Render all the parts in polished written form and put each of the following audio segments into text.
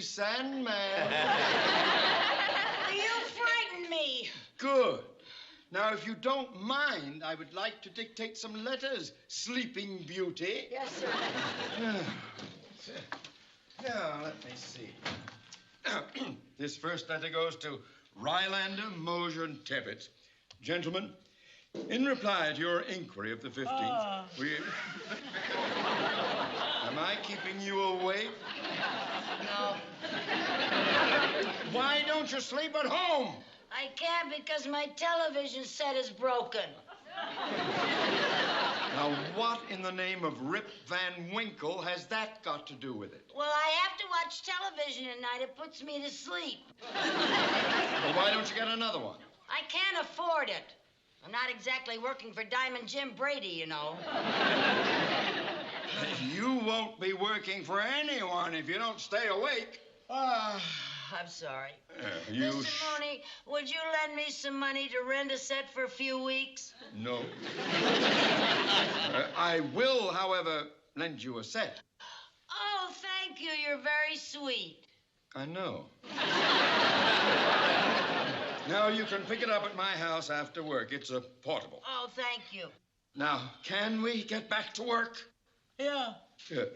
Sandman. You frightened me. Good. Now, if you don't mind, I would like to dictate some letters, Sleeping Beauty. Yes, sir. Now, let me see. This first letter goes to Rylander, Mosier, and Tebbit. Gentlemen, in reply to your inquiry of the 15th, we... Am I keeping you awake? No. Why don't you sleep at home? I can't because my television set is broken. Now, what in the name of Rip Van Winkle has that got to do with it? Well, I have to watch television at night. It puts me to sleep. Well, why don't you get another one? I can't afford it. I'm not exactly working for Diamond Jim Brady, you know. You won't be working for anyone if you don't stay awake. I'm sorry. You Mr. Mooney, would you lend me some money to rent a set for a few weeks? No. I will, however, lend you a set. Oh, thank you. You're very sweet. I know. Now, you can pick it up at my house after work. It's a portable. Oh, thank you. Now, can we get back to work? Yeah. Good.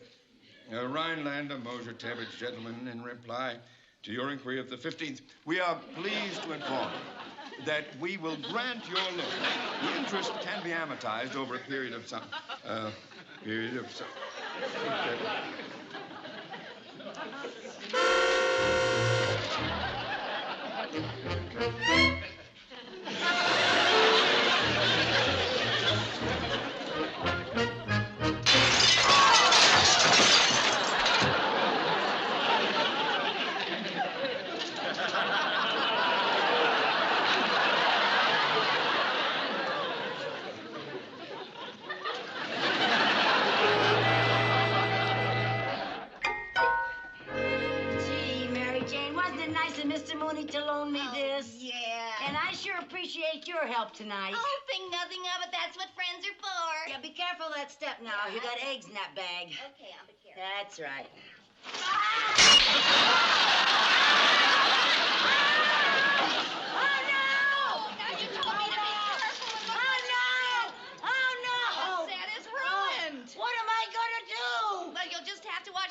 Rhinelander, Mosier, Tebbit, gentlemen, in reply to your inquiry of the 15th, we are pleased to inform you that we will grant your loan. The interest can be amortized over a period of some... Mr. Mooney to loan me this. Yeah. And I sure appreciate your help tonight. Oh, think nothing of it. That's what friends are for. Yeah, be careful of that step now. You got eggs in that bag. Okay, I'll be careful. That's right.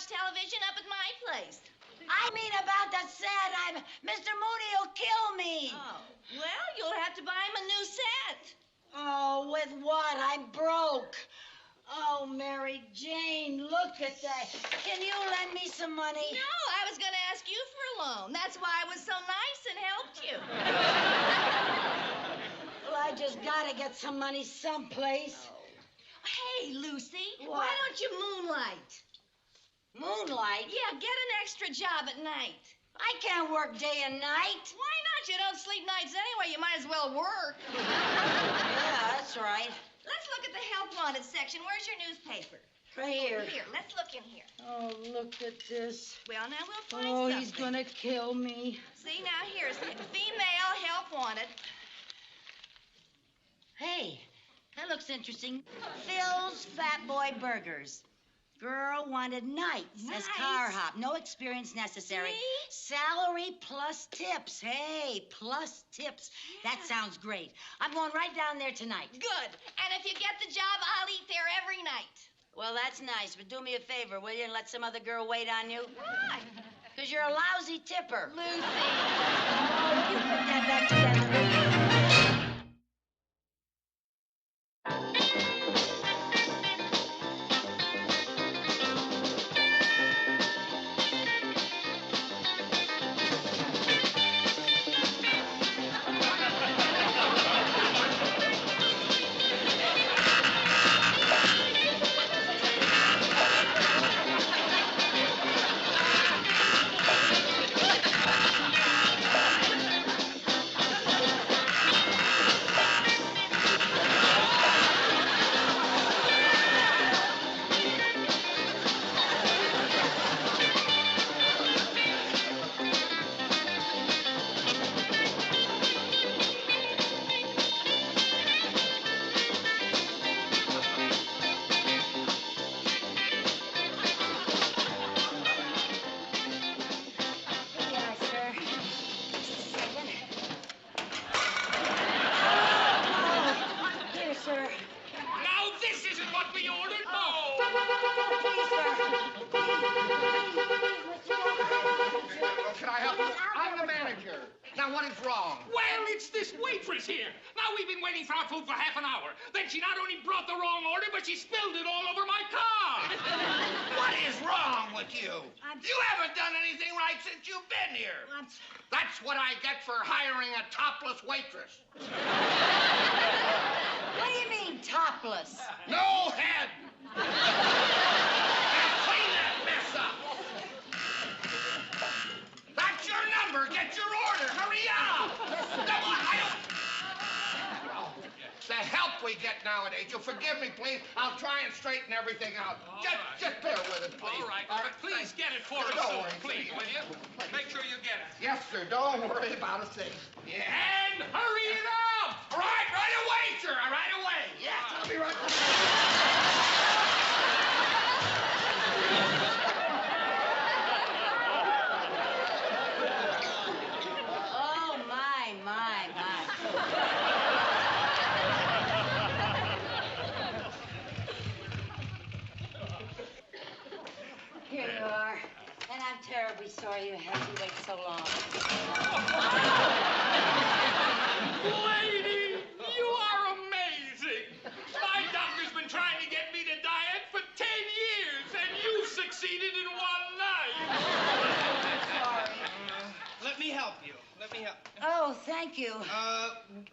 Television up at my place. I mean about the set. Mr. Mooney will kill me. Oh, well, you'll have to buy him a new set. Oh, with what? I'm broke. Oh, Mary Jane, look at that. Can you lend me some money? No, I was going to ask you for a loan. That's why I was so nice and helped you. Well, I just got to get some money someplace. Oh. Hey, Lucy, what? Why don't you moonlight? Moonlight? Yeah, get an extra job at night. I can't work day and night. Why not? You don't sleep nights anyway. You might as well work. Yeah, that's right. Let's look at the help wanted section. Where's your newspaper? Right here. Here, let's look in here. Oh, look at this. Well, now we'll find something. something. He's gonna kill me. See, now here's female help wanted. Hey, that looks interesting. Phil's Fat Boy Burgers. Girl wanted nights as car hop. No experience necessary. See? Salary plus tips. Hey, plus tips. Yeah. That sounds great. I'm going right down there tonight. Good. And if you get the job, I'll eat there every night. Well, that's nice, but do me a favor, will you, and let some other girl wait on you? Why? Because you're a lousy tipper. Lucy. Oh, you put that back together, will you? waiter. Now, what is wrong? Well, it's this waitress here. Now, we've been waiting for our food for half an hour. Then she not only brought the wrong order, but she spilled it all over my car. What is wrong with you? You haven't done anything right since you've been here. That's what I get for hiring a topless waitress. What do you mean, topless? No head. Now clean that mess up. That's your number. Get your order. Hurry up. The help we get nowadays. You'll forgive me, please. I'll try and straighten everything out. Just bear with us, please. All right. Please get it for us soon, please, will you? Make sure you get it. Yes, sir. Don't worry about a thing. Yeah. And hurry it up! Right away, sir. Right away. Yes, I'll be right back. Oh, my. Here you are. And I'm terribly sorry you had to wait so long. Lady, you are amazing. My doctor's been trying to get me to diet for 10 years, and you succeeded in one night. Sorry. Let me help you. Oh, thank you.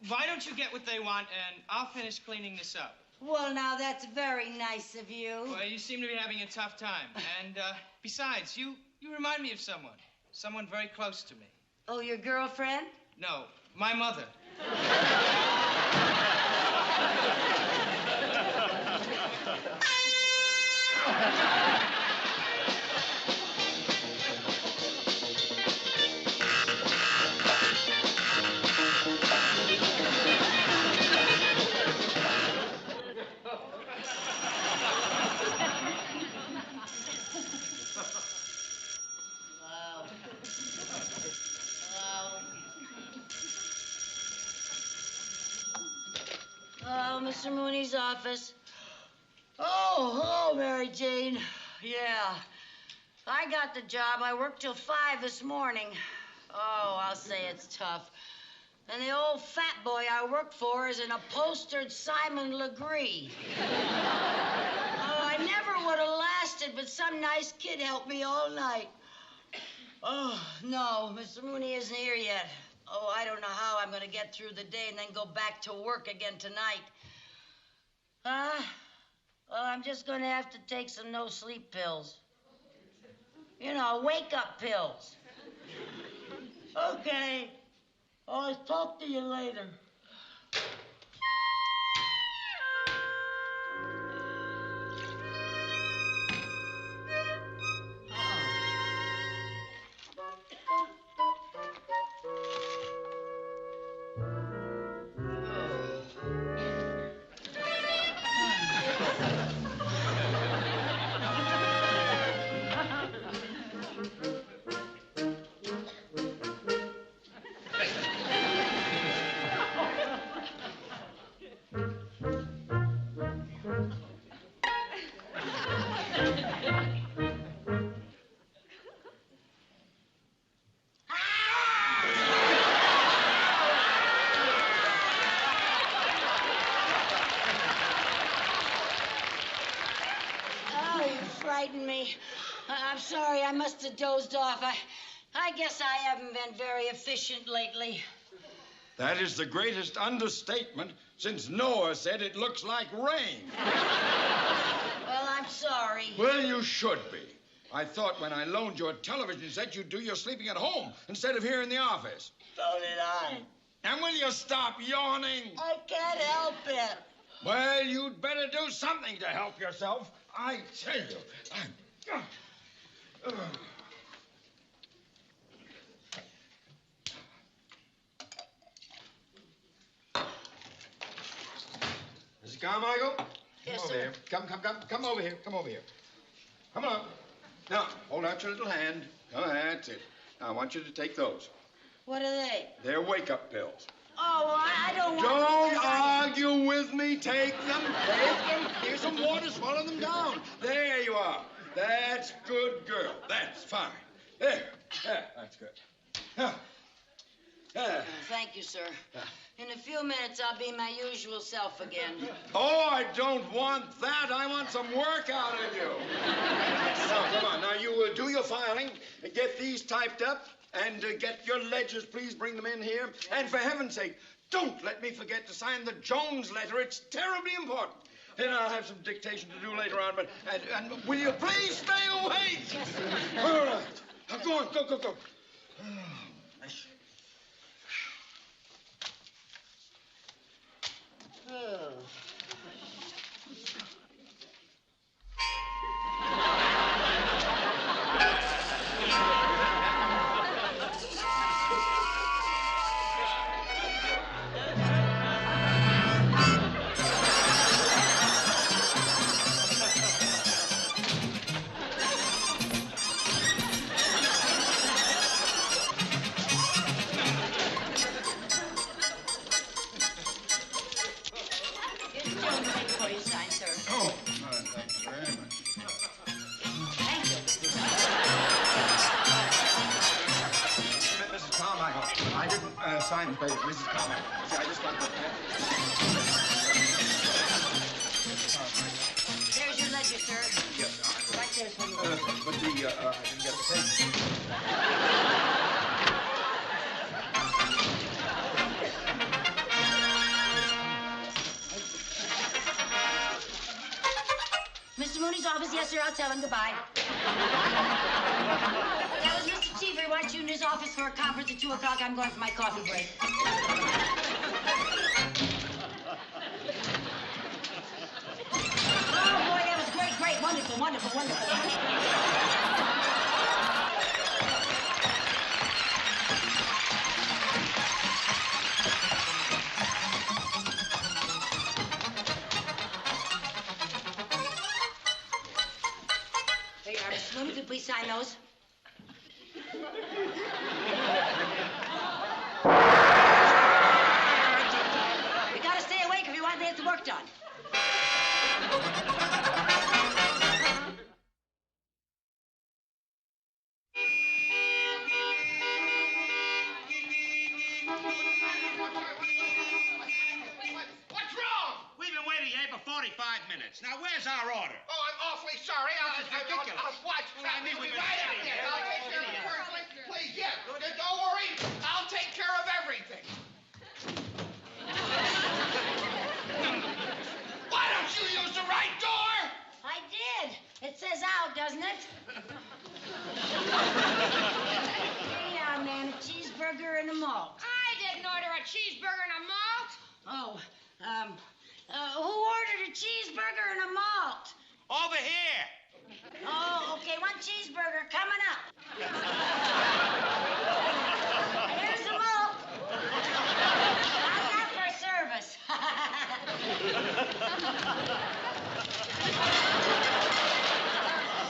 Why don't you get what they want, and I'll finish cleaning this up. Well, now, that's very nice of you. Well, you seem to be having a tough time. And, besides, you remind me of someone. Someone very close to me. Oh, your girlfriend? No, my mother. Oh, Mr. Mooney's office. Oh, Mary Jane. Yeah. I got the job. I worked till 5 this morning. Oh, I'll say it's tough. And the old fat boy I work for is an upholstered Simon Legree. Oh, I never would have lasted, but some nice kid helped me all night. Oh, no, Mr. Mooney isn't here yet. Oh, I don't know how I'm going to get through the day and then go back to work again tonight. Well, I'm just going to have to take some no-sleep pills. You know, wake-up pills. Okay. I'll talk to you later. Me. I'm sorry, I must have dozed off. I guess I haven't been very efficient lately. That is the greatest understatement since Noah said it looks like rain. Well, I'm sorry. Well, you should be. I thought when I loaned you a television set, you'd do your sleeping at home instead of here in the office. So did I. And will you stop yawning? I can't help it. Well, you'd better do something to help yourself. I tell you. Mrs. Carmichael? Yes, Come over sir. here. Come over here. Come over here. Come on. Now, hold out your little hand. Oh, that's it. Now, I want you to take those. What are they? They're wake-up pills. Oh, well, I don't want Don't argue with me. Take them. Take them. Here's some water. Swallow them down. There you are. That's good, girl. That's fine. There. That's good. Now, thank you, sir. In a few minutes, I'll be my usual self again. Oh, I don't want that. I want some work out of you. Now, come on. Now, you do your filing, get these typed up, and get your ledgers. Please bring them in here. And for heaven's sake, don't let me forget to sign the Jones letter. It's terribly important. And I'll have some dictation to do later on, but... And will you please stay awake? Yes, sir. All right. Now, go on. Go. Oh. Sign the paper, Mrs. Carmichael. See, I just got the pen. There's your ledger, sir. Yes, right there's one. But I didn't get the paper. Mr. Mooney's office, yes, sir. I'll tell him goodbye. That was Mr. Cheever. He wants you in his office for a conference at 2 o'clock. I'm going for my coffee break. Oh, boy, that was great. Wonderful. There you are, Mr. Mooney. Could you please sign those? You gotta stay awake if you want to get the work done. What's wrong? We've been waiting here for 45 minutes. Now, where's our order? Oh, I'm awfully sorry. This is ridiculous. Watch. Well, I mean, We'll we've be been right sitting out here. there. I'll take care of it personally. Please, yeah. Don't worry. I'll take care of everything. Why don't you use the right door? I did. It says out, doesn't it? Hey, man, a cheeseburger and a malt. I didn't order a cheeseburger and a malt. Oh, who ordered a cheeseburger and a malt? Over here. Oh, okay, one cheeseburger coming up. Here's the malt. How's that for service?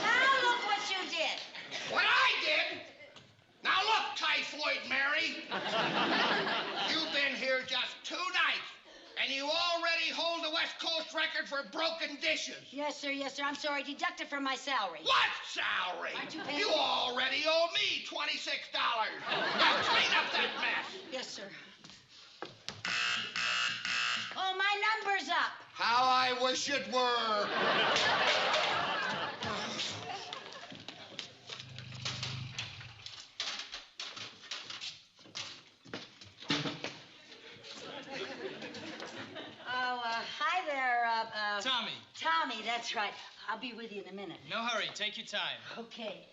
Now look what you did. What I did? Now look, Typhoid Mary. You've been here just 2 nights, and you already hold the West Coast record for broken dishes. Yes, sir. I'm sorry. Deduct it from my salary. What salary? Aren't you paying? You already owe me $26. Now clean up that mess. Yes, sir. Oh, my number's up. How I wish it were. Hi there, Tommy, that's right. I'll be with you in a minute. no hurry. Take your time. Okay.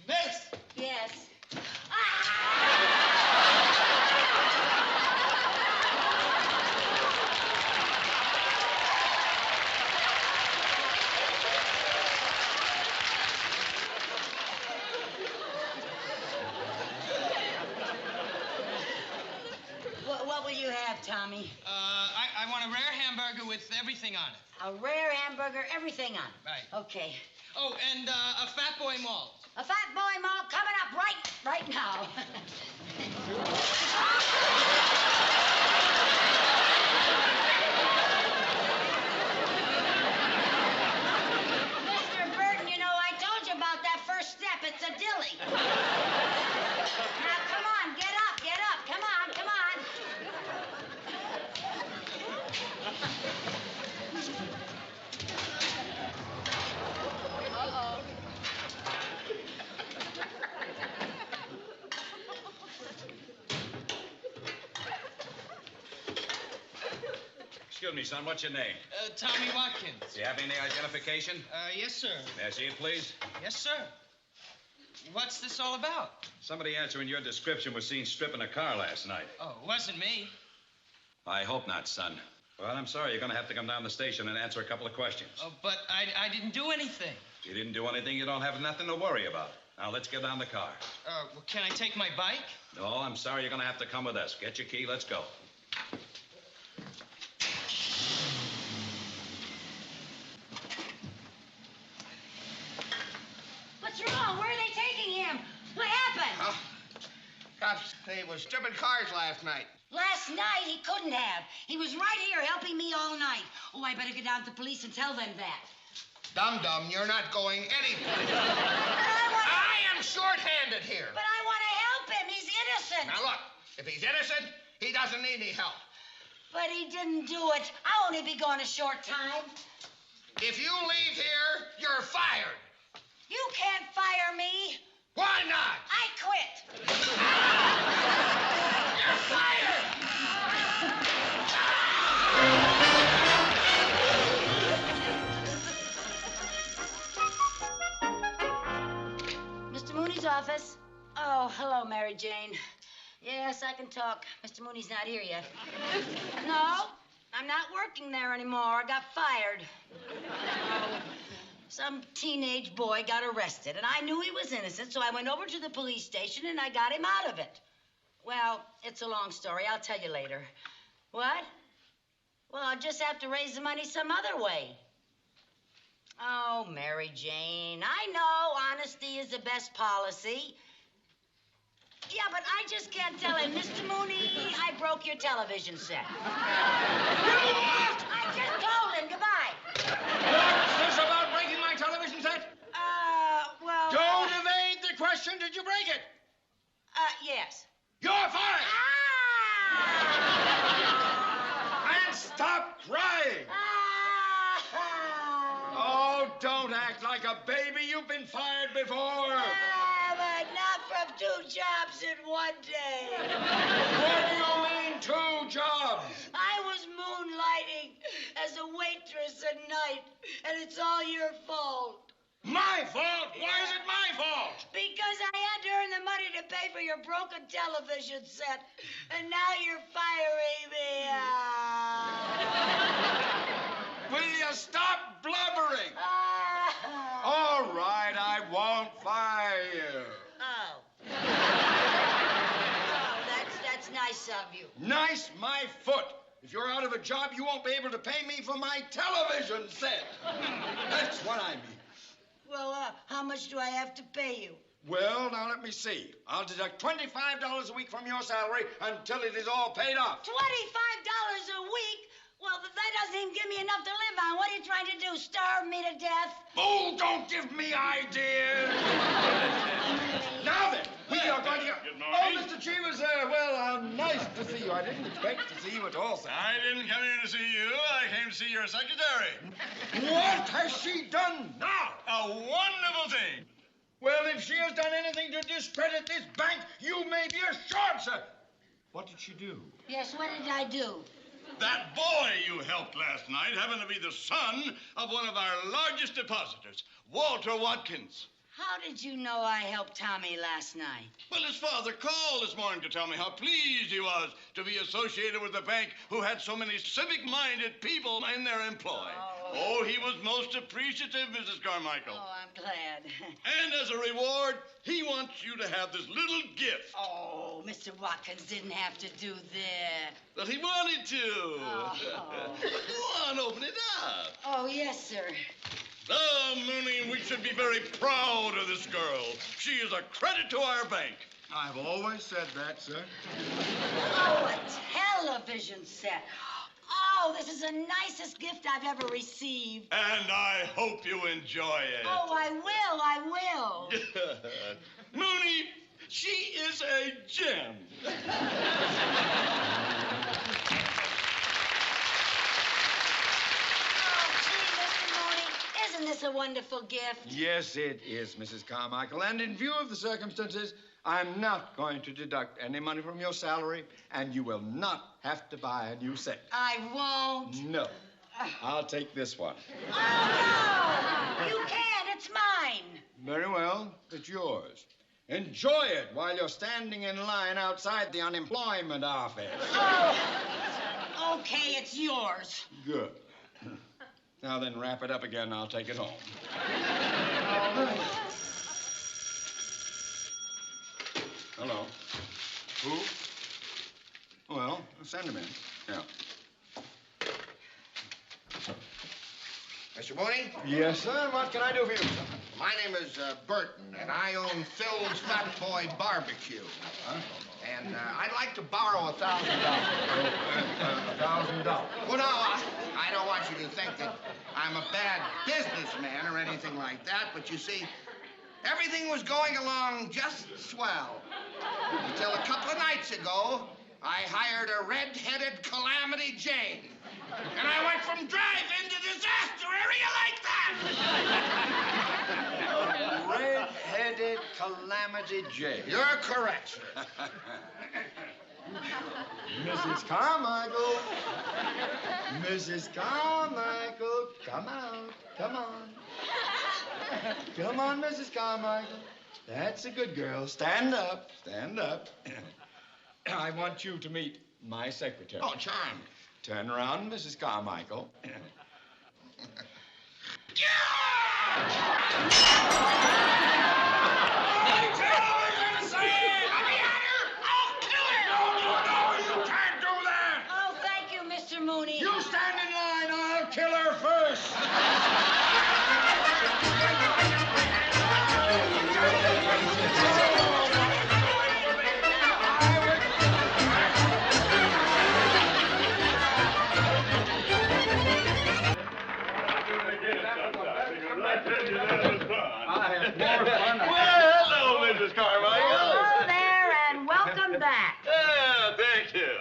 Miss! Yes. What will you have, Tommy? I want a rare hamburger with everything on it. A rare hamburger, everything on it. Right. Okay. Oh, and a Fat Boy malt. A Fat Boy malt coming up right now. Mr. Burton, you know, I told you about that first step. It's a dilly. Now, come on. Excuse me, son. What's your name? Tommy Watkins. Do you have any identification? Yes, sir. May I see it, please? Yes, sir. What's this all about? Somebody answering your description was seen stripping a car last night. Oh, it wasn't me. I hope not, son. Well, I'm sorry. You're going to have to come down the station and answer a couple of questions. Oh, but I didn't do anything. If you didn't do anything, you don't have nothing to worry about. Now, let's get down the car. Well, can I take my bike? No, I'm sorry. You're going to have to come with us. Get your key. Let's go. What's wrong? Where are they taking him? What happened? Cops say he was stripping cars last night. Last night he couldn't have. He was right here helping me all night. Oh, I better get down to the police and tell them that. Dum-dum, you're not going anyplace. But I am short-handed here. But I want to help him. He's innocent. Now, look, if he's innocent, he doesn't need any help. But he didn't do it. I'll only be gone a short time. If you leave here, you're fired. You can't fire me. Why not? I quit. You're fired! Mr. Mooney's office. Oh, hello, Mary Jane. Yes, I can talk. Mr. Mooney's not here yet. No, I'm not working there anymore. I got fired. Oh, some teenage boy got arrested, and I knew he was innocent, so I went over to the police station and I got him out of it. Well, it's a long story. I'll tell you later. What? Well, I'll just have to raise the money some other way. Oh, Mary Jane, I know honesty is the best policy. Yeah, but I just can't tell him, Mr. Mooney, I broke your television set. I just told him. Goodbye. What's this about breaking my television set? Well... Don't evade the question. Did you break it? Yes. You're fired. Ah! And stop crying. Oh, don't act like a baby. You've been fired before. But not from 2 jobs in one day. What do you mean, 2 jobs? I was moonlighting as a waitress at night, and it's all your fault. My fault? Why is it my fault? Because I had to earn the money to pay for your broken television set, and now you're firing me. Will you stop blubbering? All right, I won't fire you. Oh. That's nice of you. Nice my foot. If you're out of a job, you won't be able to pay me for my television set. That's what I mean. Well, how much do I have to pay you? Well, now let me see. I'll deduct $25 a week from your salary until it is all paid off. $25 a week? Well, that doesn't even give me enough to live on. What are you trying to do, starve me to death? Oh, don't give me ideas. Now then, we are going to go. Good morning. Oh, Mr. Cheevers, nice to see you. I didn't expect to see you at all, sir. I didn't come here to see you. I came to see your secretary. What has she done now? A wonderful thing. Well, if she has done anything to discredit this bank, you may be assured, sir. What did she do? Yes, what did I do? That boy you helped last night happened to be the son of one of our largest depositors, Walter Watkins. How did you know I helped Tommy last night? Well, his father called this morning to tell me how pleased he was to be associated with a bank who had so many civic-minded people in their employ. Oh, he was most appreciative, Mrs. Carmichael. Oh, I'm glad. And as a reward, he wants you to have this little gift. Oh, Mr. Watkins didn't have to do that. But he wanted to. Oh. Go on, open it up. Oh, yes, sir. Oh, Mooney, we should be very proud of this girl. She is a credit to our bank. I've always said that, sir. Oh, a television set. Oh, this is the nicest gift I've ever received. And I hope you enjoy it. Oh, I will. Mooney, she is a gem. Isn't this a wonderful gift? Yes, it is, Mrs. Carmichael. And in view of the circumstances, I'm not going to deduct any money from your salary, and you will not have to buy a new set. I won't. No. I'll take this one. Oh, no! You can't. It's mine. Very well. It's yours. Enjoy it while you're standing in line outside the unemployment office. Oh, okay, it's yours. Good. Now then, wrap it up again, and I'll take it home. Hello. Who? Well, send him in. Yeah. Mr. Mooney? Yes, sir. What can I do for you, sir? My name is Burton, and I own Phil's Fat Boy Barbecue. Huh? And I'd like to borrow $1,000. $1,000. Well, no, I don't want you to think that I'm a bad businessman or anything like that, but you see, everything was going along just swell. Until a couple of nights ago, I hired a red-headed Calamity Jane. And I went from drive-in to disaster area like that. Red-headed Calamity Jane. You're correct. Mrs. Carmichael. Mrs. Carmichael. Come out. Come on. Come on, Mrs. Carmichael. That's a good girl. Stand up. Stand up. I want you to meet my secretary. Oh, charmed. Turn around, Mrs. Carmichael. Oh, thank you, Mr. Mooney. You stand in line, I'll kill her first. Hello, Mrs. Carmichael. Hello there, and welcome back. Thank you.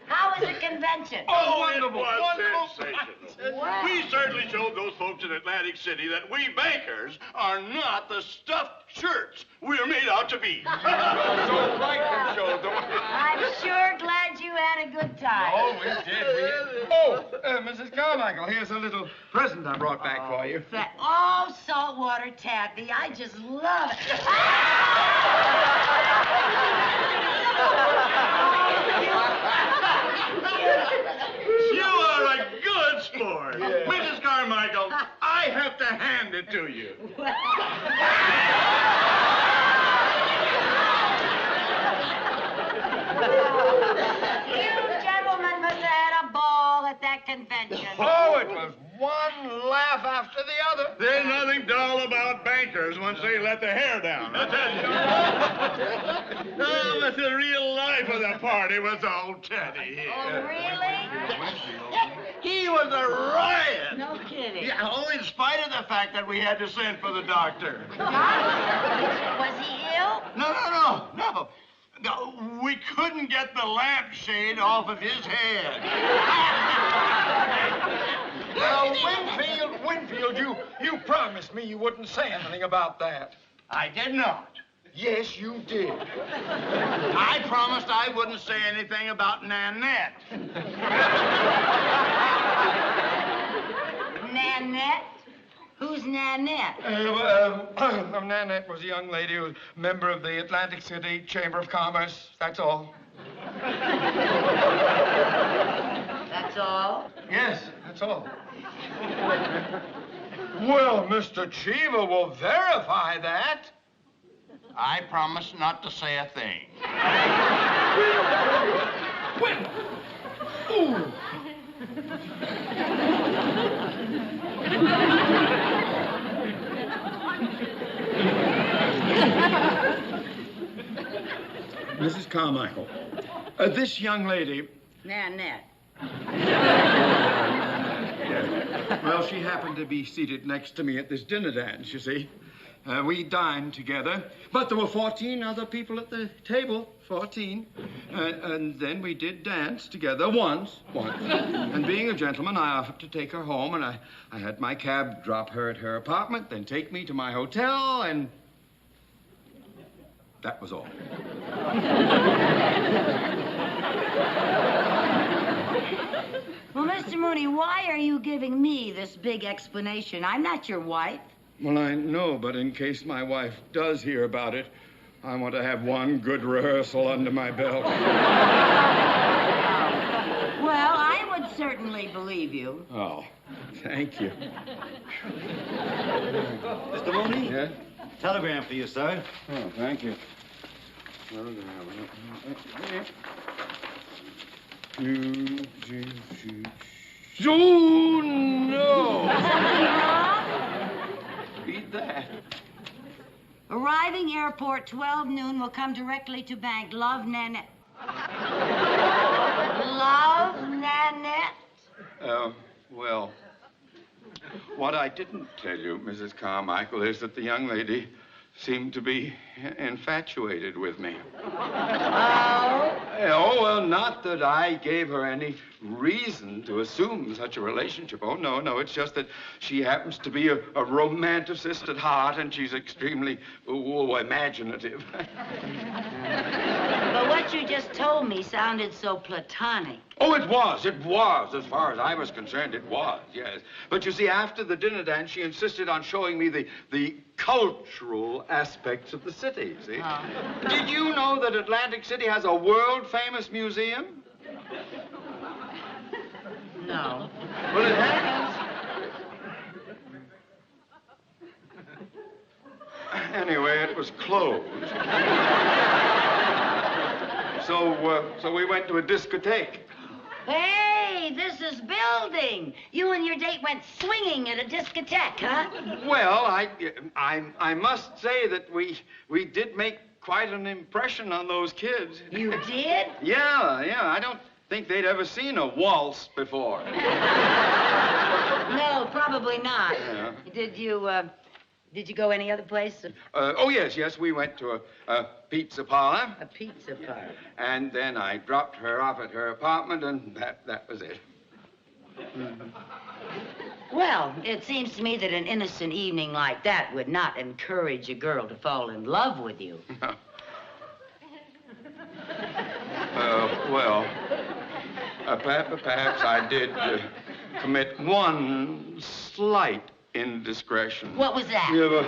How was the convention? Wonderful. It was sensational. Wow. We certainly showed those folks in Atlantic City that we bankers are not the stuffed shirts we're made out to be. So right we showed them. I'm sure glad you had a good time. Oh, we did. Oh, Mrs. Carmichael, here's a little present I brought back for you. Oh, saltwater taffy. I just love it. You are a good sport. Mrs. Carmichael, I have to hand it to you. You gentlemen must have had a ball at that convention. Oh, it was one laugh after the other. There's nothing dull about bankers once they let their hair down. I tell you. Oh, but the real life of the party was old Teddy here. Oh, really? He was a riot. No kidding. Yeah, oh, in spite of the fact that we had to send for the doctor. Was he ill? No, we couldn't get the lampshade off of his head. Now, Winfield, you promised me you wouldn't say anything about that. I did not. Yes, you did. I promised I wouldn't say anything about Nanette. Nanette? Who's Nanette? Nanette was a young lady who was a member of the Atlantic City Chamber of Commerce. That's all. That's all? Yes, that's all. Well, Mr. Cheever will verify that. I promise not to say a thing. Ooh. Mrs. Carmichael, this young lady... Nanette. Well, she happened to be seated next to me at this dinner dance, you see. We dined together, but there were 14 other people at the table, 14. And then we did dance together once. And being a gentleman, I offered to take her home, and I had my cab drop her at her apartment, then take me to my hotel, and... That was all. Well, Mr. Mooney, why are you giving me this big explanation? I'm not your wife. Well, I know, but in case my wife does hear about it, I want to have one good rehearsal under my belt. Well, I would certainly believe you. Oh, thank you. Mr. Mooney? Yeah? Telegram for you, sir. Oh, thank you. Oh, no! Something wrong? Read that. Arriving airport 12 noon will come directly to bank. Love, Nanette. Love, Nanette? Well, what I didn't tell you, Mrs. Carmichael, is that the young lady seemed to be infatuated with me. Oh? Oh, well, not that I gave her any reason to assume such a relationship. Oh, no, it's just that she happens to be a romanticist at heart, and she's extremely imaginative. But what you just told me sounded so platonic. Oh, it was. As far as I was concerned, it was, yes. But you see, after the dinner dance, she insisted on showing me the cultural aspects of the city, see? Oh. Did you know that Atlantic City has a world-famous museum? No. Well, it has. Anyway, it was closed. So we went to a discotheque. Hey, this is building. You and your date went swinging at a discotheque, huh? Well, I must say that we did make quite an impression on those kids. You did? Yeah. I don't think they'd ever seen a waltz before. No, probably not. Yeah. Did you go any other place? Oh, yes, we went to a pizza parlor. A pizza parlor. And then I dropped her off at her apartment, and that was it. Well, it seems to me that an innocent evening like that would not encourage a girl to fall in love with you. Well, perhaps I did commit one slight indiscretion. What was that? Yeah, but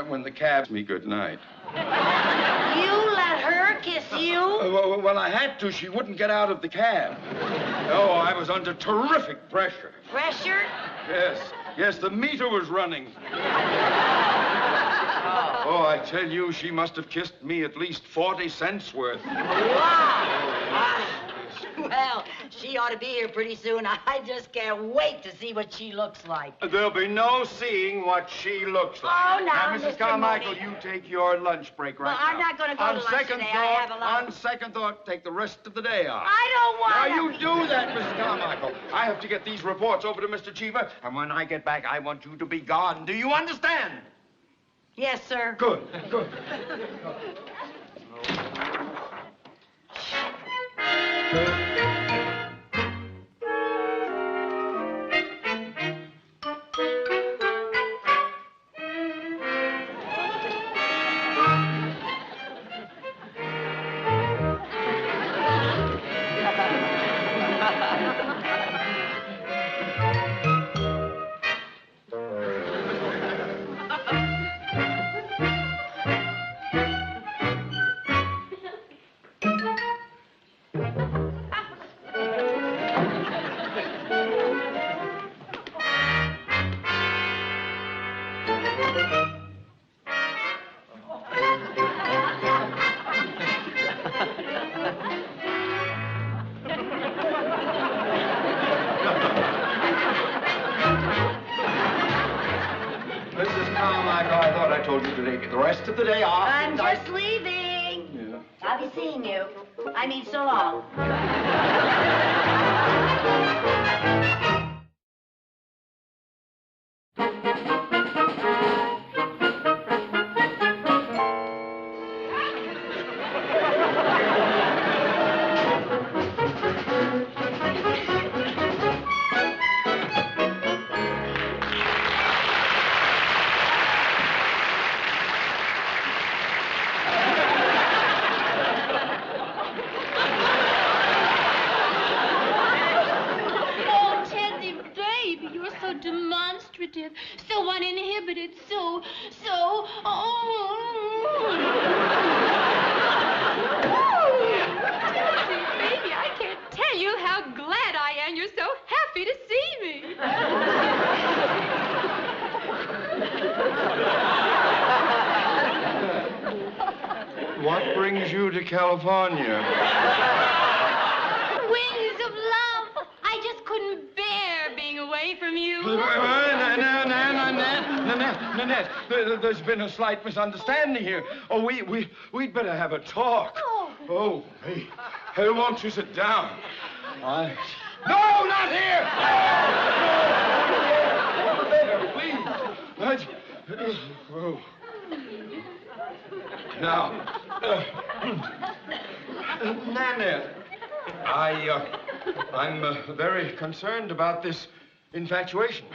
when the cab me good night. You let her kiss you? Well, I had to. She wouldn't get out of the cab. Oh, I was under terrific pressure. Pressure? Yes, the meter was running. Oh, I tell you, she must have kissed me at least 40 cents worth. Wow. Well, she ought to be here pretty soon. I just can't wait to see what she looks like. There'll be no seeing what she looks like. Oh, now, Mrs. Mr. Carmichael, Mooney. you take your lunch break right Well, now. I'm not going to go to lunch today. I have a lot. On second thought, take the rest of the day off. I don't want Now, to. you do that, Mrs. Carmichael. I have to get these reports over to Mr. Cheever, and when I get back, I want you to be gone. Do you understand? Yes, sir. Good. Mrs. Carmichael, I thought I told you to take the rest of the day off. I'm just leaving. Yeah. I'll be seeing you. I mean, so long. What brings you to California? Wings of love. I just couldn't bear being away from you. Nanette, there's been a slight misunderstanding here. Oh, we'd better have a talk. Oh, hey, won't you sit down? No, not here! Please. Oh. Now, Nanette, I'm very concerned about this infatuation.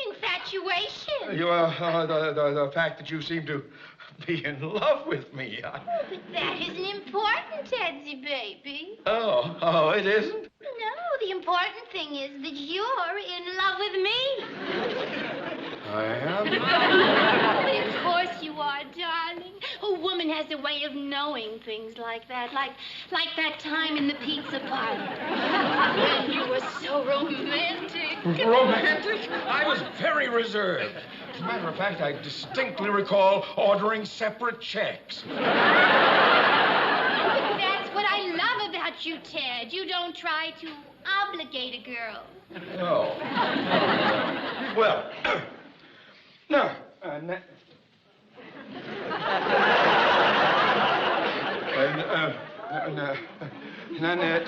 Infatuation? The fact that you seem to be in love with me. But that isn't important, Tedsy, baby. Oh, it isn't? No, the important thing is that you're in love with me. I am? Of course you are, darling. A woman has a way of knowing things like that. Like that time in the pizza parlor. When you were so romantic. Romantic? I was very reserved. As a matter of fact, I distinctly recall ordering separate checks. That's what I love about you, Ted. You don't try to obligate a girl. Oh. Well, no. Nanette,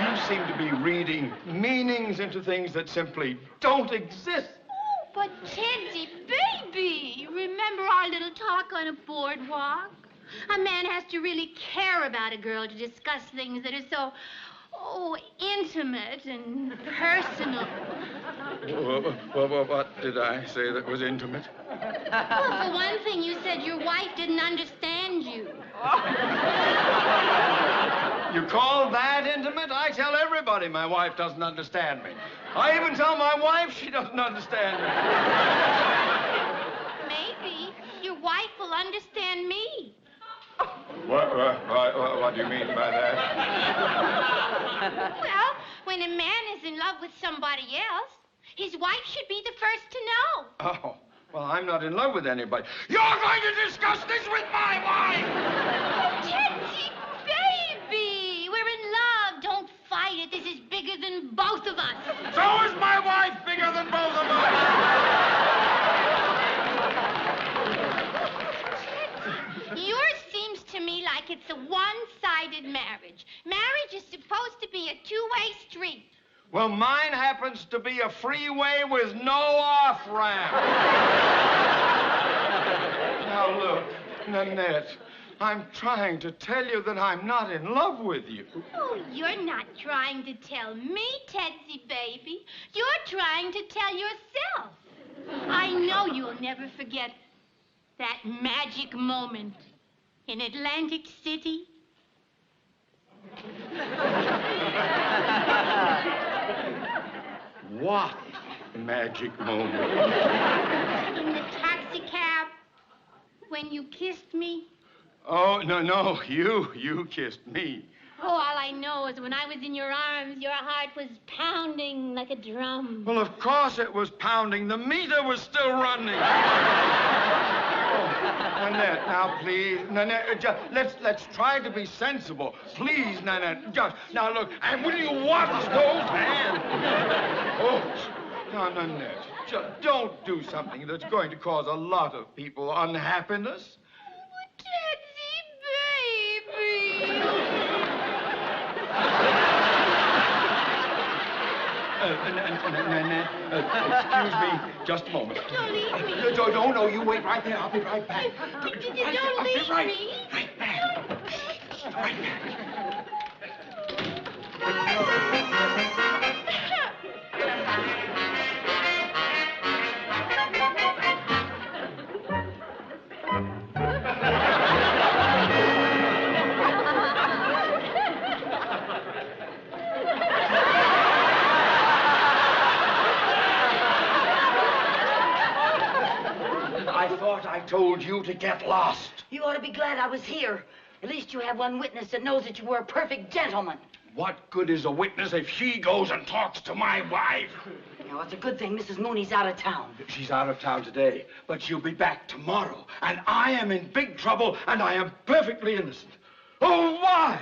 you seem to be reading meanings into things that simply don't exist. Oh, but Tedsy, baby, remember our little talk on a boardwalk? A man has to really care about a girl to discuss things that are so, intimate and personal. What did I say that was intimate? Well, for one thing, you said your wife didn't understand you. You call that intimate? I tell everybody my wife doesn't understand me. I even tell my wife she doesn't understand me. Maybe your wife will understand me. What do you mean by that? Well, when a man is in love with somebody else, his wife should be the first to know. Oh, well, I'm not in love with anybody. You're going to discuss this with my wife! Tedsy, baby, we're in love. Don't fight it. This is bigger than both of us. So is my wife bigger than both of us. Yours seems to me like it's a one-sided marriage. Marriage is supposed to be a two-way street. Well, mine happens to be a freeway with no off-ramp. Now, look, Nanette, I'm trying to tell you that I'm not in love with you. Oh, you're not trying to tell me, Tedsy, baby. You're trying to tell yourself. I know you'll never forget that magic moment in Atlantic City. What magic moment? In the taxi cab, when you kissed me. Oh, no, you kissed me. Oh, all I know is when I was in your arms, your heart was pounding like a drum. Well, of course it was pounding. The meter was still running. Nanette, now, please. Nanette, let's try to be sensible. Please, Nanette. Now, look, and will you watch those hands? Oh, now, Nanette, don't do something that's going to cause a lot of people unhappiness. Tedsy, baby. Nanette, excuse me, just a moment. Don't leave me. No, you wait right there. I'll be right back. Don't leave me. Right back. Right back. I thought I told you to get lost. You ought to be glad I was here. At least you have one witness that knows that you were a perfect gentleman. What good is a witness if she goes and talks to my wife? Now, it's a good thing Mrs. Mooney's out of town. She's out of town today, but she'll be back tomorrow. And I am in big trouble, and I am perfectly innocent. Oh, why?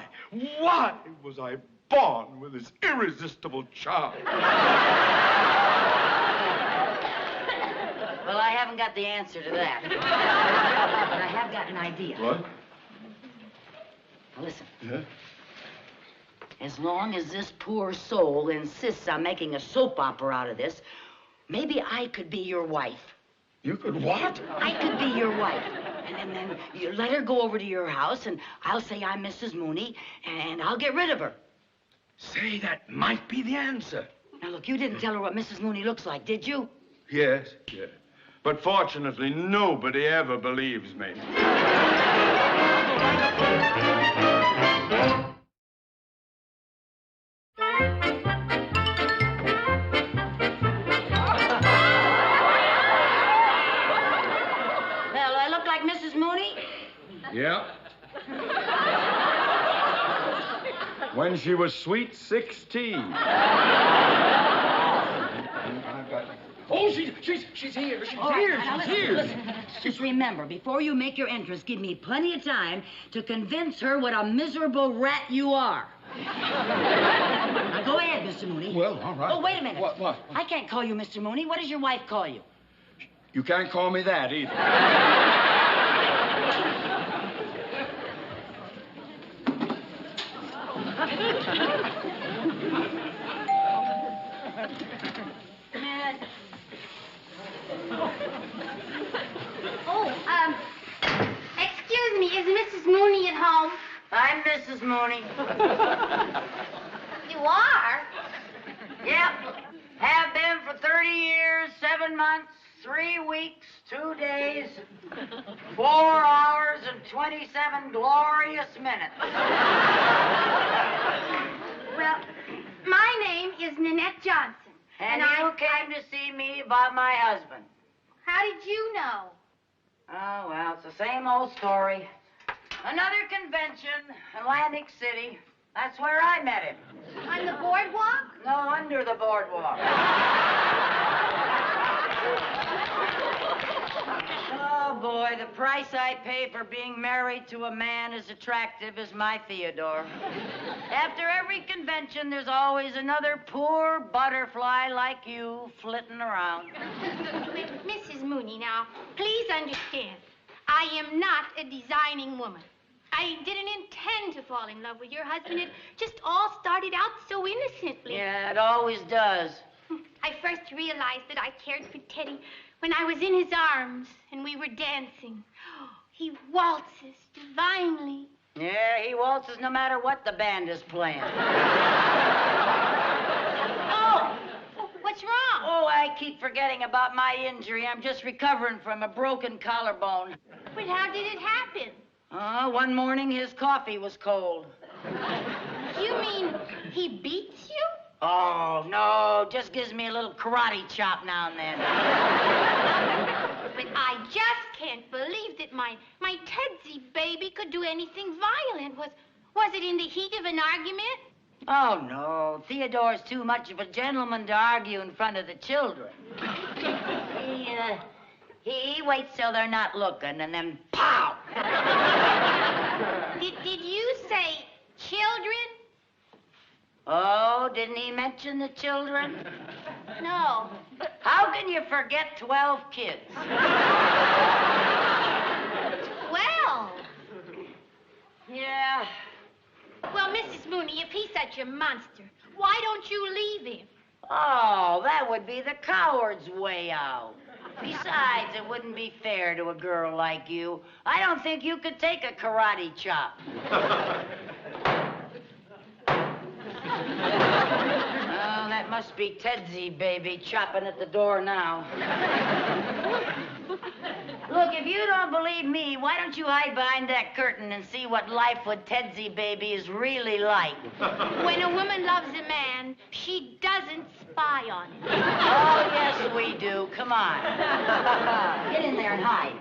Why was I born with this irresistible charm? Well, I haven't got the answer to that. But I have got an idea. What? Now, listen. Yeah? As long as this poor soul insists on making a soap opera out of this, maybe I could be your wife. You could what? I could be your wife. And then you let her go over to your house, and I'll say I'm Mrs. Mooney, and I'll get rid of her. Say, that might be the answer. Now, look, you didn't tell her what Mrs. Mooney looks like, did you? Yes, yes. But fortunately, nobody ever believes me. Well, do I look like Mrs. Mooney? Yeah. When she was sweet 16. Oh, she's here. She's here. Now, listen. Just remember, before you make your entrance, give me plenty of time to convince her what a miserable rat you are. Now, go ahead, Mr. Mooney. Well, all right. Oh, wait a minute. What? I can't call you Mr. Mooney. What does your wife call you? You can't call me that either. Excuse me, is Mrs. Mooney at home? I'm Mrs. Mooney. You are? Yep. Have been for 30 years, 7 months, 3 weeks, 2 days, 4 hours, and 27 glorious minutes. Well, my name is Nanette Johnson. And you came to see me about my husband. How did you know? Oh, well, it's the same old story. Another convention, Atlantic City. That's where I met him. On the boardwalk? No, under the boardwalk. Oh, boy, the price I pay for being married to a man as attractive as my Theodore. After every convention, there's always another poor butterfly like you flitting around. Mrs. Mooney, now, please understand, I am not a designing woman. I didn't intend to fall in love with your husband. It just all started out so innocently. Yeah, it always does. I first realized that I cared for Teddy when I was in his arms and we were dancing. He waltzes divinely. Yeah, he waltzes no matter what the band is playing. Oh, what's wrong? Oh, I keep forgetting about my injury. I'm just recovering from a broken collarbone. But how did it happen? One morning his coffee was cold. You mean he beats you? Oh, no, just gives me a little karate chop now and then. But I just can't believe that my Tedsy baby could do anything violent. Was it in the heat of an argument? Oh, no, Theodore's too much of a gentleman to argue in front of the children. He waits till they're not looking, and then pow! Did you say children? Oh, didn't he mention the children? No. How can you forget 12 kids? Well. Yeah. Well, Mrs. Mooney, if he's such a monster, why don't you leave him? Oh, that would be the coward's way out. Besides, it wouldn't be fair to a girl like you. I don't think you could take a karate chop. Oh, that must be Tedsy, baby, chopping at the door now. Look, if you don't believe me, why don't you hide behind that curtain and see what life with Tedsy, baby, is really like? When a woman loves a man, she doesn't spy on him. Oh, yes, we do. Come on. Get in there and hide.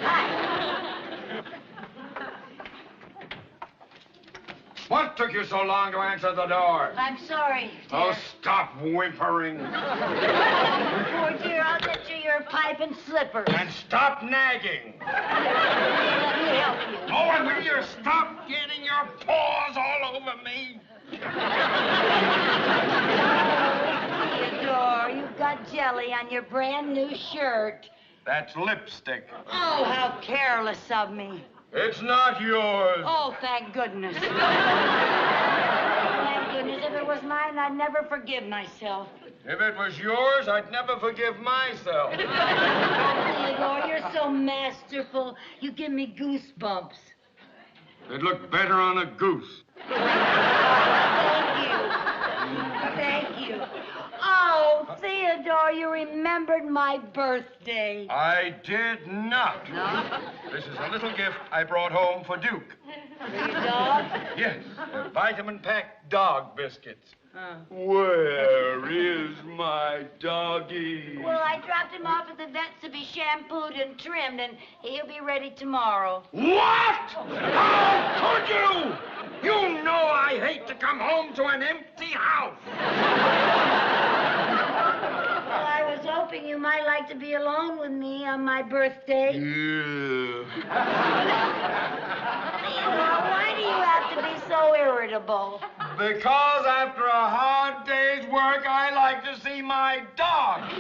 Hide. What took you so long to answer the door? I'm sorry, dear. Oh, stop whimpering. Poor dear, I'll get you your pipe and slippers. And stop nagging. Let me help you. Oh, and will you stop getting your paws all over me? Theodore, you've got jelly on your brand new shirt. That's lipstick. Oh, how careless of me. It's not yours. Oh, thank goodness. Thank goodness. If it was mine, I'd never forgive myself. If it was yours, I'd never forgive myself. Theodore, you're so masterful. You give me goosebumps. It'd look better on a goose. Thank you. Thank you. Oh, Theodore, you remembered my birthday. I did not. No? This is a little gift I brought home for Duke. For your dog? Yes, vitamin-packed dog biscuits. Oh. Where is my doggy? Well, I dropped him off at the vet's to be shampooed and trimmed, and he'll be ready tomorrow. What? How could you? You know I hate to come home to an empty house. Well, I was hoping you might like to be alone with me on my birthday. Yeah. Theodore, why do you have to be so irritable? Because after a hard day's work, I like to see my dog.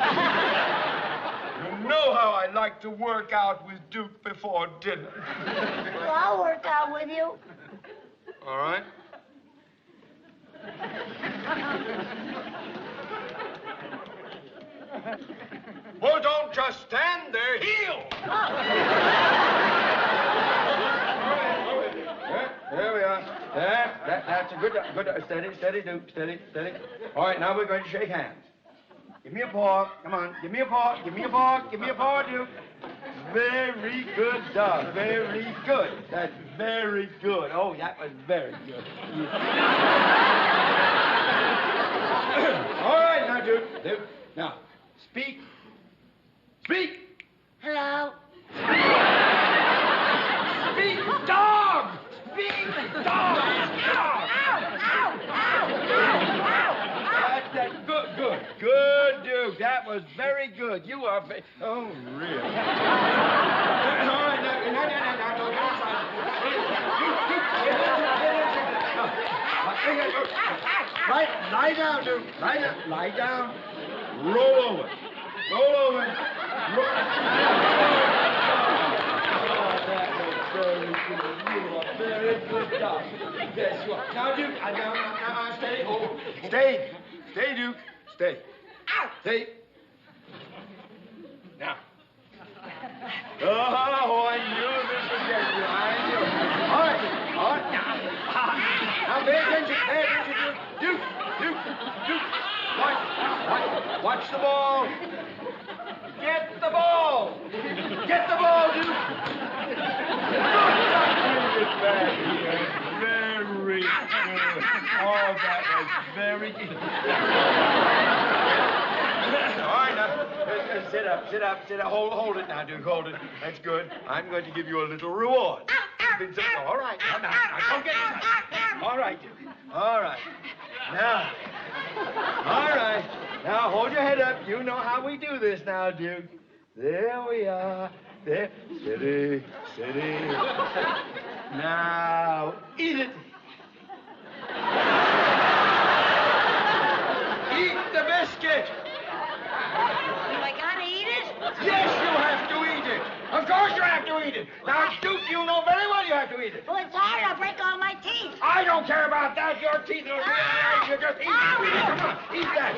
You know how I like to work out with Duke before dinner. Well, I'll work out with you. All right. Well, don't just stand there. Heel. There we are. That's a good. Steady, Duke. Steady. All right, now we're going to shake hands. Give me a paw. Come on. Give me a paw, Duke. Very good, dog. Very good. That's very good. Oh, that was very good. All right, now, Duke. Now, speak. Hello? Speak, dog! Dog! That's good, Duke. That was very good. You are oh, really? All right, now, lie down, Duke. Lie down. Roll over. Oh, that was very good. You are very good, dog. Yes, you are. Now, Duke, now, steady. Oh, stay, Duke. Stay. Stay. Now. Oh, I knew this would get you. I knew. All right. Now, pay attention, Duke. Watch the ball. Get the ball, Duke. Very good. Oh, that was very good. All right, now, sit up. Hold it now, Duke. Hold it. That's good. I'm going to give you a little reward. All right. Now, don't get excited. All right, Duke. All right. Now. All right. Now, hold your head up. You know how we do this now, Duke. There we are. There. Steady. Now, eat it. Eat the biscuit. Do I gotta eat it? Yes, you have to eat it. Of course you have to eat it. Now, Duke, you know very well you have to eat it. Well, it's hard. I'll break all my teeth. I don't care about that. Your teeth are... You just eat it. Come on, eat that.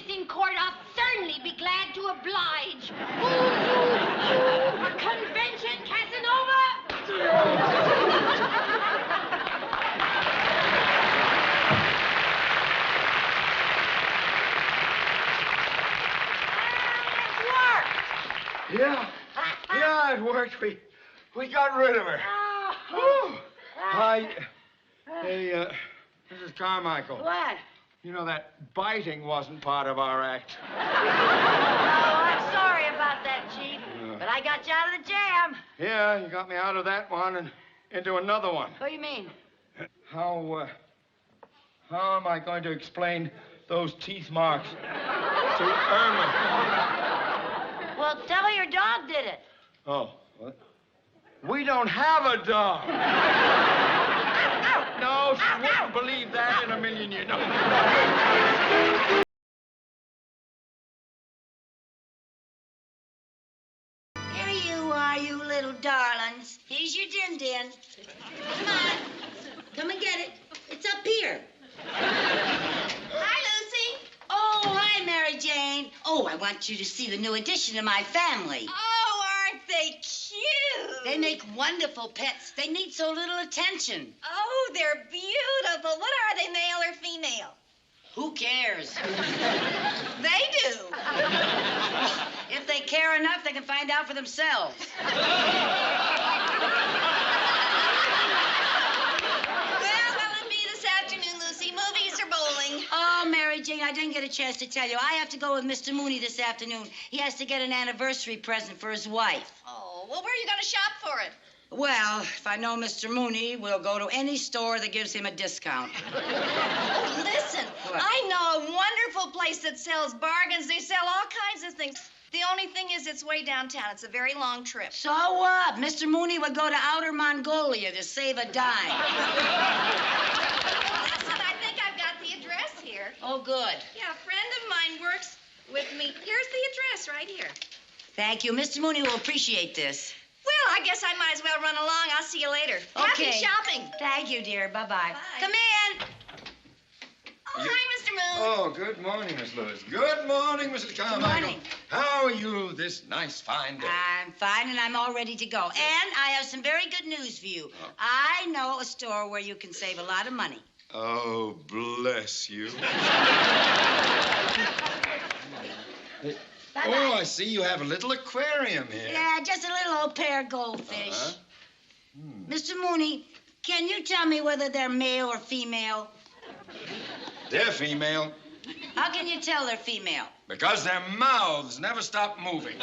In court, I'll certainly be glad to oblige. Convention Casanova! Yeah. Yeah, it worked. We got rid of her. Whew. Hey, Mrs. Carmichael. What? You know, that biting wasn't part of our act. Oh, I'm sorry about that, Chief. But I got you out of the jam. Yeah, you got me out of that one and into another one. What do you mean? How am I going to explain those teeth marks to Irma? Well, tell her your dog did it. Oh, what? We don't have a dog. No, she wouldn't believe that in a million years. No. Here you are, you little darlings. Here's your din-din. Come on. Come and get it. It's up here. Hi, Lucy. Oh, hi, Mary Jane. Oh, I want you to see the new addition to my family. Oh, aren't they cute? They make wonderful pets. They need so little attention. Oh, they're beautiful. What are they, male or female? Who cares? They do. If they care enough, they can find out for themselves. Well, that'll be this afternoon, Lucy. Movies or bowling? Oh, Mary Jane, I didn't get a chance to tell you. I have to go with Mr. Mooney this afternoon. He has to get an anniversary present for his wife. Oh, well, where are you going to shop for it? Well, if I know Mr. Mooney, we'll go to any store that gives him a discount. Oh, listen. What? I know a wonderful place that sells bargains. They sell all kinds of things. The only thing is it's way downtown. It's a very long trip. So what? Mr. Mooney would go to outer Mongolia to save a dime. Listen, I think I've got the address here. Oh, good. Yeah, a friend of mine works with me. Here's the address right here. Thank you. Mr. Mooney will appreciate this. Well, I guess I might as well run along. I'll see you later. Okay. Happy shopping. Thank you, dear. Bye-bye. Bye. Come in. Oh, hi, Mr. Moon. Oh, good morning, Miss Lewis. Good morning, Mrs. Carmichael. Good morning. How are you this nice, fine day? I'm fine, and I'm all ready to go. And I have some very good news for you. Oh. I know a store where you can save a lot of money. Oh, bless you. Bye-bye. Oh, I see you have a little aquarium here. Yeah, just a little old pair of goldfish. Uh-huh. Mr. Mooney, can you tell me whether they're male or female? They're female How can you tell they're female? because their mouths never stop moving.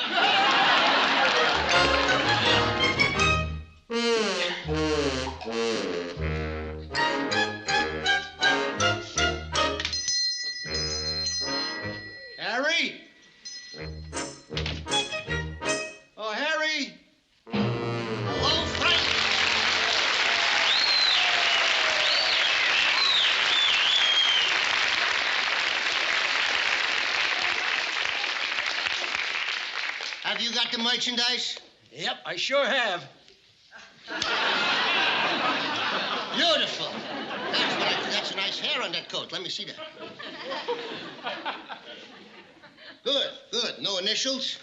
Harry? Oh, Harry? Hello, Frank. Have you got the merchandise? Yep, I sure have. Beautiful. That's a nice hair on that coat. Let me see that. Good. No initials?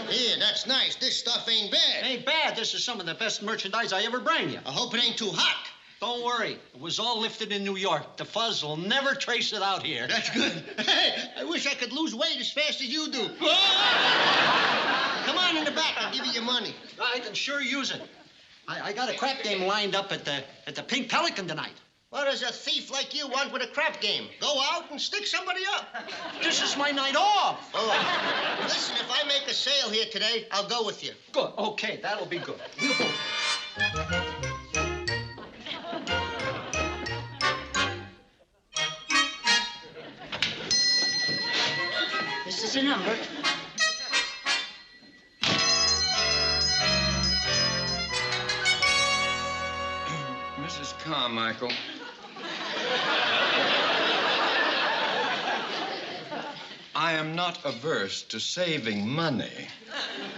Here, that's nice. This stuff ain't bad. Ain't bad. This is some of the best merchandise I ever bring you. I hope it ain't too hot. Don't worry. It was all lifted in New York. The fuzz will never trace it out here. That's good. Hey, I wish I could lose weight as fast as you do. Come on in the back. I'll give you your money. I can sure use it. I got a crap game lined up at the Pink Pelican tonight. What does a thief like you want with a crap game? Go out and stick somebody up. This is my night off. Oh, listen, if I make a sale here today, I'll go with you. Good. Okay, that'll be good. We'll go. This is your number. Mrs. Carmichael. I am not averse to saving money,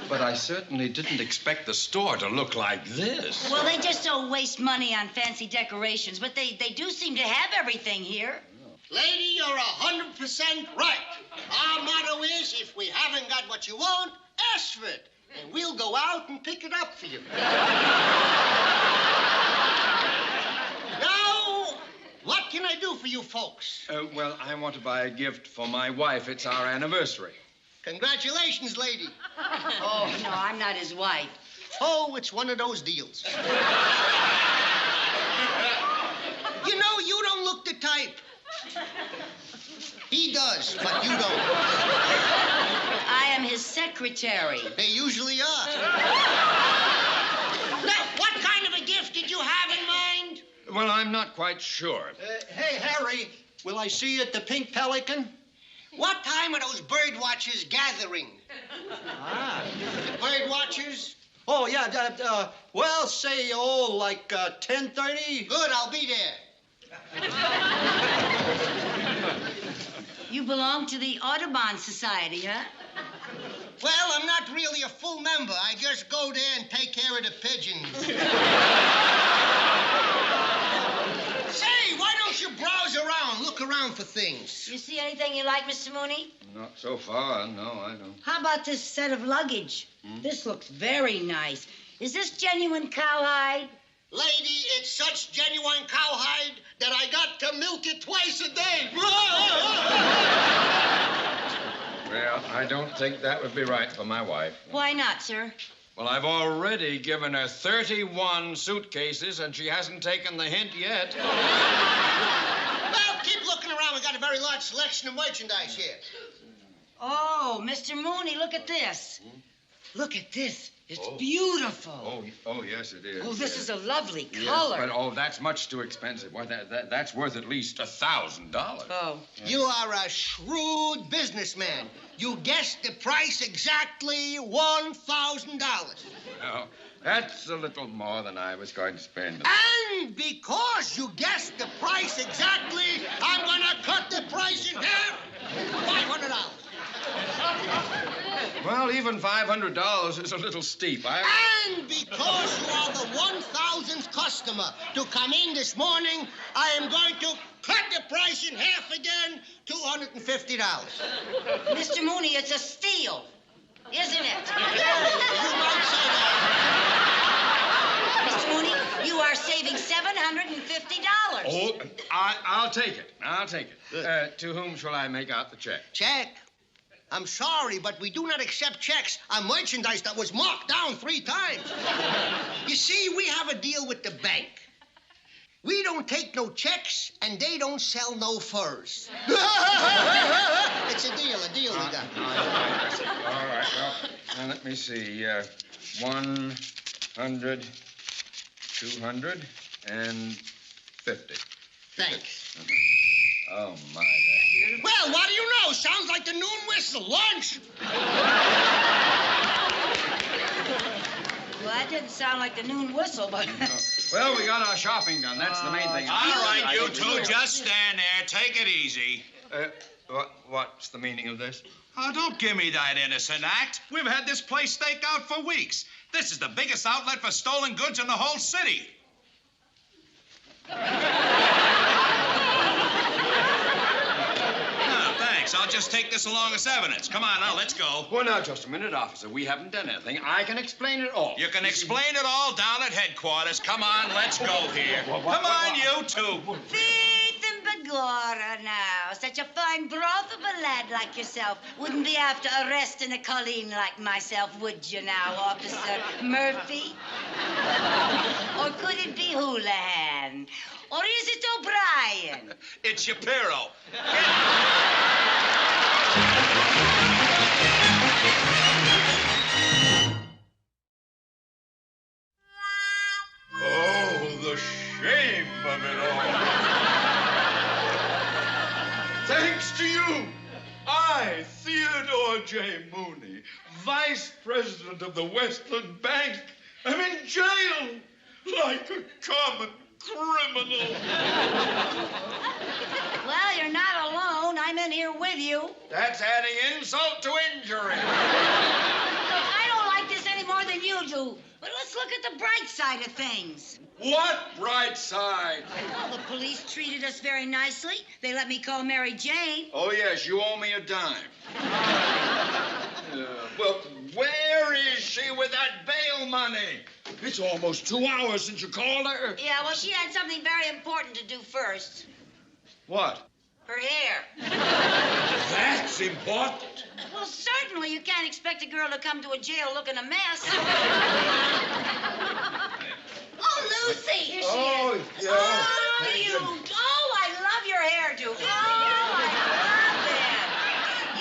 but I certainly didn't expect the store to look like this. Well, they just don't waste money on fancy decorations, but they do seem to have everything here. Lady, you're 100% right. Our motto is, if we haven't got what you want, ask for it. And we'll go out and pick it up for you. Now, what can I do for you folks? Well, I want to buy a gift for my wife. It's our anniversary. Congratulations, lady. Oh, no, I'm not his wife. Oh, it's one of those deals. You know, you don't look the type. He does, but you don't. I am his secretary. They usually are. Now, what kind of a gift did you have in mind? Well, I'm not quite sure. Hey, Harry, will I see you at the Pink Pelican? What time are those bird watchers gathering? The bird watchers? Oh, yeah, well, say, like 10:30? Good, I'll be there. You belong to the Audubon Society, huh? Well, I'm not really a full member. I just go there and take care of the pigeons. Say, why don't you browse around, look around for things? You see anything you like, Mr. Mooney? Not so far, no, I don't. How about this set of luggage? This looks very nice. Is this genuine cowhide? Lady, it's such genuine cowhide that I got to milk it twice a day. Well, I don't think that would be right for my wife. Why not, sir? Well, I've already given her 31 suitcases, and she hasn't taken the hint yet. Well, keep looking around. We got a very large selection of merchandise here. Oh, Mr. Mooney, look at this. Look at this. It's beautiful. Oh, yes, it is. Oh, this is a lovely Yes, color. but, that's much too expensive. Why, that's worth at least $1,000. Oh. You are a shrewd businessman. You guessed the price exactly $1,000. No, that's a little more than I was going to spend. And because you guessed the price exactly, I'm going to cut the price in half. $500. Well, even $500 is a little steep. And because you are the 1,000th customer to come in this morning, I am going to cut the price in half again, $250. Mr. Mooney, it's a steal, isn't it? You might say that. Mr. Mooney, you are saving $750. Oh, I'll take it. I'll take it. To whom shall I make out the check? Check? I'm sorry, but we do not accept checks on merchandise that was marked down 3 times. You see, we have a deal with the bank. We don't take no checks, and they don't sell no furs. It's a deal we got. I see. All right, well, now let me see. 100, 250. Thanks. Oh, my. Well, what do you know? Sounds like the noon whistle. Lunch. Well, that didn't sound like the noon whistle, but... Well, we got our shopping done. That's the main thing. All right, you two, just stand there. Take it easy. What's the meaning of this? Oh, don't give me that innocent act. We've had this place staked out for weeks. This is the biggest outlet for stolen goods in the whole city. Thanks. I'll just take this along as evidence. Come on, now, let's go. Well, now, just a minute, officer. We haven't done anything. I can explain it all. You can explain it all down at headquarters. Come on, let's go here. Come on, you two. Faith and begorra now. Such a fine, brothable lad like yourself wouldn't be after arresting a colleen like myself, would you now, Officer Murphy? Or could it be Houlihan? Or is it O'Brien? It's Shapiro. Oh, the shame of it all. Thanks to you, I, Theodore J. Mooney, Vice President of the Westland Bank, am in jail like a common criminal. Well, you're not alone. I'm in here with you. That's adding insult to injury. I don't like this any more than you do. But let's look at the bright side of things. What bright side? Well, the police treated us very nicely. They let me call Mary Jane. Oh, yes, you owe me a dime. Well, where is she with that bail money? It's almost 2 hours since you called her. Yeah, well, she had something very important to do first. What? Her hair. That's important. Well, Well, certainly. You can't expect a girl to come to a jail looking a mess. Oh, Lucy! Here she is. Yeah. Oh, you. Oh, I love your hairdo. Oh, I love it.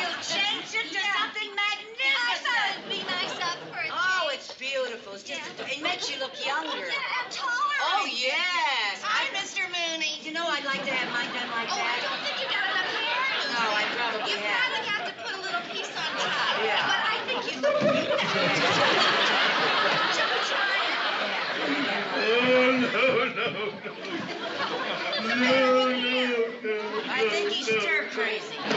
You've changed it to something magnificent. I thought it'd be nice up for a Oh, change. it's beautiful. It's just, it makes you look younger. Yeah, and taller. Oh, yes. Hi, Mr. Mooney. You know, I'd like to have mine done like Oh, I that. don't think you got enough hair, Lucy. No, I probably You have. probably have to put a little piece on top. Yeah. But I think you look great now. I think he's stir crazy. Come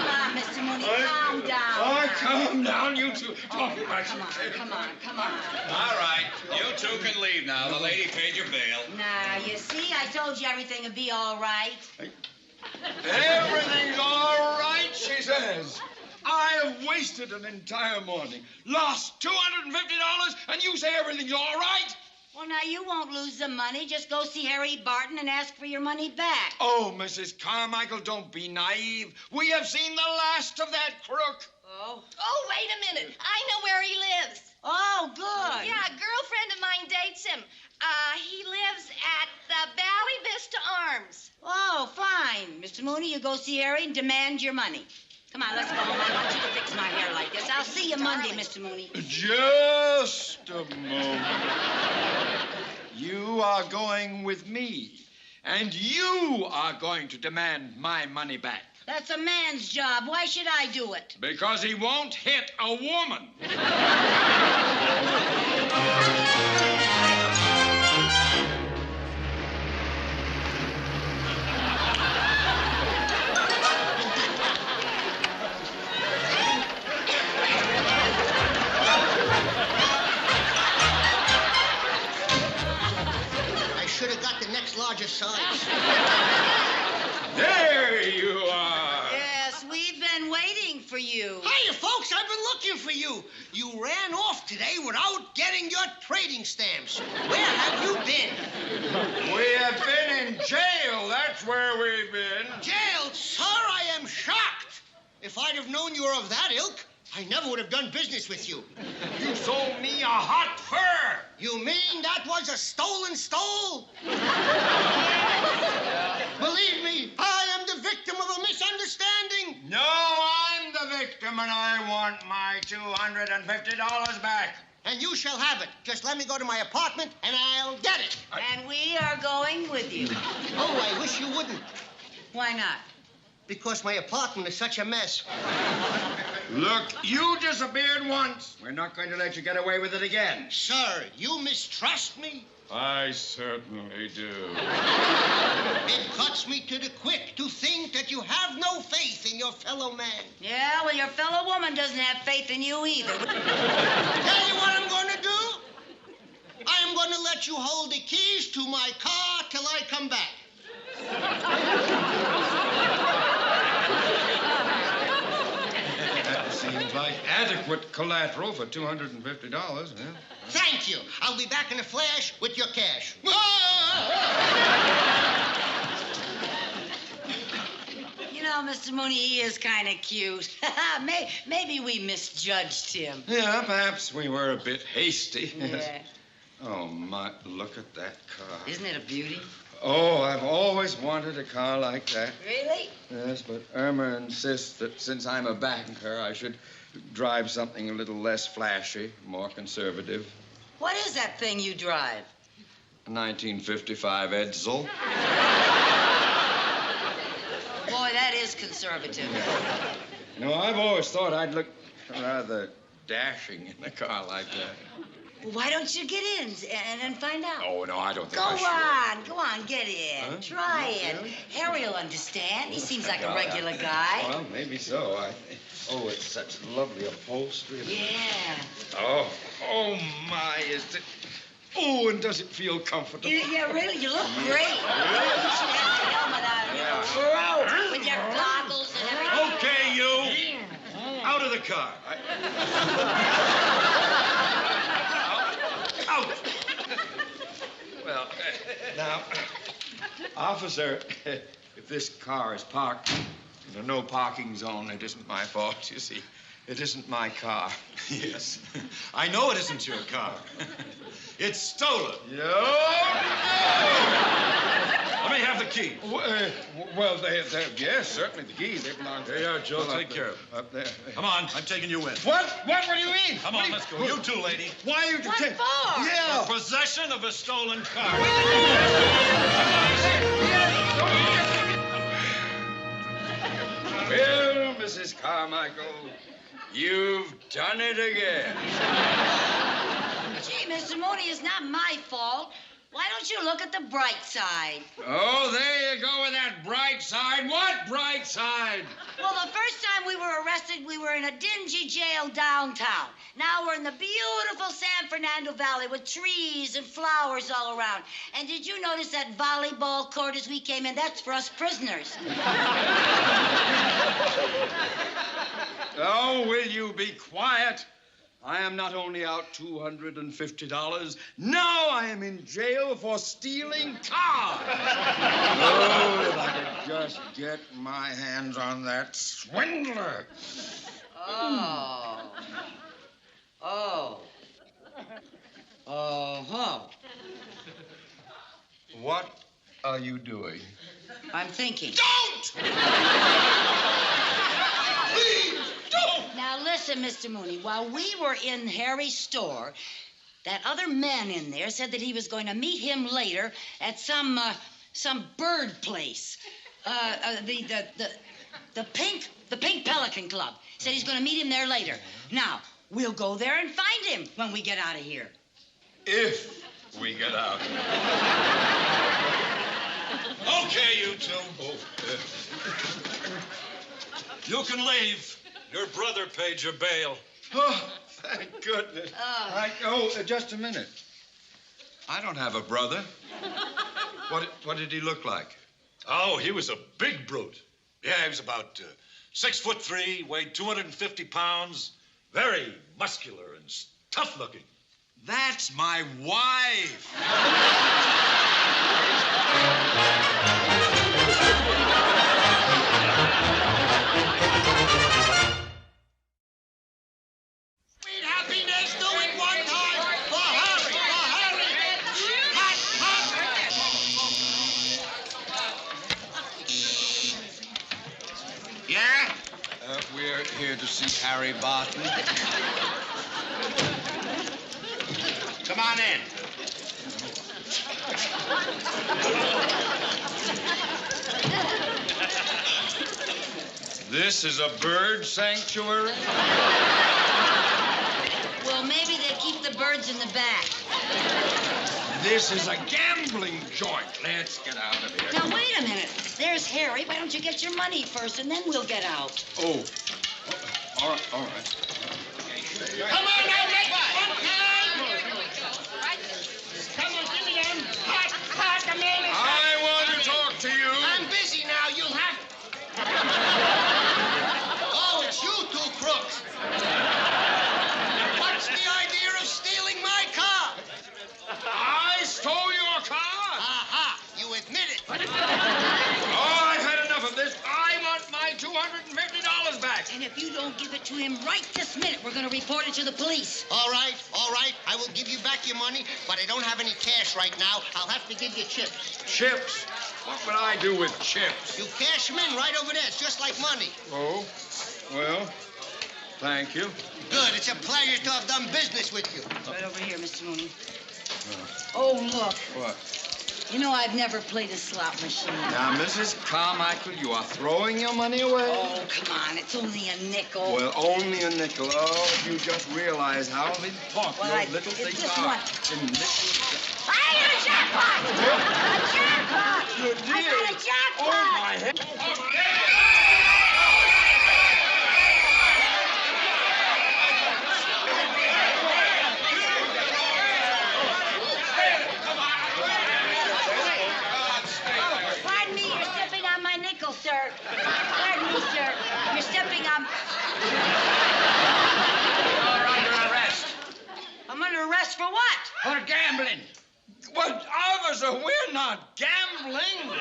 on, Mr. Mooney, calm down. Oh, calm down, you two. Talk about Come on. All right, you two can leave now. The lady paid your bail. Nah, you see, I told you everything would be all right. Everything's all right, she says. I have wasted an entire morning, lost $250, and you say everything's all right? Well, now, you won't lose the money. Just go see Harry Barton and ask for your money back. Oh, Mrs. Carmichael, don't be naive. We have seen the last of that crook. Oh? Oh, wait a minute. I know where he lives. Oh, good. Yeah, a girlfriend of mine dates him. He lives at the Valley Vista Arms. Oh, fine. Mr. Mooney, you go see Harry and demand your money. Come on, let's go home. I want you to fix my hair like this. I'll see you Monday, Mr. Mooney. Just a moment. You are going with me, and you are going to demand my money back. That's a man's job. Why should I do it? Because he won't hit a woman. I should have got the next largest size. There you are. Yes, we've been waiting for you. Hiya, folks. I've been looking for you. You ran off today without getting your trading stamps. Where have you been? We have been in jail. That's where we've been. Jail, sir, I am shocked. If I'd have known you were of that ilk, I never would have done business with you. You sold me a hot fur. You mean that was a stolen stole? Believe me, I am the victim of a misunderstanding. No, I'm the victim, and I want my $250 back. And you shall have it. Just let me go to my apartment, and I'll get it. And we are going with you. Oh, I wish you wouldn't. Why not? Because my apartment is such a mess. Look, you disappeared once. We're not going to let you get away with it again. Sir, you mistrust me? I certainly do. It cuts me to the quick to think that you have no faith in your fellow man. Yeah, well, your fellow woman doesn't have faith in you either. Tell you what I'm going to do? I'm going to let you hold the keys to my car till I come back. That seems like adequate collateral for $250, yeah? Thank you. I'll be back in a flash with your cash. You know, Mr. Mooney, he is kind of cute. Maybe we misjudged him. Yeah, perhaps we were a bit hasty. Yeah. Oh, my, look at that car. Isn't it a beauty? Oh, I've always wanted a car like that. Really? Yes, but Irma insists that since I'm a banker, I should drive something a little less flashy, more conservative. What is that thing you drive? A 1955 Edsel. Boy, that is conservative. You know, I've always thought I'd look rather dashing in a car like that. Well, why don't you get in and find out? Oh, no, I don't think Go I should. Go on, get in. Huh? Try it. Really? Harry will understand. He seems like a regular guy. Well, maybe so. Oh, it's such lovely upholstery. Yeah. Oh, my, is it... Oh, and does it feel comfortable? Yeah, really, you look great. You should have the helmet on, you know, with your goggles and everything. Okay, you. Out of the car. Out. Well, now, officer, if this car is parked In a no parking zone. It isn't my fault, you see. It isn't my car. Yes. I know it isn't your car. It's stolen. Let me have the key. Well, yes, certainly the keys. They belong to... Here you are, Joe. Take care of it. Up there. Come on, I'm taking you in. What? What do you mean? Come on, let's go. You too, lady. Why are you... What for? Yeah. For possession of a stolen car. Well, Mrs. Carmichael, you've done it again. Gee, Mr. Mooney, it's not my fault. Why don't you look at the bright side? Oh, there you go with that bright side. What bright side? Well, the first time we were arrested, we were in a dingy jail downtown. Now we're in the beautiful San Fernando Valley with trees and flowers all around. And did you notice that volleyball court as we came in? That's for us prisoners. Oh, will you be quiet? I am not only out $250. Now I am in jail for stealing cars. Oh, if I could just get my hands on that swindler. Oh. Uh-huh. What are you doing? I'm thinking. Don't! Please, don't! Now, listen, Mr. Mooney. While we were in Harry's store, that other man in there said that he was going to meet him later at some bird place. The Pink Pelican Club. Said he's going to meet him there later. Now, we'll go there and find him when we get out of here. If we get out. Okay, you two. You can leave. Your brother paid your bail. Oh, thank goodness. Just a minute. I don't have a brother. What did he look like? Oh, he was a big brute. Yeah, he was about 6'3", weighed 250 pounds, very muscular and tough looking. That's my wife. Sweet happiness, do it one time for Harry, Hot, hot. Yeah? We're here to see Harry Barton. Come on in. This is a bird sanctuary? Well, maybe they keep the birds in the back. This is a gambling joint. Let's get out of here. Now, wait a minute. There's Harry. Why don't you get your money first, and then we'll get out? Oh. All right. Come on now, make one time. Come on, give me them. Hot, the man is hot. I want to talk to you. I'm busy now. You'll have... Oh, it's you two crooks. What's the idea of stealing my car? I stole your car? Aha, you admit it. Oh, I've had enough of this. I want my $250 back. And if you don't give it to him right this minute, we're going to report it to the police. All right. I will give you back your money, but I don't have any cash right now. I'll have to give you chips. Chips? What would I do with chips? You cash them in right over there. It's just like money. Oh, well, thank you. Good. It's a pleasure to have done business with you. Right over here, Mr. Mooney. Oh, look. What? You know, I've never played a slot machine. Now, Mrs. Carmichael, you are throwing your money away? Oh, come on. It's only a nickel. Well, only a nickel. Oh, if you just realize how important those little things are. In nickels. I got a jackpot! A jackpot! I got a jackpot! Oh, my head. Pardon me, you're stepping on my nickel, sir. Pardon me, sir. You're stepping on... You're under arrest. I'm under arrest for what? For gambling. But, officer, we're not gambling.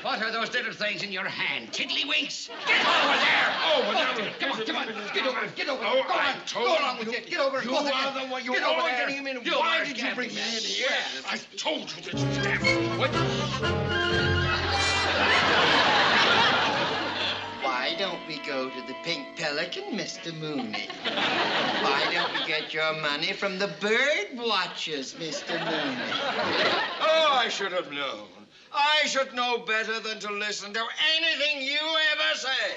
For What are those little things in your hand? Tiddlywinks? Get over there! Come on. Get over. Oh, Go I on. told Go along with you. Get over. You both of are the one. Get over there. Getting him in. Why did you bring me in here? I told you that you have. What? Why don't we go to the Pink Pelican, Mr. Mooney? Why don't we get your money from the bird watchers, Mr. Mooney? Oh, I should have known. I should know better than to listen to anything you ever say.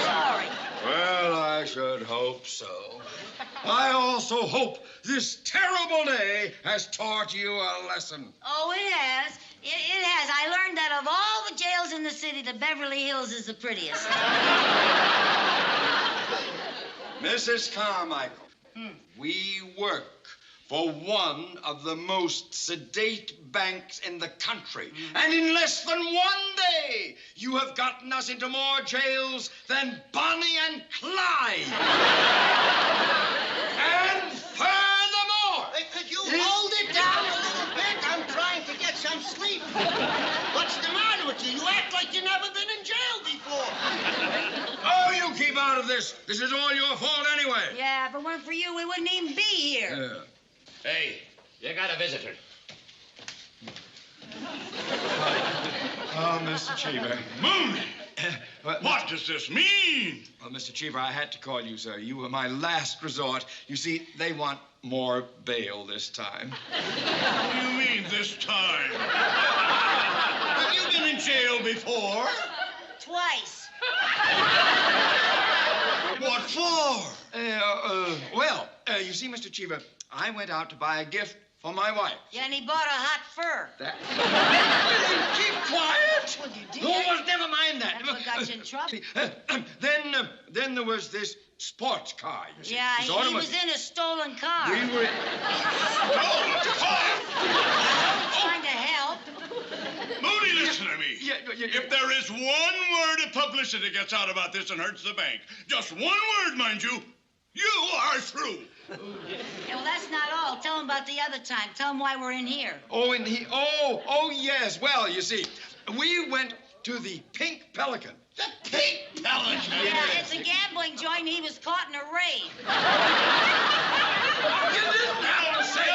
Sorry. Well, I should hope so. I also hope this terrible day has taught you a lesson. Oh, it has. It has. I learned that of all the jails in the city, the Beverly Hills is the prettiest. Mrs. Carmichael, we work for one of the most sedate banks in the country. And in less than 1 day, you have gotten us into more jails than Bonnie and Clyde. And furthermore... Could you hold it down a little bit? I'm trying to get some sleep. What's the matter with you? You act like you've never been in jail before. Oh, you keep out of this. This is all your fault anyway. Yeah, if it weren't for you, we wouldn't even be here. Hey, you got a visitor. Oh, Mr. Cheever. Mooney! What does this mean? Well, Mr. Cheever, I had to call you, sir. You were my last resort. You see, they want more bail this time. What do you mean, this time? Have you been in jail before? Twice. What for? You see, Mr. Cheever, I went out to buy a gift for my wife. Yeah, and he bought a hot fur. Keep quiet. Well, you did. Oh, well, never mind that. That's what got you in trouble. Then there was this sports car. You see. Yeah, This he automobile- was in a stolen car. We were. Stolen car! Trying to help. Mooney, listen to me. Yeah. If there is one word of publicity gets out about this and hurts the bank, just one word, mind you, you are through. Yeah, well, that's not all. Tell him about the other time. Tell him why we're in here. Oh, yes. Well, you see, we went to the Pink Pelican. The Pink Pelican? Yeah, it's a gambling joint, and he was caught in a raid. You didn't have to say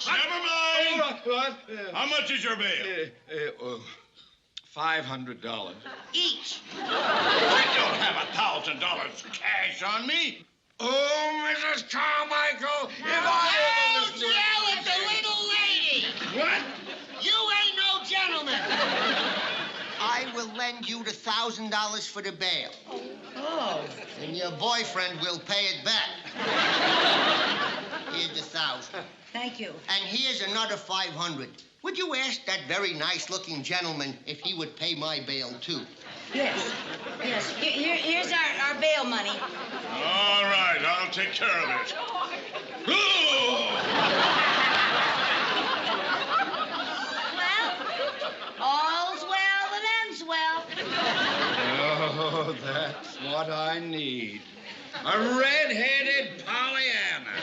Never mind. How much is your bail? $500. Each. I don't have $1,000 cash on me. Oh, Mrs. Carmichael, if I ever listened to Yell at the little lady. What? You ain't no gentleman. I will lend you the $1,000 for the bail. Oh. And your boyfriend will pay it back. Here's the 1,000. Thank you. And here's another 500. Would you ask that very nice-looking gentleman if he would pay my bail, too? Yes. Here's our bail money. All right, I'll take care of it. Well, all's well that ends well. Oh, that's what I need. A red-headed Pollyanna.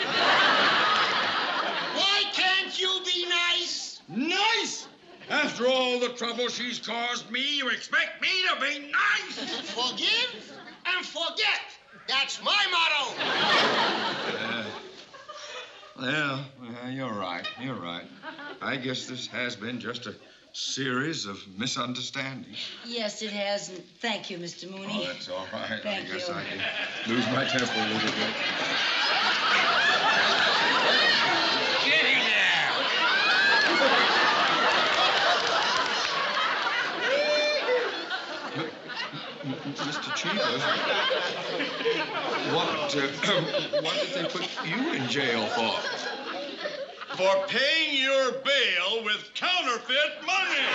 Why can't you be nice? Nice? After all the trouble she's caused me, you expect me to be nice? Forgive and forget. That's my motto. You're right. I guess this has been just a series of misunderstandings. Yes, it has. And thank you, Mr. Mooney. Oh, that's all right. Thank I guess you. I can lose my temper a little bit. Get in there. Mr. Cheever, what did they put you in jail for? For paying your bail with counterfeit money.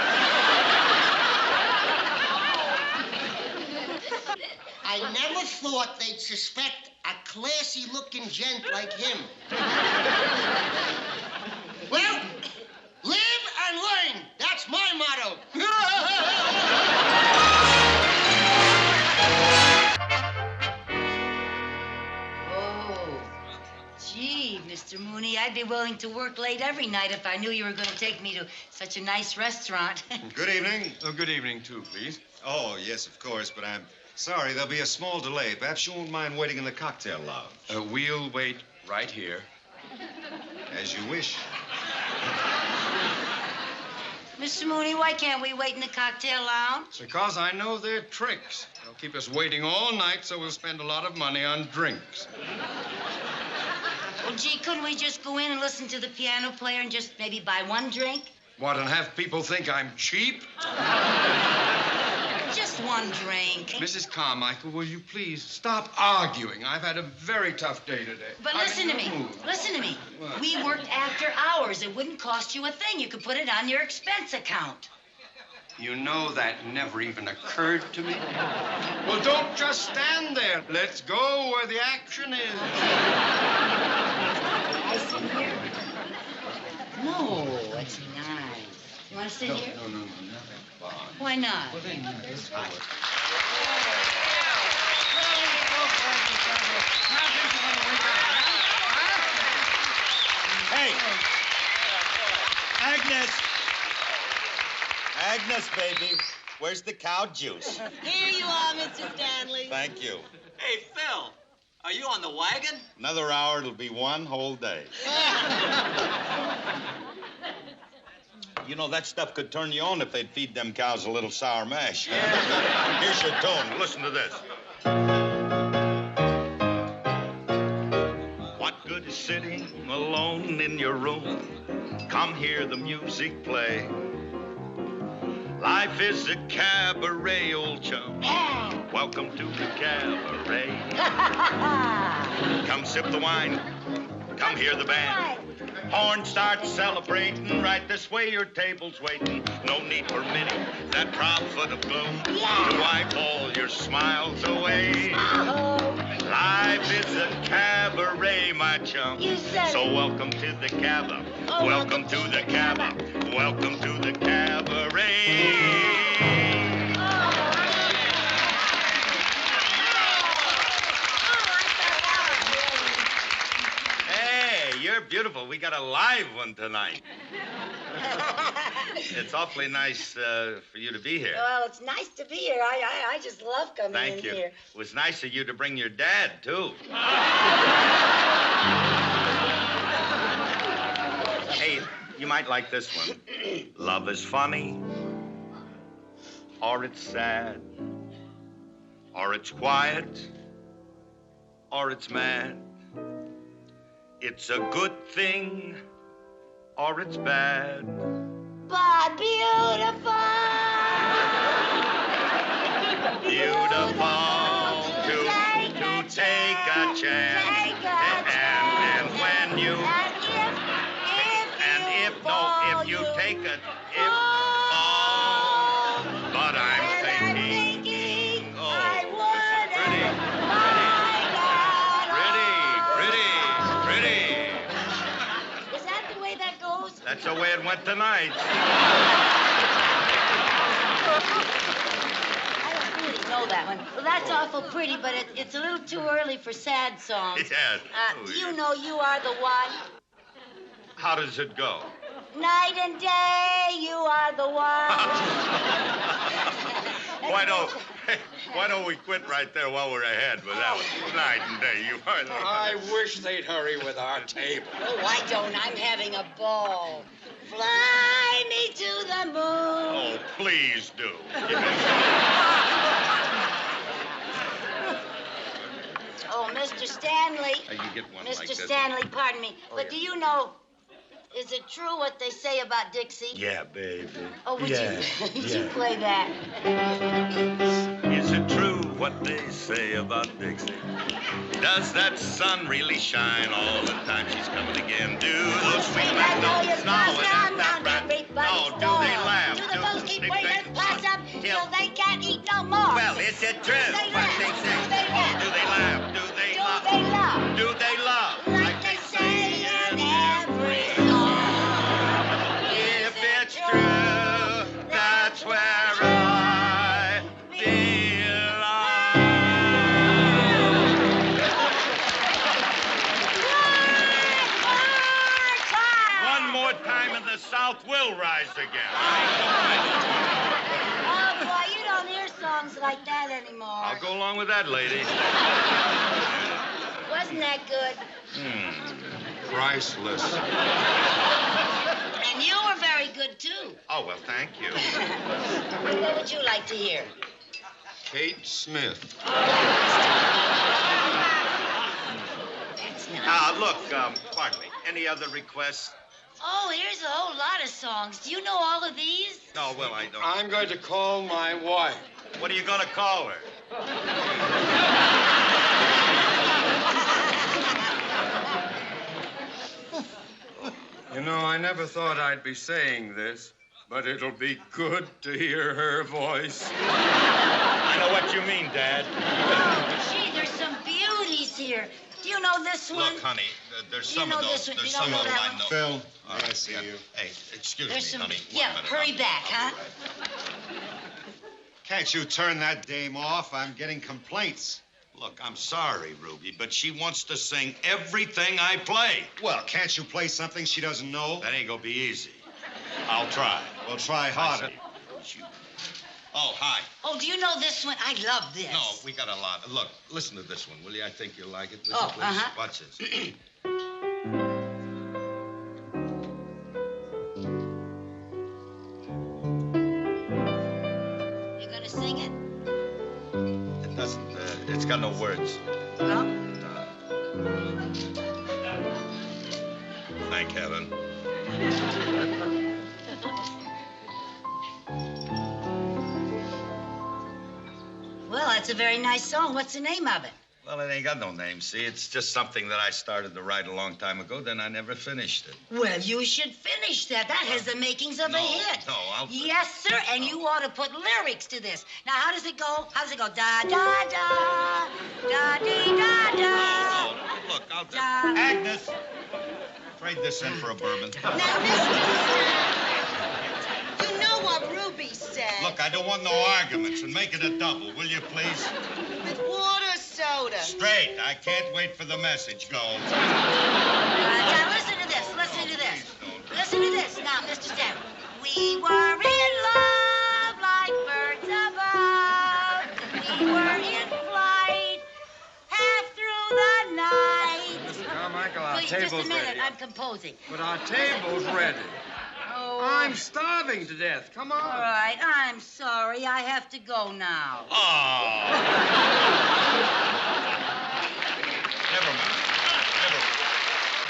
I never thought they'd suspect a classy-looking gent like him. Well, live and learn. That's my motto. Oh, gee, Mr. Mooney, I I'd be willing to work late every night if I knew you were going to take me to such a nice restaurant. Good evening. Oh, good evening, too, please. Oh, yes, of course, but I'm sorry. There'll be a small delay. Perhaps you won't mind waiting in the cocktail lounge. We'll wait right here. As you wish. Mr. Mooney, why can't we wait in the cocktail lounge? Because I know their tricks. They'll keep us waiting all night, so we'll spend a lot of money on drinks. Well, gee, couldn't we just go in and listen to the piano player and just maybe buy one drink? What, and have people think I'm cheap? Just one drink. Mrs. Carmichael, will you please stop arguing? I've had a very tough day today. But listen to me. Listen to me. What? We worked after hours. It wouldn't cost you a thing. You could put it on your expense account. You know that never even occurred to me. Well, don't just stand there. Let's go where the action is. I sit here? No, it's nice. You want to sit here? No, nothing. Why not? Well, then, let's go. Hey! Agnes, baby. Where's the cow juice? Here you are, Mr. Stanley. Thank you. Hey, Phil, are you on the wagon? Another hour, it'll be one whole day. You know, that stuff could turn you on if they'd feed them cows a little sour mash. Here's your tone. Listen to this. What good is sitting alone in your room? Come hear the music play. Life is a cabaret, old chum. Welcome to the cabaret. Come sip the wine. Come hear the band. Horn starts celebrating. Right this way, your table's waiting. No need for many. That prophet of gloom to wipe all your smiles away. Life is a cabaret, my chum. So welcome to the cabba. Welcome to the cabba. Welcome to the cabaret. You're beautiful. We got a live one tonight. It's awfully nice for you to be here. Well, it's nice to be here. I just love coming Thank you. here. It was nice of you to bring your dad, too. Hey, you might like this one. Love is funny, or it's sad, or it's quiet, or it's mad. It's a good thing, or it's bad. But beautiful. Beautiful to take a chance. And when you if you take it, but I'm thinking, I would pretty. Is that the way that goes? That's the way it went tonight. I don't really know that one. Well, that's awful pretty, but it's a little too early for sad songs. Yes. You know you are the one. How does it go? Night and day, you are the one. Why don't we quit right there while we're ahead with that one? Night and day, you are the one. I wish they'd hurry with our table. Oh, I don't. I'm having a ball. Fly me to the moon. Oh, please do. Oh, Mr. Stanley. You get one Mr. like this. Stanley, pardon me. Oh, but yeah. do you know, is it true what they say about Dixie? Yeah, baby. Oh, would yeah, you play that? Is it true what they say about Dixie? Does that sun really shine all the time she's coming again? Do those sweet magnolias snow and that rat? No, do they laugh? Do the folks keep waiting blossom till they can't eat no more? Well, is it true what they say? Do they laugh? Do they laugh? Do they love? Do they love? Do they love? Like they say in every song. If it's true, that's where I belong. like that anymore. I'll go along with that, lady. Wasn't that good? Priceless. And you were very good, too. Oh, well, thank you. What would you like to hear? Kate Smith. That's nice. Look, pardon me. Any other requests? Oh, here's a whole lot of songs. Do you know all of these? No, well, I don't. I'm going to call my wife. What are you going to call her? You know, I never thought I'd be saying this, but it'll be good to hear her voice. I know what you mean, Dad. Gee, there's some beauties here. Do you know this one? Look, honey, there's You some know of those. this one. There's You don't some know of them that I one? know. Phil, All right, I see you. Hey, excuse There's me, some. honey. Yeah, One minute. hurry back, huh? Can't you turn that dame off? I'm getting complaints. Look, I'm sorry, Ruby, but she wants to sing everything I play. Well, can't you play something she doesn't know? That ain't gonna be easy. I'll try. Well, try harder. Oh, hi. Oh, do you know this one? I love this. No, we got a lot. Look, listen to this one, will you? I think you'll like it. Will Oh, you, please? uh-huh. Watch this. You gonna sing it? It doesn't, it's got no words. Well, Thank heaven. well, that's a very nice song. What's the name of it? Well, it ain't got no name, see? It's just something that I started to write a long time ago, then I never finished it. Well, you should finish that. That has the makings of a hit. No, I'll... Yes, sir, and you ought to put lyrics to this. Now, how does it go? How does it go? Da, da, da, da-dee, da, da. Oh, look, I'll... Da. Agnes! Trade this in for a bourbon. Now, listen, you know what Ruby said. Look, I don't want no arguments, and make it a double, will you, please? With water soda. Straight. I can't wait for the message. Go. Now, listen to this. Listen to this. Listen to this. Now, Mr. Stanley. We were in love like birds above. We were in flight half through the night. Mr. Carmichael, our Please, table's just a minute. ready. I'm composing. But our table's ready. Oh. I'm starving to death. Come on. All right. I'm sorry. I have to go now. Oh. Never mind. Never mind.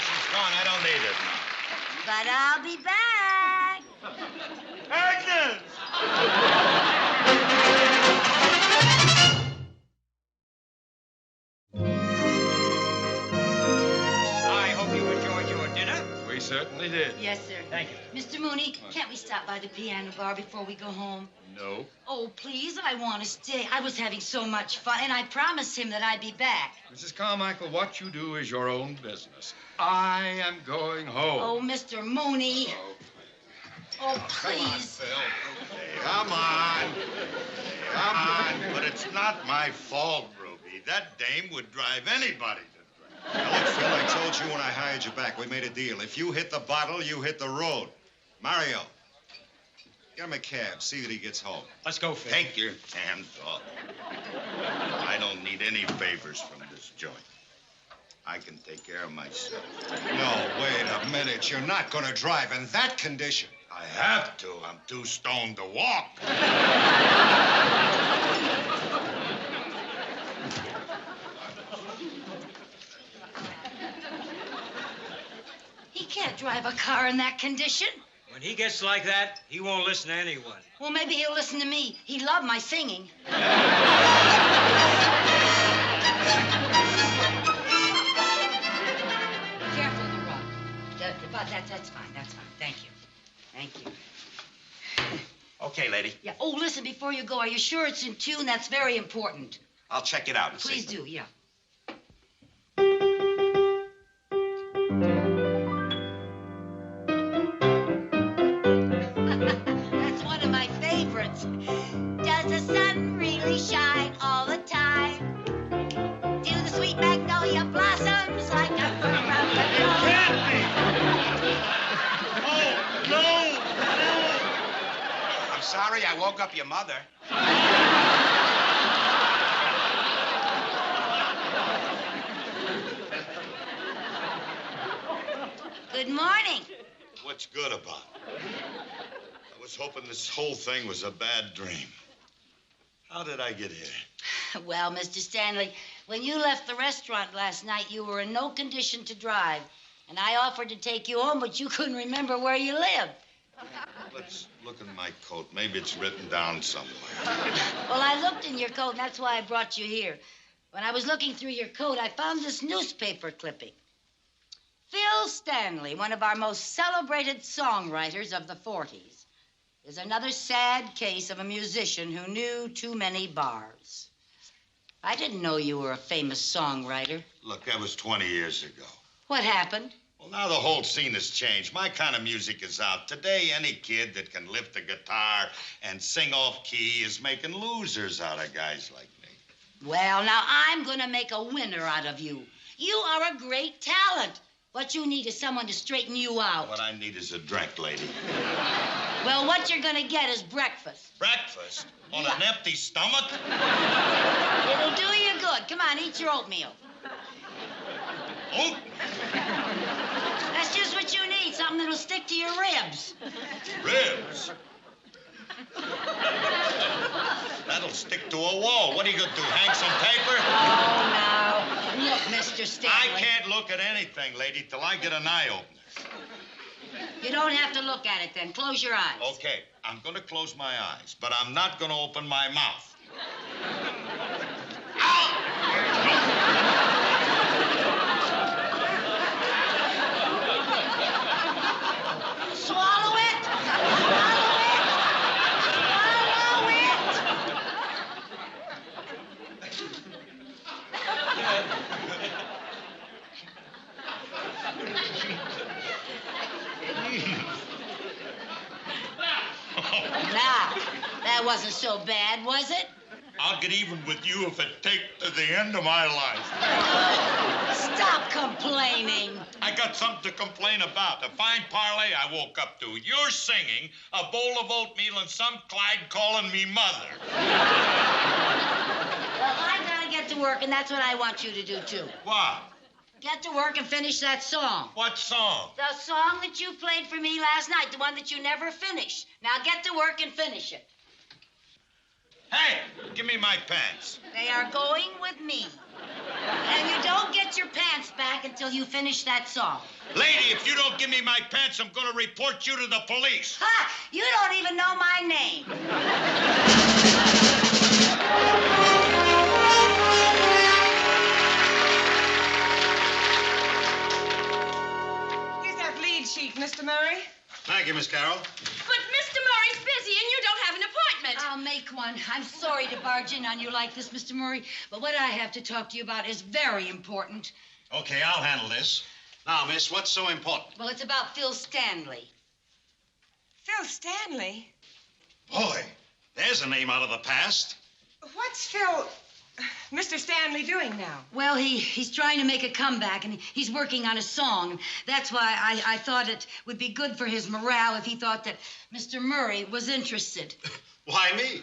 She's gone. I don't need it now. But I'll be back. Agnes! I hope you enjoyed your dinner. We certainly did. Yes, sir. Thank you. Mr. Mooney, can't we stop by the piano bar before we go home? No. Oh, please, I want to stay. I was having so much fun, and I promised him that I'd be back. Mrs. Carmichael, what you do is your own business. I am going home. Oh, Mr. Mooney. Oh, please. Come on. Come on. But it's not my fault, Ruby. That dame would drive anybody to drink. Now, look, Phil, I told you when I hired you back, we made a deal. If you hit the bottle, you hit the road. Mario, get him a cab. See that he gets home. Let's go, Phil. Take your hands off. I don't need any favors from this joint. I can take care of myself. No, wait a minute. You're not going to drive in that condition. I have to. I'm too stoned to walk. He can't drive a car in that condition. When he gets like that, he won't listen to anyone. Well, maybe he'll listen to me. He loved my singing. Careful of the rug. That's fine. That's fine. Thank you. Thank you. Okay, lady. Yeah. Oh, listen, before you go, are you sure it's in tune? That's very important. I'll check it out and Please see. do, yeah. That's one of my favorites. Does the sun really shine all the time? Do the sweet magnolia blossoms like a fur from the Oh, no! I'm sorry I woke up your mother. Good morning. What's good about it? I was hoping this whole thing was a bad dream. How did I get here? Well, Mr. Stanley, when you left the restaurant last night, you were in no condition to drive. And I offered to take you home, but you couldn't remember where you lived. Let's look in my coat. Maybe it's written down somewhere. Well, I looked in your coat, and that's why I brought you here. When I was looking through your coat, I found this newspaper clipping. Phil Stanley, one of our most celebrated songwriters of the 40s, is another sad case of a musician who knew too many bars. I didn't know you were a famous songwriter. Look, that was 20 years ago. What happened? Well, now the whole scene has changed. My kind of music is out. Today, any kid that can lift a guitar and sing off key is making losers out of guys like me. Well, now I'm going to make a winner out of you. You are a great talent. What you need is someone to straighten you out. What I need is a drink, lady. Well, what you're going to get is breakfast. Breakfast? On an empty stomach? It'll do you good. Come on, eat your oatmeal. Oat? That's just what you need, something that'll stick to your ribs. Ribs? That'll stick to a wall. What are you going to do, hang some paper? Oh, now. Look, Mr. Stanley. I can't look at anything, lady, till I get an eye opener. You don't have to look at it, then. Close your eyes. Okay, I'm going to close my eyes, but I'm not going to open my mouth. Swallow it! Swallow it! Swallow it! Now, that wasn't so bad, was it? I'll get even with you if it takes to the end of my life. Stop complaining. I got something to complain about. A fine parlay I woke up to. You're singing, a bowl of oatmeal, and some Clyde calling me mother. Well, I gotta get to work, and that's what I want you to do, too. What? Get to work and finish that song. What song? The song that you played for me last night, the one that you never finished. Now get to work and finish it. Hey, give me my pants. They are going with me. And you don't get your pants back until you finish that song. Lady, if you don't give me my pants, I'm going to report you to the police. Ha! You don't even know my name. Here's that lead sheet, Mr. Murray. Thank you, Miss Carroll. But Mr. Murray's busy and you don't have an appointment. I'll make one. I'm sorry to barge in on you like this, Mr. Murray, but what I have to talk to you about is very important. Okay, I'll handle this. Now, miss, what's so important? Well, it's about Phil Stanley. Phil Stanley? Boy, there's a name out of the past. What's Mr. Stanley doing now? Well, he's trying to make a comeback, and he's working on a song. That's why I thought it would be good for his morale if he thought that Mr. Murray was interested. Why me?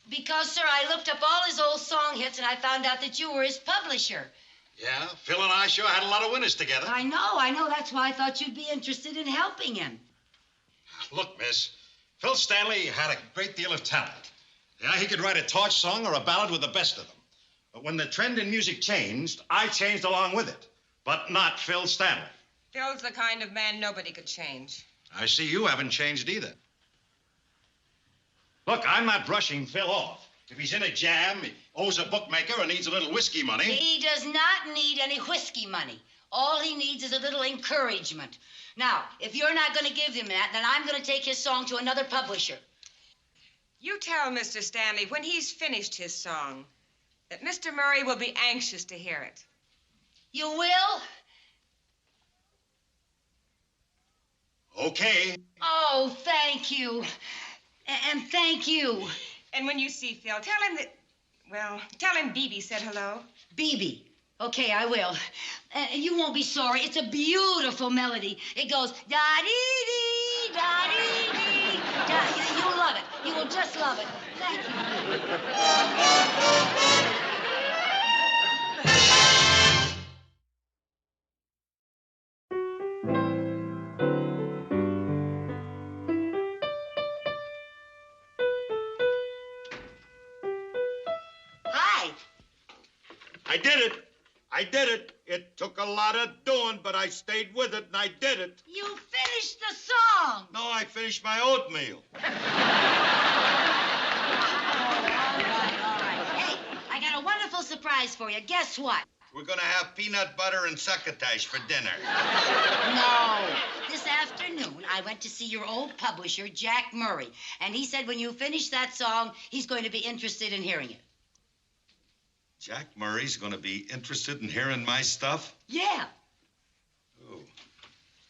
Because, sir, I looked up all his old song hits, and I found out that you were his publisher. Yeah, Phil and I sure had a lot of winners together. I know. That's why I thought you'd be interested in helping him. Look, miss, Phil Stanley had a great deal of talent. Yeah, he could write a torch song or a ballad with the best of them. But when the trend in music changed, I changed along with it. But not Phil Stanley. Phil's the kind of man nobody could change. I see you haven't changed either. Look, I'm not brushing Phil off. If he's in a jam, he owes a bookmaker and needs a little whiskey money. He does not need any whiskey money. All he needs is a little encouragement. Now, if you're not going to give him that, then I'm going to take his song to another publisher. You tell Mr. Stanley when he's finished his song that Mr. Murray will be anxious to hear it. You will? Okay. Oh, thank you. And thank you. And when you see Phil, tell him that, tell him BB said hello. BB. Okay, I will. You won't be sorry. It's a beautiful melody. It goes da-dee-dee, da-dee-dee, da. You'll love it. You will just love it. Thank you. I did it. I did it. It took a lot of doing, but I stayed with it, and I did it. You finished the song. No, I finished my oatmeal. All right. Hey, I got a wonderful surprise for you. Guess what? We're gonna have peanut butter and succotash for dinner. No. This afternoon, I went to see your old publisher, Jack Murray, and he said when you finish that song, he's going to be interested in hearing it. Jack Murray's gonna be interested in hearing my stuff? Yeah. Oh.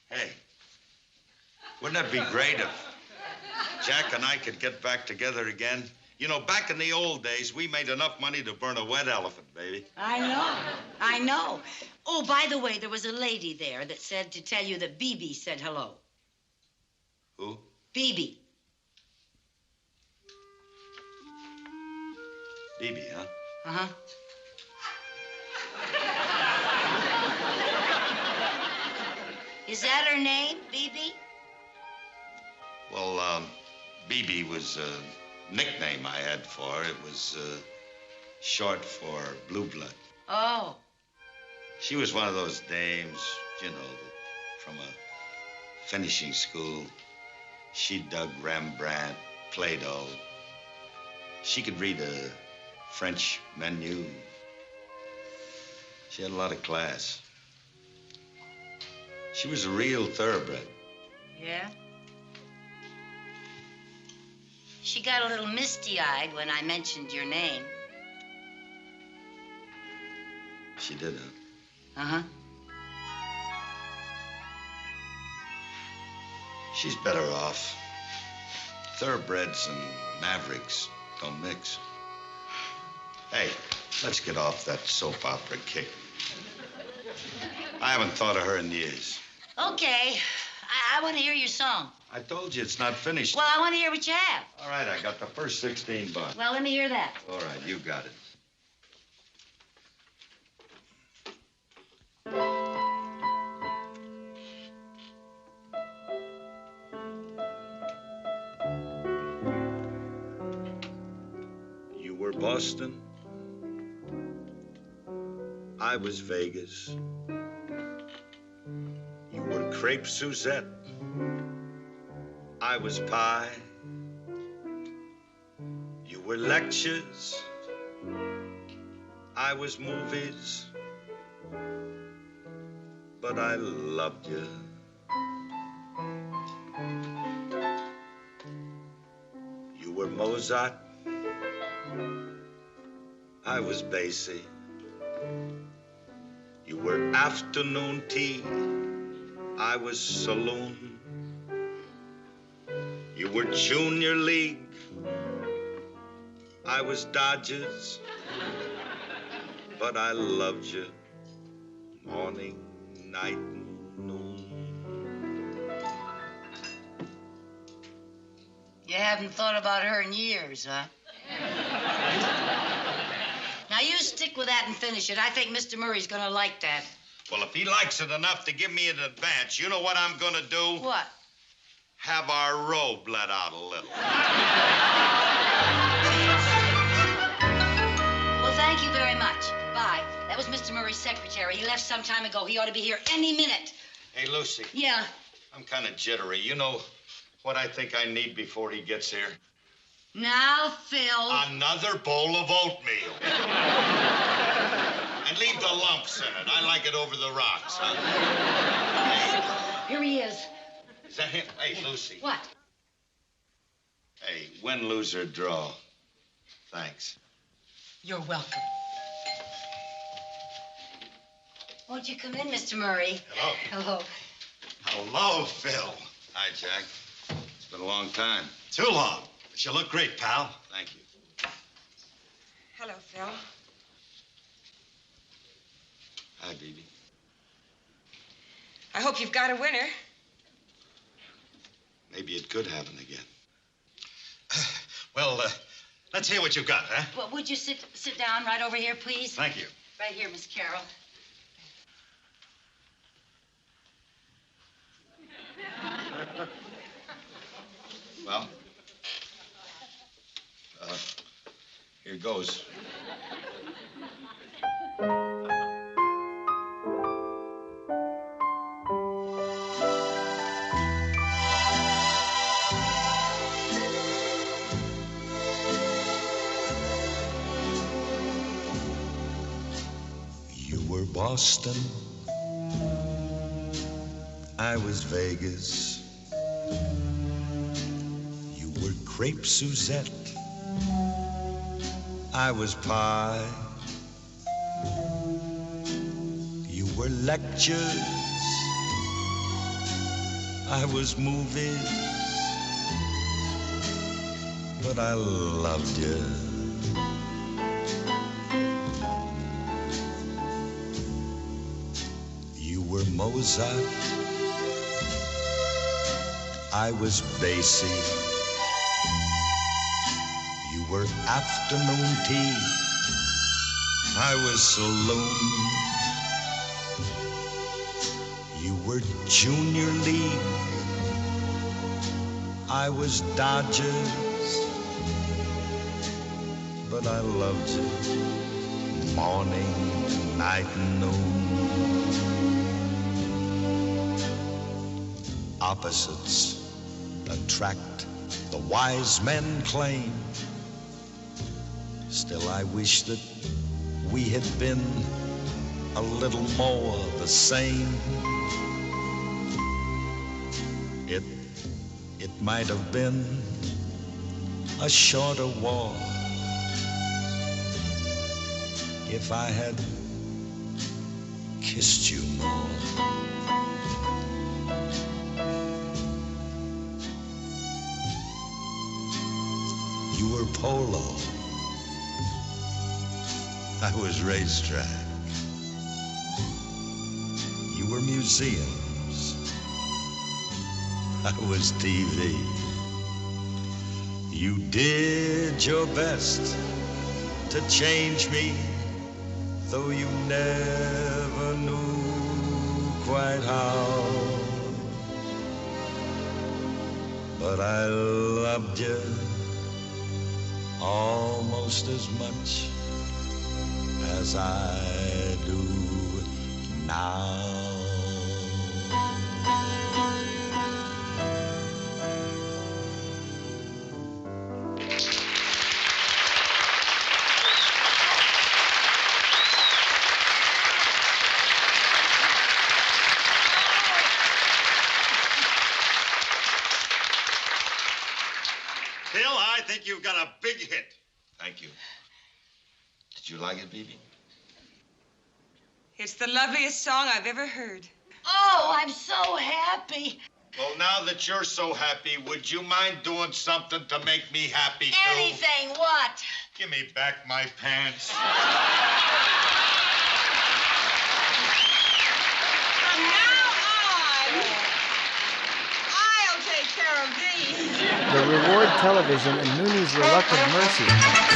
Hey, wouldn't that be great if Jack and I could get back together again? You know, back in the old days, we made enough money to burn a wet elephant, baby. I know. Oh, by the way, there was a lady there that said to tell you that BB said hello. Who? BB. BB, huh? Uh-huh. Is that her name, BB? Well, BB was a nickname I had for her. It was short for Blue Blood. Oh. She was one of those dames, you know, from a finishing school. She dug Rembrandt, Plato. She could read a French menu. She had a lot of class. She was a real thoroughbred. Yeah? She got a little misty-eyed when I mentioned your name. She did, huh? Uh-huh. She's better off. Thoroughbreds and mavericks don't mix. Hey, let's get off that soap opera kick. I haven't thought of her in years. Okay. I want to hear your song. I told you it's not finished. Well, I want to hear what you have. All right, I got the first 16 bucks. Well, let me hear that. All right, you got it. You were Boston. I was Vegas. You were crepe Suzette. I was pie. You were lectures. I was movies. But I loved you. You were Mozart. I was Basie. You were afternoon tea. I was saloon. You were junior league. I was Dodgers. But I loved you. Morning, night, noon. You haven't thought about her in years, huh? Now, you stick with that and finish it. I think Mr. Murray's gonna like that. Well, if he likes it enough to give me an advance, you know what I'm gonna do? What? Have our robe let out a little. Well, thank you very much. Bye. That was Mr. Murray's secretary. He left some time ago. He ought to be here any minute. Hey, Lucy. Yeah. I'm kind of jittery. You know what I think I need before he gets here? Now, Phil. Another bowl of oatmeal. And leave the lumps in it. I like it over the rocks, huh? Here he is. Is that him? Hey, Lucy. What? Hey, win, lose, or draw. Thanks. You're welcome. Won't you come in, Mr. Murray? Hello. Hello. Hello, Phil. Hi, Jack. It's been a long time. Too long. But you look great, pal. Thank you. Hello, Phil. Hi, BB. I hope you've got a winner. Maybe it could happen again. Well, let's hear what you've got, huh? Well, would you sit down right over here, please? Thank you. Right here, Miss Carroll. Well, here goes. Boston. I was Vegas. You were Crepe Suzette. I was pie. You were lectures. I was movies. But I loved you. You were Mozart. I was Basie. You were afternoon tea. I was saloon. You were junior league. I was Dodgers. But I loved you morning, night, and noon. Opposites attract, the wise men claim. Still, I wish that we had been a little more the same. It might have been a shorter war if I had kissed you more. You were polo. I was racetrack. You were museums. I was TV. You did your best to change me, though you never knew quite how. But I loved you almost as much as I do now. Bill, I think you've got a big hit. Thank you. Did you like it, Bibi? It's the loveliest song I've ever heard. Oh, I'm so happy. Well, now that you're so happy, would you mind doing something to make me happy, too? Anything, what? Give me back my pants. From now on, I'll take care of these. The Reward Television and Mooney's Reluctant Mercy.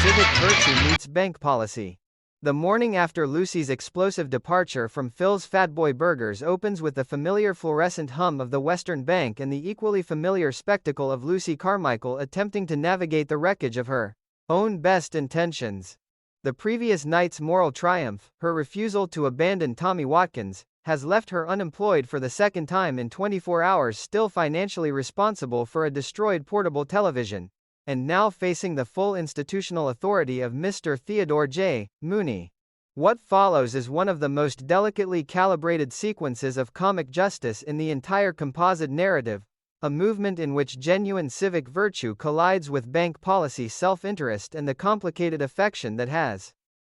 Civic Virtue meets Bank Policy. The morning after Lucy's explosive departure from Phil's Fatboy Burgers opens with the familiar fluorescent hum of the Western Bank and the equally familiar spectacle of Lucy Carmichael attempting to navigate the wreckage of her own best intentions. The previous night's moral triumph, her refusal to abandon Tommy Watkins, has left her unemployed for the second time in 24 hours, still financially responsible for a destroyed portable television, and now facing the full institutional authority of Mr. Theodore J. Mooney. What follows is one of the most delicately calibrated sequences of comic justice in the entire composite narrative, a movement in which genuine civic virtue collides with bank policy self-interest and the complicated affection that has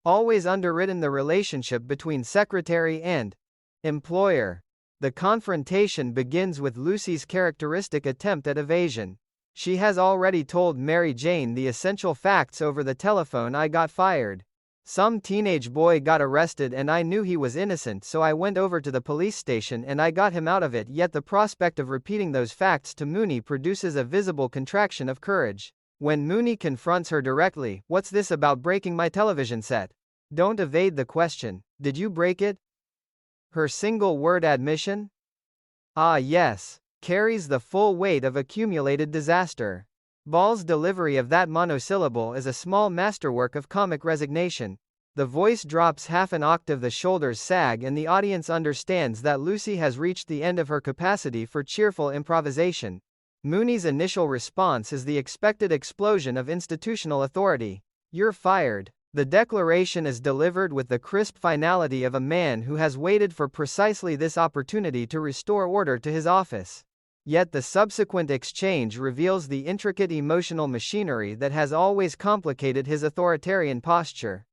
always underwritten the relationship between secretary and employer. The confrontation begins with Lucy's characteristic attempt at evasion. She has already told Mary Jane the essential facts over the telephone. I got fired. Some teenage boy got arrested and I knew he was innocent, so I went over to the police station and I got him out of it. Yet the prospect of repeating those facts to Mooney produces a visible contraction of courage. When Mooney confronts her directly, "What's this about breaking my television set?" Don't evade the question. Did you break it? Her single-word admission, "Ah yes," carries the full weight of accumulated disaster. Ball's delivery of that monosyllable is a small masterwork of comic resignation. The voice drops half an octave, the shoulders sag, and the audience understands that Lucy has reached the end of her capacity for cheerful improvisation. Mooney's initial response is the expected explosion of institutional authority. "You're fired." The declaration is delivered with the crisp finality of a man who has waited for precisely this opportunity to restore order to his office. Yet the subsequent exchange reveals the intricate emotional machinery that has always complicated his authoritarian posture.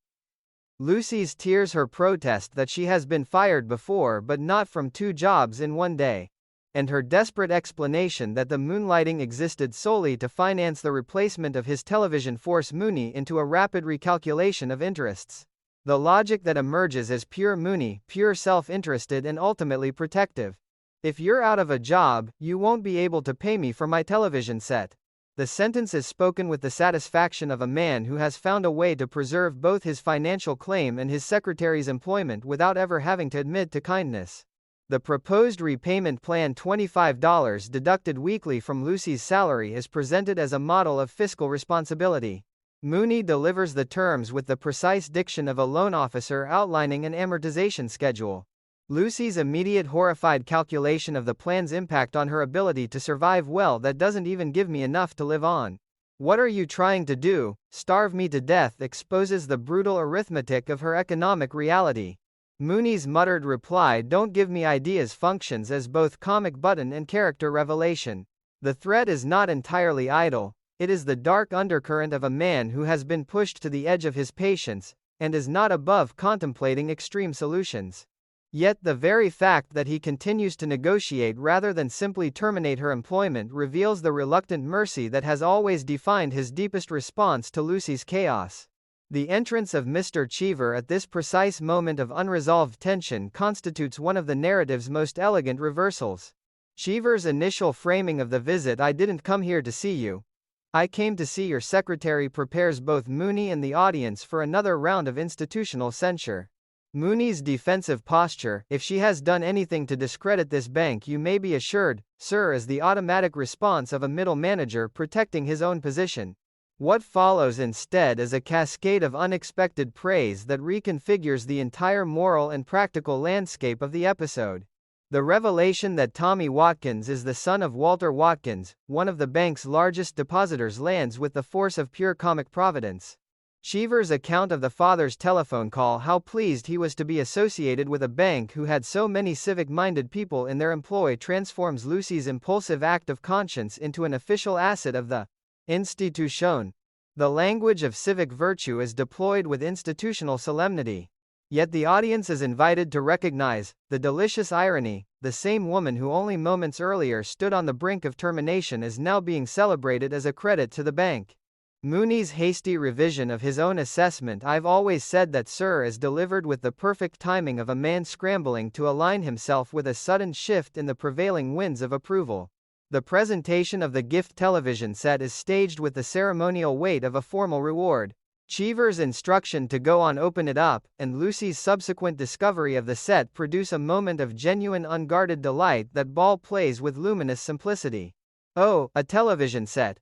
Lucy's tears her protest that she has been fired before but not from 2 jobs in one day, and her desperate explanation that the moonlighting existed solely to finance the replacement of his television force Mooney into a rapid recalculation of interests. The logic that emerges is pure Mooney, pure self-interested and ultimately protective. If you're out of a job, you won't be able to pay me for my television set. The sentence is spoken with the satisfaction of a man who has found a way to preserve both his financial claim and his secretary's employment without ever having to admit to kindness. The proposed repayment plan, $25 deducted weekly from Lucy's salary, is presented as a model of fiscal responsibility. Mooney delivers the terms with the precise diction of a loan officer outlining an amortization schedule. Lucy's immediate horrified calculation of the plan's impact on her ability to survive, well, that doesn't even give me enough to live on. What are you trying to do, starve me to death, exposes the brutal arithmetic of her economic reality. Mooney's muttered reply, "Don't give me ideas," functions as both comic button and character revelation. The threat is not entirely idle. It is the dark undercurrent of a man who has been pushed to the edge of his patience, and is not above contemplating extreme solutions. Yet the very fact that he continues to negotiate rather than simply terminate her employment reveals the reluctant mercy that has always defined his deepest response to Lucy's chaos. The entrance of Mr. Cheever at this precise moment of unresolved tension constitutes one of the narrative's most elegant reversals. Cheever's initial framing of the visit, "I didn't come here to see you. I came to see your secretary," prepares both Mooney and the audience for another round of institutional censure. Mooney's defensive posture, "If she has done anything to discredit this bank, you may be assured, sir," is the automatic response of a middle manager protecting his own position. What follows instead is a cascade of unexpected praise that reconfigures the entire moral and practical landscape of the episode. The revelation that Tommy Watkins is the son of Walter Watkins, one of the bank's largest depositors, lands with the force of pure comic providence. Cheever's account of the father's telephone call, how pleased he was to be associated with a bank who had so many civic-minded people in their employ, transforms Lucy's impulsive act of conscience into an official asset of the institution. The language of civic virtue is deployed with institutional solemnity. Yet the audience is invited to recognize the delicious irony. The same woman who only moments earlier stood on the brink of termination is now being celebrated as a credit to the bank. Mooney's hasty revision of his own assessment, "I've always said that, sir," is delivered with the perfect timing of a man scrambling to align himself with a sudden shift in the prevailing winds of approval. The presentation of the gift television set is staged with the ceremonial weight of a formal reward. Cheever's instruction to go on, "Open it up," and Lucy's subsequent discovery of the set produce a moment of genuine unguarded delight that Ball plays with luminous simplicity. "Oh, a television set.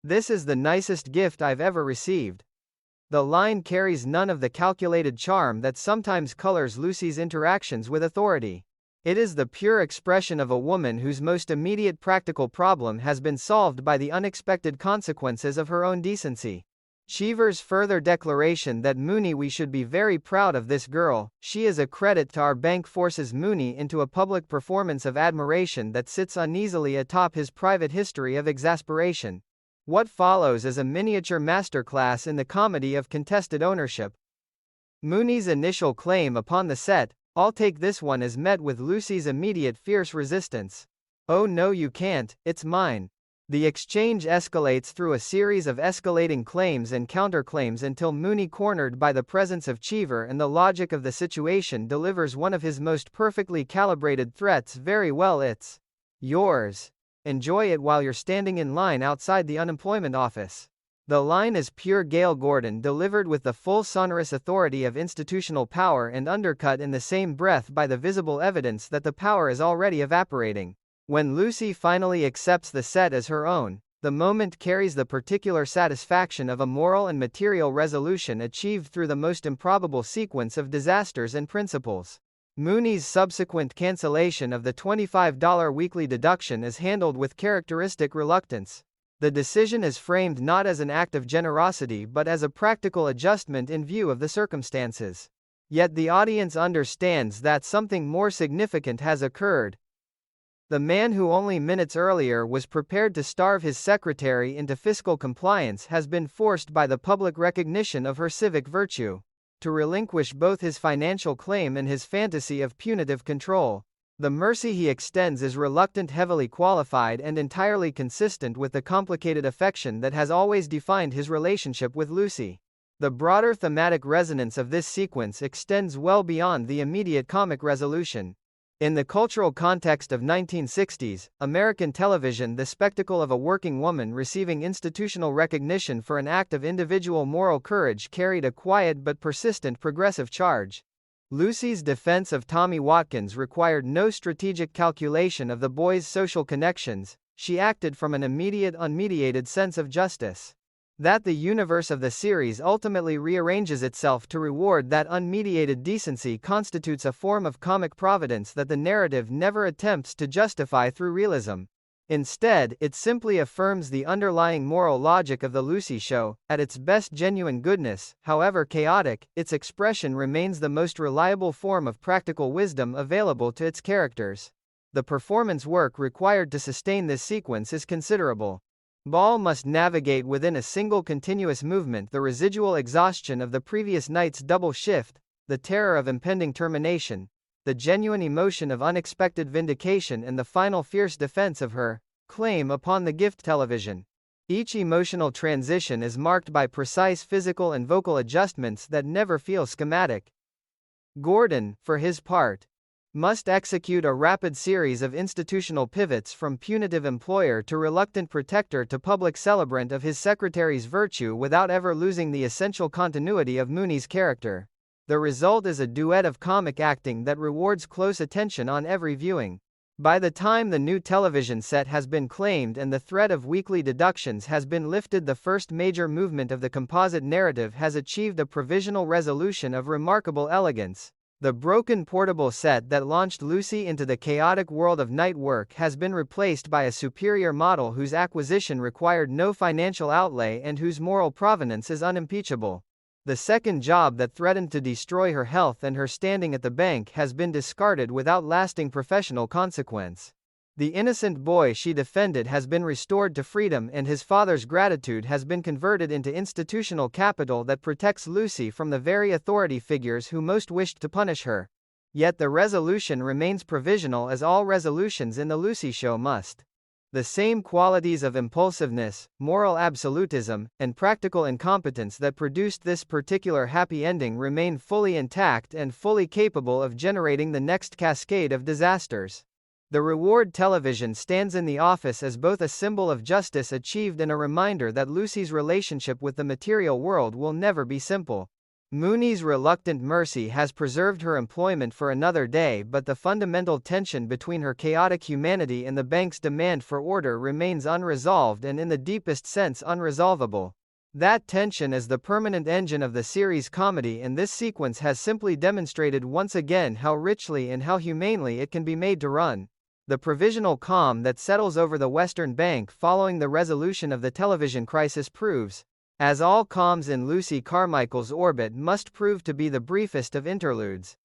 This is the nicest gift I've ever received." The line carries none of the calculated charm that sometimes colors Lucy's interactions with authority. It is the pure expression of a woman whose most immediate practical problem has been solved by the unexpected consequences of her own decency. Cheever's further declaration that Mooney, "We should be very proud of this girl, she is a credit to our bank," forces Mooney into a public performance of admiration that sits uneasily atop his private history of exasperation. What follows is a miniature masterclass in the comedy of contested ownership. Mooney's initial claim upon the set, "I'll take this one," is met with Lucy's immediate fierce resistance. "Oh no, you can't, it's mine." The exchange escalates through a series of escalating claims and counterclaims until Mooney, cornered by the presence of Cheever and the logic of the situation, delivers one of his most perfectly calibrated threats. "Very well, it's yours. Enjoy it while you're standing in line outside the unemployment office." The line is pure Gail Gordon, delivered with the full sonorous authority of institutional power and undercut in the same breath by the visible evidence that the power is already evaporating. When Lucy finally accepts the set as her own, the moment carries the particular satisfaction of a moral and material resolution achieved through the most improbable sequence of disasters and principles. Mooney's subsequent cancellation of the $25 weekly deduction is handled with characteristic reluctance. The decision is framed not as an act of generosity but as a practical adjustment in view of the circumstances. Yet the audience understands that something more significant has occurred. The man who only minutes earlier was prepared to starve his secretary into fiscal compliance has been forced by the public recognition of her civic virtue to relinquish both his financial claim and his fantasy of punitive control. The mercy he extends is reluctant, heavily qualified, and entirely consistent with the complicated affection that has always defined his relationship with Lucy. The broader thematic resonance of this sequence extends well beyond the immediate comic resolution. In the cultural context of 1960s American television, the spectacle of a working woman receiving institutional recognition for an act of individual moral courage carried a quiet but persistent progressive charge. Lucy's defense of Tommy Watkins required no strategic calculation of the boy's social connections. She acted from an immediate, unmediated sense of justice. That the universe of the series ultimately rearranges itself to reward that unmediated decency constitutes a form of comic providence that the narrative never attempts to justify through realism. Instead, it simply affirms the underlying moral logic of The Lucy Show. At its best genuine goodness, however chaotic, its expression remains the most reliable form of practical wisdom available to its characters. The performance work required to sustain this sequence is considerable. Ball must navigate within a single continuous movement the residual exhaustion of the previous night's double shift, the terror of impending termination, the genuine emotion of unexpected vindication, and the final fierce defense of her claim upon the gift television. Each emotional transition is marked by precise physical and vocal adjustments that never feel schematic. Gordon, for his part, must execute a rapid series of institutional pivots from punitive employer to reluctant protector to public celebrant of his secretary's virtue without ever losing the essential continuity of Mooney's character. The result is a duet of comic acting that rewards close attention on every viewing. By the time the new television set has been claimed and the threat of weekly deductions has been lifted, the first major movement of the composite narrative has achieved a provisional resolution of remarkable elegance. The broken portable set that launched Lucy into the chaotic world of night work has been replaced by a superior model whose acquisition required no financial outlay and whose moral provenance is unimpeachable. The second job that threatened to destroy her health and her standing at the bank has been discarded without lasting professional consequence. The innocent boy she defended has been restored to freedom, and his father's gratitude has been converted into institutional capital that protects Lucy from the very authority figures who most wished to punish her. Yet the resolution remains provisional, as all resolutions in The Lucy Show must. The same qualities of impulsiveness, moral absolutism, and practical incompetence that produced this particular happy ending remain fully intact and fully capable of generating the next cascade of disasters. The reward television stands in the office as both a symbol of justice achieved and a reminder that Lucy's relationship with the material world will never be simple. Mooney's reluctant mercy has preserved her employment for another day, but the fundamental tension between her chaotic humanity and the bank's demand for order remains unresolved and in the deepest sense unresolvable. That tension is the permanent engine of the series' comedy, and this sequence has simply demonstrated once again how richly and how humanely it can be made to run. The provisional calm that settles over the Western Bank following the resolution of the television crisis proves, as all calms in Lucy Carmichael's orbit must prove to be the briefest of interludes.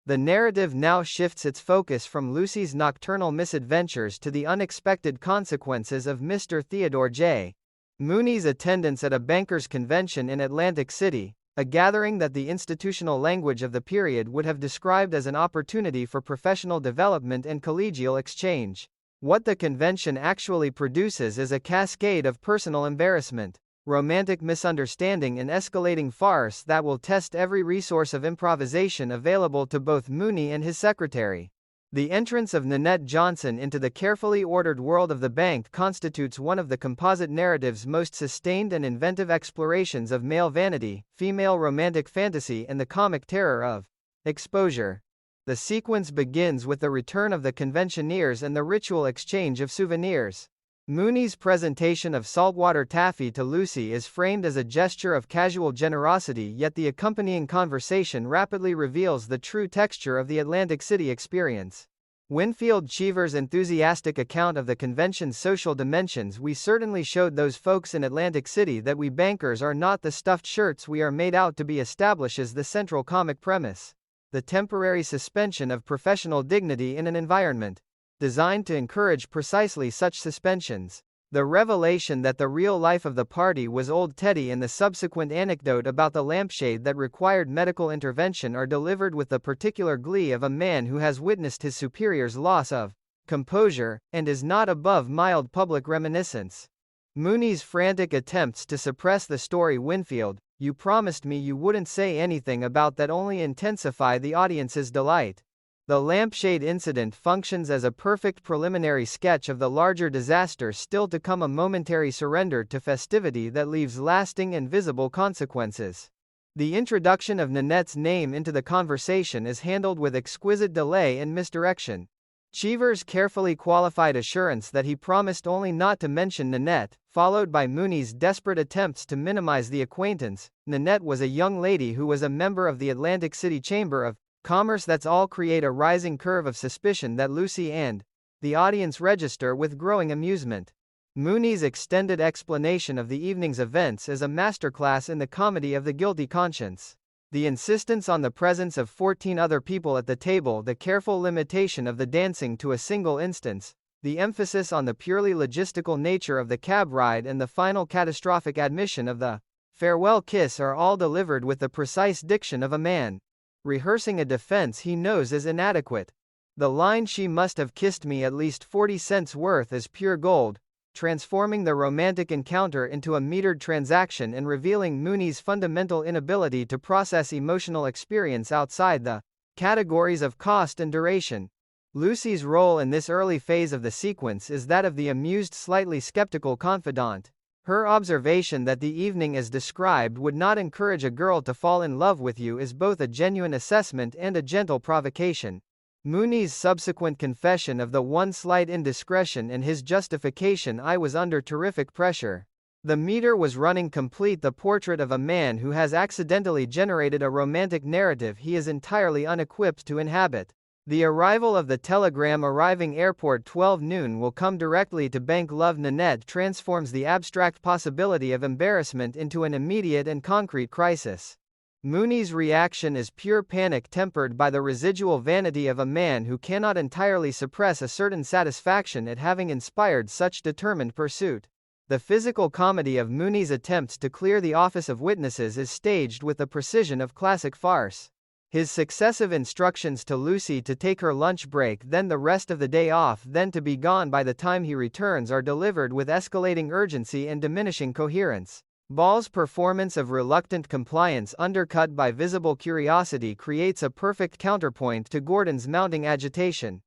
The narrative now shifts its focus from Lucy's nocturnal misadventures to the unexpected consequences of Mr. Theodore J. Mooney's attendance at a bankers' convention in Atlantic City, a gathering that the institutional language of the period would have described as an opportunity for professional development and collegial exchange. What the convention actually produces is a cascade of personal embarrassment, romantic misunderstanding, and escalating farce that will test every resource of improvisation available to both Mooney and his secretary. The entrance of Nanette Johnson into the carefully ordered world of the bank constitutes one of the composite narrative's most sustained and inventive explorations of male vanity, female romantic fantasy, and the comic terror of exposure. The sequence begins with the return of the conventioneers and the ritual exchange of souvenirs. Mooney's presentation of saltwater taffy to Lucy is framed as a gesture of casual generosity, yet the accompanying conversation rapidly reveals the true texture of the Atlantic City experience. Winfield Cheever's enthusiastic account of the convention's social dimensions. We certainly showed those folks in Atlantic City that we bankers are not the stuffed shirts we are made out to be, establishes the central comic premise. The temporary suspension of professional dignity in an environment designed to encourage precisely such suspensions. The revelation that the real life of the party was Old Teddy and the subsequent anecdote about the lampshade that required medical intervention are delivered with the particular glee of a man who has witnessed his superior's loss of composure, and is not above mild public reminiscence. Mooney's frantic attempts to suppress the story. Winfield, you promised me you wouldn't say anything about that, only intensify the audience's delight. The lampshade incident functions as a perfect preliminary sketch of the larger disaster still to come, a momentary surrender to festivity that leaves lasting and visible consequences. The introduction of Nanette's name into the conversation is handled with exquisite delay and misdirection. Cheever's carefully qualified assurance that he promised only not to mention Nanette, followed by Mooney's desperate attempts to minimize the acquaintance. Nanette was a young lady who was a member of the Atlantic City Chamber of Commerce. That's all create a rising curve of suspicion that Lucy and the audience register with growing amusement. Mooney's extended explanation of the evening's events is a masterclass in the comedy of the guilty conscience. The insistence on the presence of 14 other people at the table, the careful limitation of the dancing to a single instance, the emphasis on the purely logistical nature of the cab ride, and the final catastrophic admission of the farewell kiss are all delivered with the precise diction of a man rehearsing a defense he knows is inadequate. The line, "She must have kissed me at least 40 cents worth," is pure gold, transforming the romantic encounter into a metered transaction and revealing Mooney's fundamental inability to process emotional experience outside the categories of cost and duration. Lucy's role in this early phase of the sequence is that of the amused, slightly skeptical confidant. Her observation that the evening as described would not encourage a girl to fall in love with you is both a genuine assessment and a gentle provocation. Mooney's subsequent confession of the one slight indiscretion and his justification, "I was under terrific pressure. The meter was running complete," the portrait of a man who has accidentally generated a romantic narrative he is entirely unequipped to inhabit. The arrival of the telegram arriving airport 12 noon will come directly to bank love. Nanette transforms the abstract possibility of embarrassment into an immediate and concrete crisis. Mooney's reaction is pure panic tempered by the residual vanity of a man who cannot entirely suppress a certain satisfaction at having inspired such determined pursuit. The physical comedy of Mooney's attempts to clear the office of witnesses is staged with the precision of classic farce. His successive instructions to Lucy to take her lunch break, then the rest of the day off, then to be gone by the time he returns, are delivered with escalating urgency and diminishing coherence. Ball's performance of reluctant compliance, undercut by visible curiosity, creates a perfect counterpoint to Gordon's mounting agitation.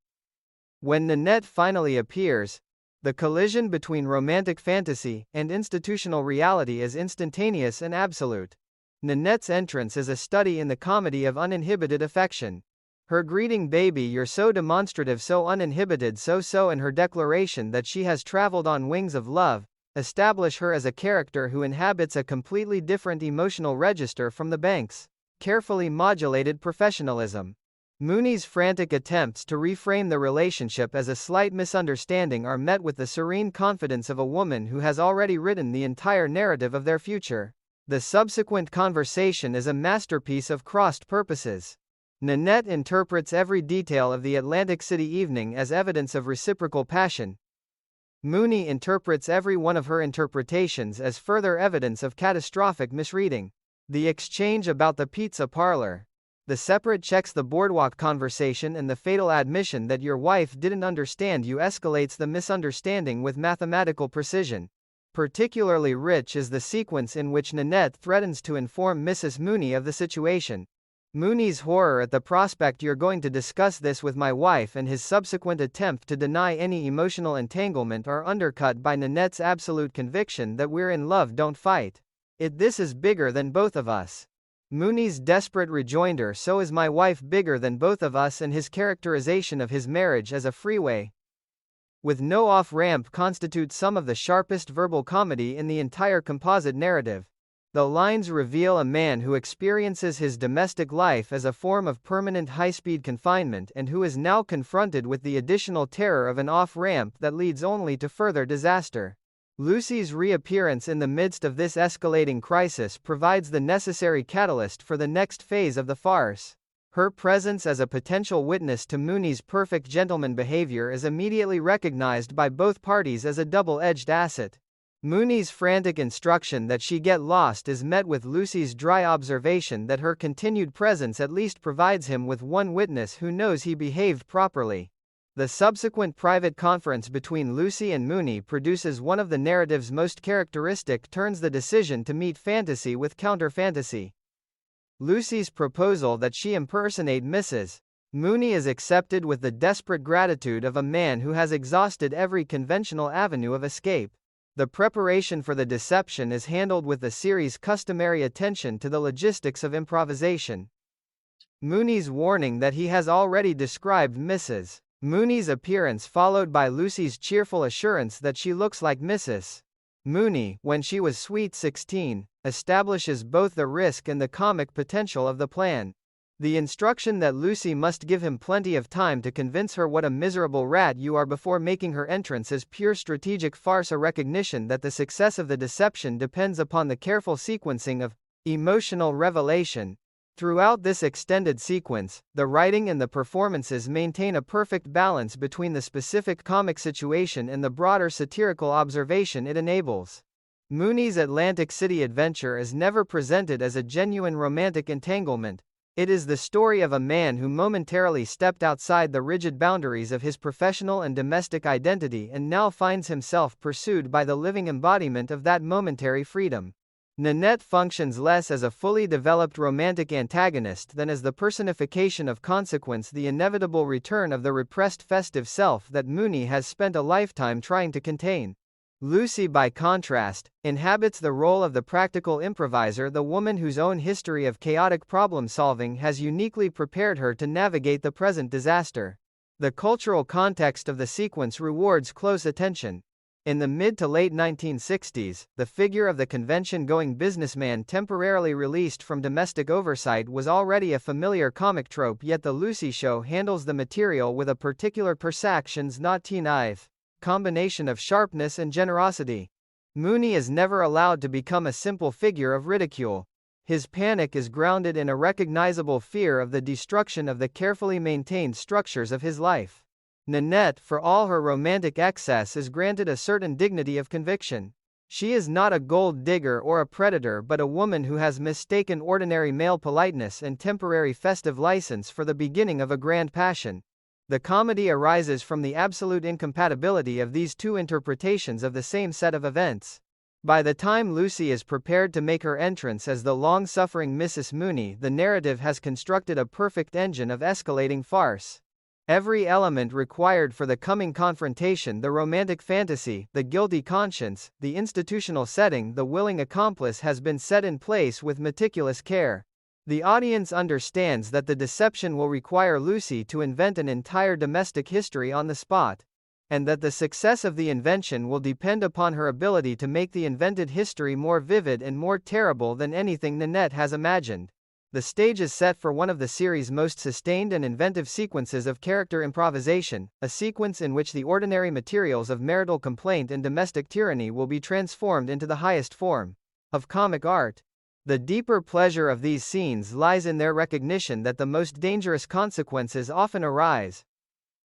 When Nanette finally appears, the collision between romantic fantasy and institutional reality is instantaneous and absolute. Nanette's entrance is a study in the comedy of uninhibited affection. Her greeting, "Baby, you're so demonstrative, so uninhibited, so," and her declaration that she has traveled on wings of love, establish her as a character who inhabits a completely different emotional register from the bank's carefully modulated professionalism. Mooney's frantic attempts to reframe the relationship as a slight misunderstanding are met with the serene confidence of a woman who has already written the entire narrative of their future. The subsequent conversation is a masterpiece of crossed purposes. Nanette interprets every detail of the Atlantic City evening as evidence of reciprocal passion. Mooney interprets every one of her interpretations as further evidence of catastrophic misreading. The exchange about the pizza parlor, the separate checks, the boardwalk conversation, and the fatal admission that your wife didn't understand you escalates the misunderstanding with mathematical precision. Particularly rich is the sequence in which Nanette threatens to inform Mrs. Mooney of the situation. Mooney's horror at the prospect, "You're going to discuss this with my wife," and his subsequent attempt to deny any emotional entanglement are undercut by Nanette's absolute conviction that "We're in love, don't fight. This is bigger than both of us." Mooney's desperate rejoinder, "So is my wife bigger than both of us," and his characterization of his marriage as a freeway with no off-ramp constitute some of the sharpest verbal comedy in the entire composite narrative. The lines reveal a man who experiences his domestic life as a form of permanent high-speed confinement and who is now confronted with the additional terror of an off-ramp that leads only to further disaster. Lucy's reappearance in the midst of this escalating crisis provides the necessary catalyst for the next phase of the farce. Her presence as a potential witness to Mooney's perfect gentleman behavior is immediately recognized by both parties as a double-edged asset. Mooney's frantic instruction that she get lost is met with Lucy's dry observation that her continued presence at least provides him with one witness who knows he behaved properly. The subsequent private conference between Lucy and Mooney produces one of the narrative's most characteristic turns: the decision to meet fantasy with counter-fantasy. Lucy's proposal that she impersonate Mrs. Mooney is accepted with the desperate gratitude of a man who has exhausted every conventional avenue of escape. The preparation for the deception is handled with the series' customary attention to the logistics of improvisation. Mooney's warning that he has already described Mrs. Mooney's appearance, followed by Lucy's cheerful assurance that she looks like Mrs. Mooney when she was sweet 16, establishes both the risk and the comic potential of the plan. The instruction that Lucy must give him plenty of time to convince her what a miserable rat you are before making her entrance is pure strategic farce, a recognition that the success of the deception depends upon the careful sequencing of emotional revelation. Throughout this extended sequence, the writing and the performances maintain a perfect balance between the specific comic situation and the broader satirical observation it enables. Mooney's Atlantic City adventure is never presented as a genuine romantic entanglement. It is the story of a man who momentarily stepped outside the rigid boundaries of his professional and domestic identity and now finds himself pursued by the living embodiment of that momentary freedom. Nanette functions less as a fully developed romantic antagonist than as the personification of consequence, the inevitable return of the repressed festive self that Mooney has spent a lifetime trying to contain. Lucy, by contrast, inhabits the role of the practical improviser, the woman whose own history of chaotic problem-solving has uniquely prepared her to navigate the present disaster. The cultural context of the sequence rewards close attention. In the mid to late 1960s, the figure of the convention-going businessman temporarily released from domestic oversight was already a familiar comic trope, yet the Lucy Show handles the material with a particular perceptions not naïve combination of sharpness and generosity. Mooney is never allowed to become a simple figure of ridicule. His panic is grounded in a recognizable fear of the destruction of the carefully maintained structures of his life. Nanette, for all her romantic excess, is granted a certain dignity of conviction. She is not a gold digger or a predator, but a woman who has mistaken ordinary male politeness and temporary festive license for the beginning of a grand passion. The comedy arises from the absolute incompatibility of these two interpretations of the same set of events. By the time Lucy is prepared to make her entrance as the long-suffering Mrs. Mooney, the narrative has constructed a perfect engine of escalating farce. Every element required for the coming confrontation, the romantic fantasy, the guilty conscience, the institutional setting, the willing accomplice, has been set in place with meticulous care. The audience understands that the deception will require Lucy to invent an entire domestic history on the spot, and that the success of the invention will depend upon her ability to make the invented history more vivid and more terrible than anything Nanette has imagined. The stage is set for one of the series' most sustained and inventive sequences of character improvisation, a sequence in which the ordinary materials of marital complaint and domestic tyranny will be transformed into the highest form of comic art. The deeper pleasure of these scenes lies in their recognition that the most dangerous consequences often arise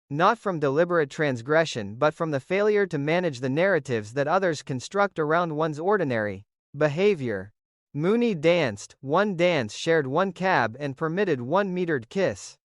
not from deliberate transgression but from the failure to manage the narratives that others construct around one's ordinary behavior. Mooney danced one dance, shared one cab, and permitted one metered kiss.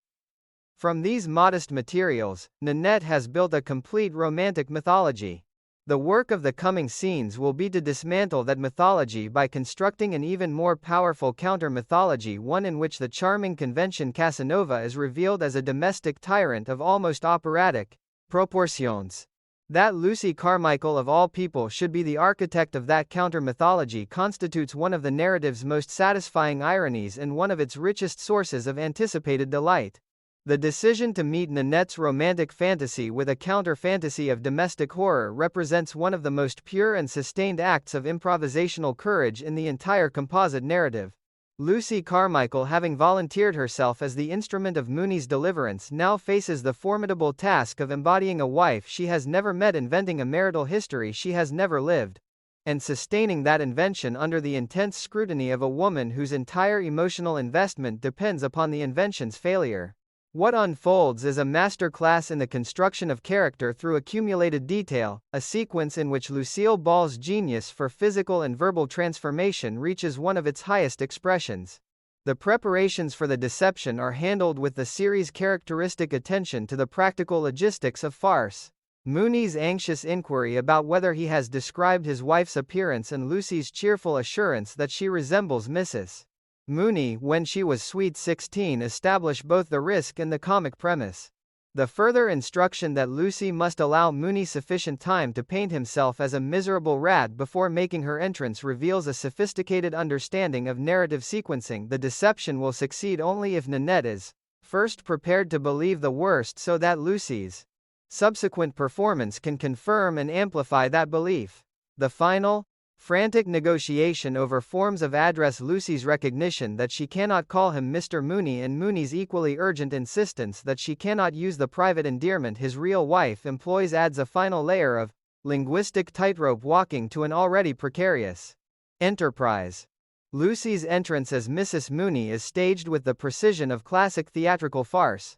From these modest materials, Nanette has built a complete romantic mythology. The work of the coming scenes will be to dismantle that mythology by constructing an even more powerful counter-mythology, one in which the charming convention Casanova is revealed as a domestic tyrant of almost operatic proportions. That Lucy Carmichael of all people should be the architect of that counter-mythology constitutes one of the narrative's most satisfying ironies and one of its richest sources of anticipated delight. The decision to meet Nanette's romantic fantasy with a counter-fantasy of domestic horror represents one of the most pure and sustained acts of improvisational courage in the entire composite narrative. Lucy Carmichael, having volunteered herself as the instrument of Mooney's deliverance, now faces the formidable task of embodying a wife she has never met, inventing a marital history she has never lived, and sustaining that invention under the intense scrutiny of a woman whose entire emotional investment depends upon the invention's failure. What unfolds is a master class in the construction of character through accumulated detail, a sequence in which Lucille Ball's genius for physical and verbal transformation reaches one of its highest expressions. The preparations for the deception are handled with the series' characteristic attention to the practical logistics of farce. Mooney's anxious inquiry about whether he has described his wife's appearance and Lucy's cheerful assurance that she resembles Mrs. Mooney when she was sweet 16 establish both the risk and the comic premise. The further instruction that Lucy must allow Mooney sufficient time to paint himself as a miserable rat before making her entrance reveals a sophisticated understanding of narrative sequencing. The deception will succeed only if Nanette is, first, prepared to believe the worst so that Lucy's subsequent performance can confirm and amplify that belief. The final, frantic negotiation over forms of address, Lucy's recognition that she cannot call him Mr. Mooney and Mooney's equally urgent insistence that she cannot use the private endearment his real wife employs adds a final layer of linguistic tightrope walking to an already precarious enterprise. Lucy's entrance as Mrs. Mooney is staged with the precision of classic theatrical farce.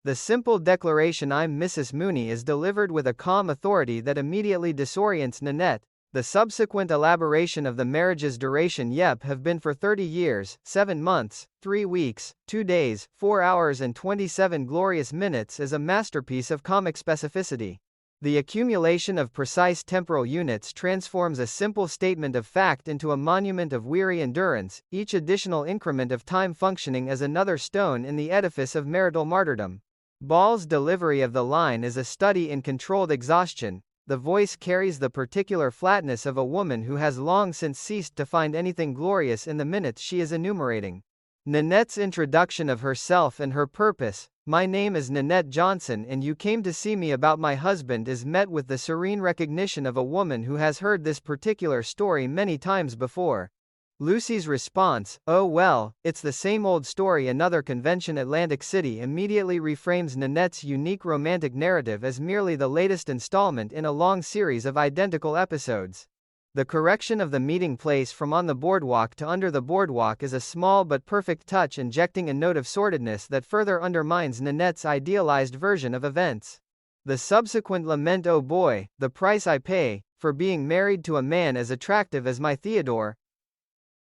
The simple declaration "I'm Mrs. Mooney" is delivered with a calm authority that immediately disorients Nanette. The subsequent elaboration of the marriage's duration have been for 30 years, 7 months, 3 weeks, 2 days, 4 hours and 27 glorious minutes is a masterpiece of comic specificity. The accumulation of precise temporal units transforms a simple statement of fact into a monument of weary endurance, each additional increment of time functioning as another stone in the edifice of marital martyrdom. Ball's delivery of the line is a study in controlled exhaustion. The voice carries the particular flatness of a woman who has long since ceased to find anything glorious in the minutes she is enumerating. Nanette's introduction of herself and her purpose, "My name is Nanette Johnson and you came to see me about my husband," is met with the serene recognition of a woman who has heard this particular story many times before. Lucy's response, "Oh well, it's the same old story, another convention." Atlantic City immediately reframes Nanette's unique romantic narrative as merely the latest installment in a long series of identical episodes. The correction of the meeting place from on the boardwalk to under the boardwalk is a small but perfect touch, injecting a note of sordidness that further undermines Nanette's idealized version of events. The subsequent lament, "Oh boy, the price I pay for being married to a man as attractive as my Theodore."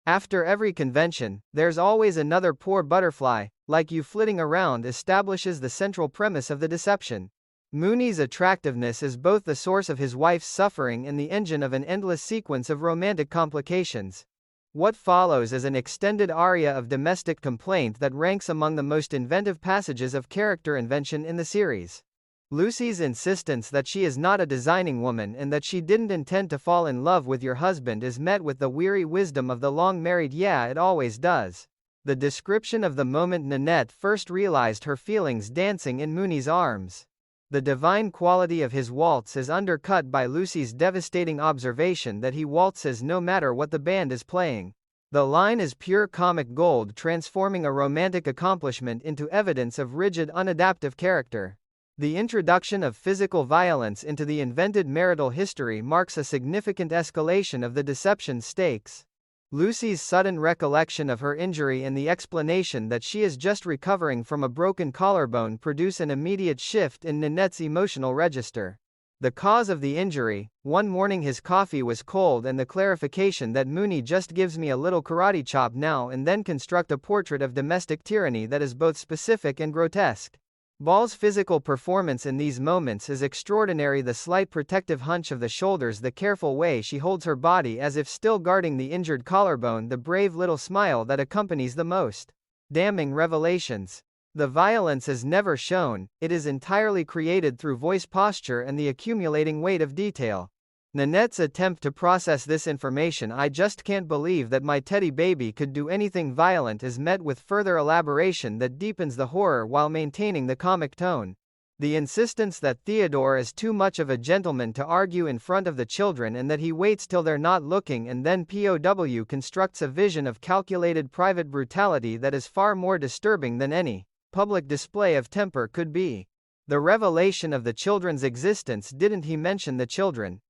After every convention, there's always another poor butterfly, like you, flitting around, establishes the central premise of the deception. Mooney's attractiveness is both the source of his wife's suffering and the engine of an endless sequence of romantic complications. What follows is an extended aria of domestic complaint that ranks among the most inventive passages of character invention in the series. Lucy's insistence that she is not a designing woman and that she didn't intend to fall in love with your husband is met with the weary wisdom of the long-married "yeah, it always does." The description of the moment Nanette first realized her feelings dancing in Mooney's arms. The divine quality of his waltz is undercut by Lucy's devastating observation that he waltzes no matter what the band is playing. The line is pure comic gold, transforming a romantic accomplishment into evidence of rigid, unadaptive character. The introduction of physical violence into the invented marital history marks a significant escalation of the deception's stakes. Lucy's sudden recollection of her injury and the explanation that she is just recovering from a broken collarbone produce an immediate shift in Nanette's emotional register. The cause of the injury, "One morning his coffee was cold," and the clarification that Mooney just gives me a little karate chop now and then construct a portrait of domestic tyranny that is both specific and grotesque. Ball's physical performance in these moments is extraordinary. The slight protective hunch of the shoulders, the careful way she holds her body as if still guarding the injured collarbone, the brave little smile that accompanies the most damning revelations. The violence is never shown, it is entirely created through voice posture and the accumulating weight of detail. Nanette's attempt to process this information, "I just can't believe that my teddy baby could do anything violent," is met with further elaboration that deepens the horror while maintaining the comic tone. The insistence that Theodore is too much of a gentleman to argue in front of the children and that he waits till they're not looking and then POW constructs a vision of calculated private brutality that is far more disturbing than any public display of temper could be. The revelation of the children's existence. Didn't he mention the children?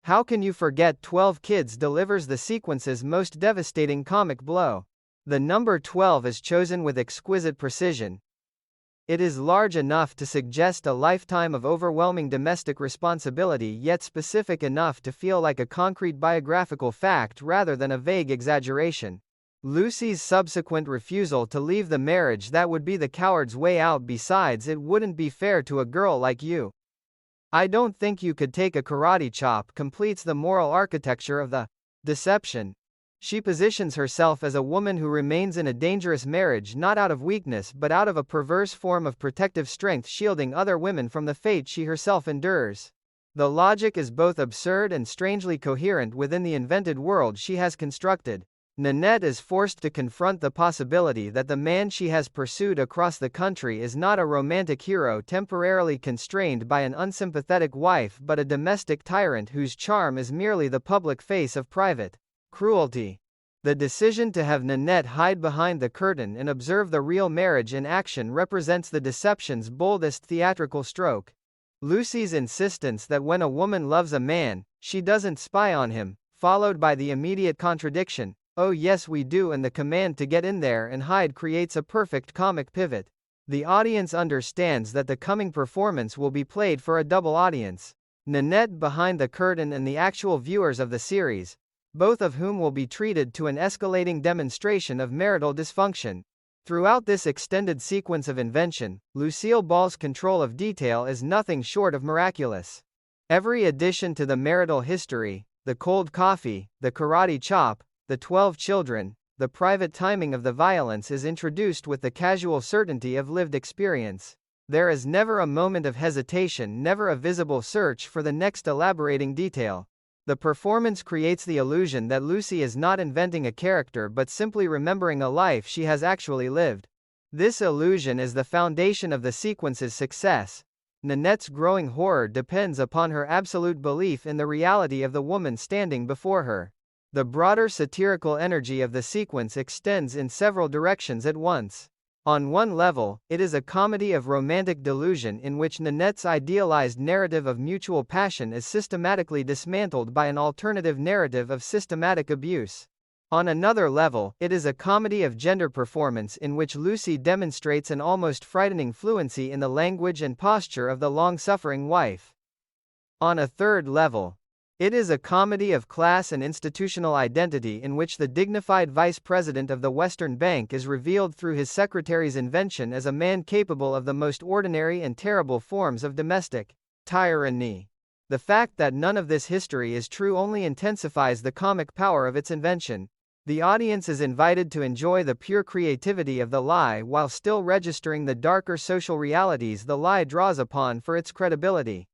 How can you forget 12 kids delivers the sequence's most devastating comic blow. The number 12 is chosen with exquisite precision. It is large enough to suggest a lifetime of overwhelming domestic responsibility, yet specific enough to feel like a concrete biographical fact rather than a vague exaggeration. Lucy's subsequent refusal to leave the marriage, that would be the coward's way out. Besides, it wouldn't be fair to a girl like you. I don't think you could take a karate chop, completes the moral architecture of the deception. She positions herself as a woman who remains in a dangerous marriage not out of weakness but out of a perverse form of protective strength, shielding other women from the fate she herself endures. The logic is both absurd and strangely coherent within the invented world she has constructed. Nanette is forced to confront the possibility that the man she has pursued across the country is not a romantic hero temporarily constrained by an unsympathetic wife but a domestic tyrant whose charm is merely the public face of private cruelty. The decision to have Nanette hide behind the curtain and observe the real marriage in action represents the deception's boldest theatrical stroke. Lucy's insistence that when a woman loves a man, she doesn't spy on him, followed by the immediate contradiction, "Oh yes we do," and the command to get in there and hide, creates a perfect comic pivot. The audience understands that the coming performance will be played for a double audience. Nanette behind the curtain and the actual viewers of the series, both of whom will be treated to an escalating demonstration of marital dysfunction. Throughout this extended sequence of invention, Lucille Ball's control of detail is nothing short of miraculous. Every addition to the marital history, the cold coffee, the karate chop, the 12 children, the private timing of the violence, is introduced with the casual certainty of lived experience. There is never a moment of hesitation, never a visible search for the next elaborating detail. The performance creates the illusion that Lucy is not inventing a character but simply remembering a life she has actually lived. This illusion is the foundation of the sequence's success. Nanette's growing horror depends upon her absolute belief in the reality of the woman standing before her. The broader satirical energy of the sequence extends in several directions at once. On one level, it is a comedy of romantic delusion in which Nanette's idealized narrative of mutual passion is systematically dismantled by an alternative narrative of systematic abuse. On another level, it is a comedy of gender performance in which Lucy demonstrates an almost frightening fluency in the language and posture of the long-suffering wife. On a third level, it is a comedy of class and institutional identity in which the dignified vice president of the Western Bank is revealed through his secretary's invention as a man capable of the most ordinary and terrible forms of domestic tyranny. The fact that none of this history is true only intensifies the comic power of its invention. The audience is invited to enjoy the pure creativity of the lie while still registering the darker social realities the lie draws upon for its credibility.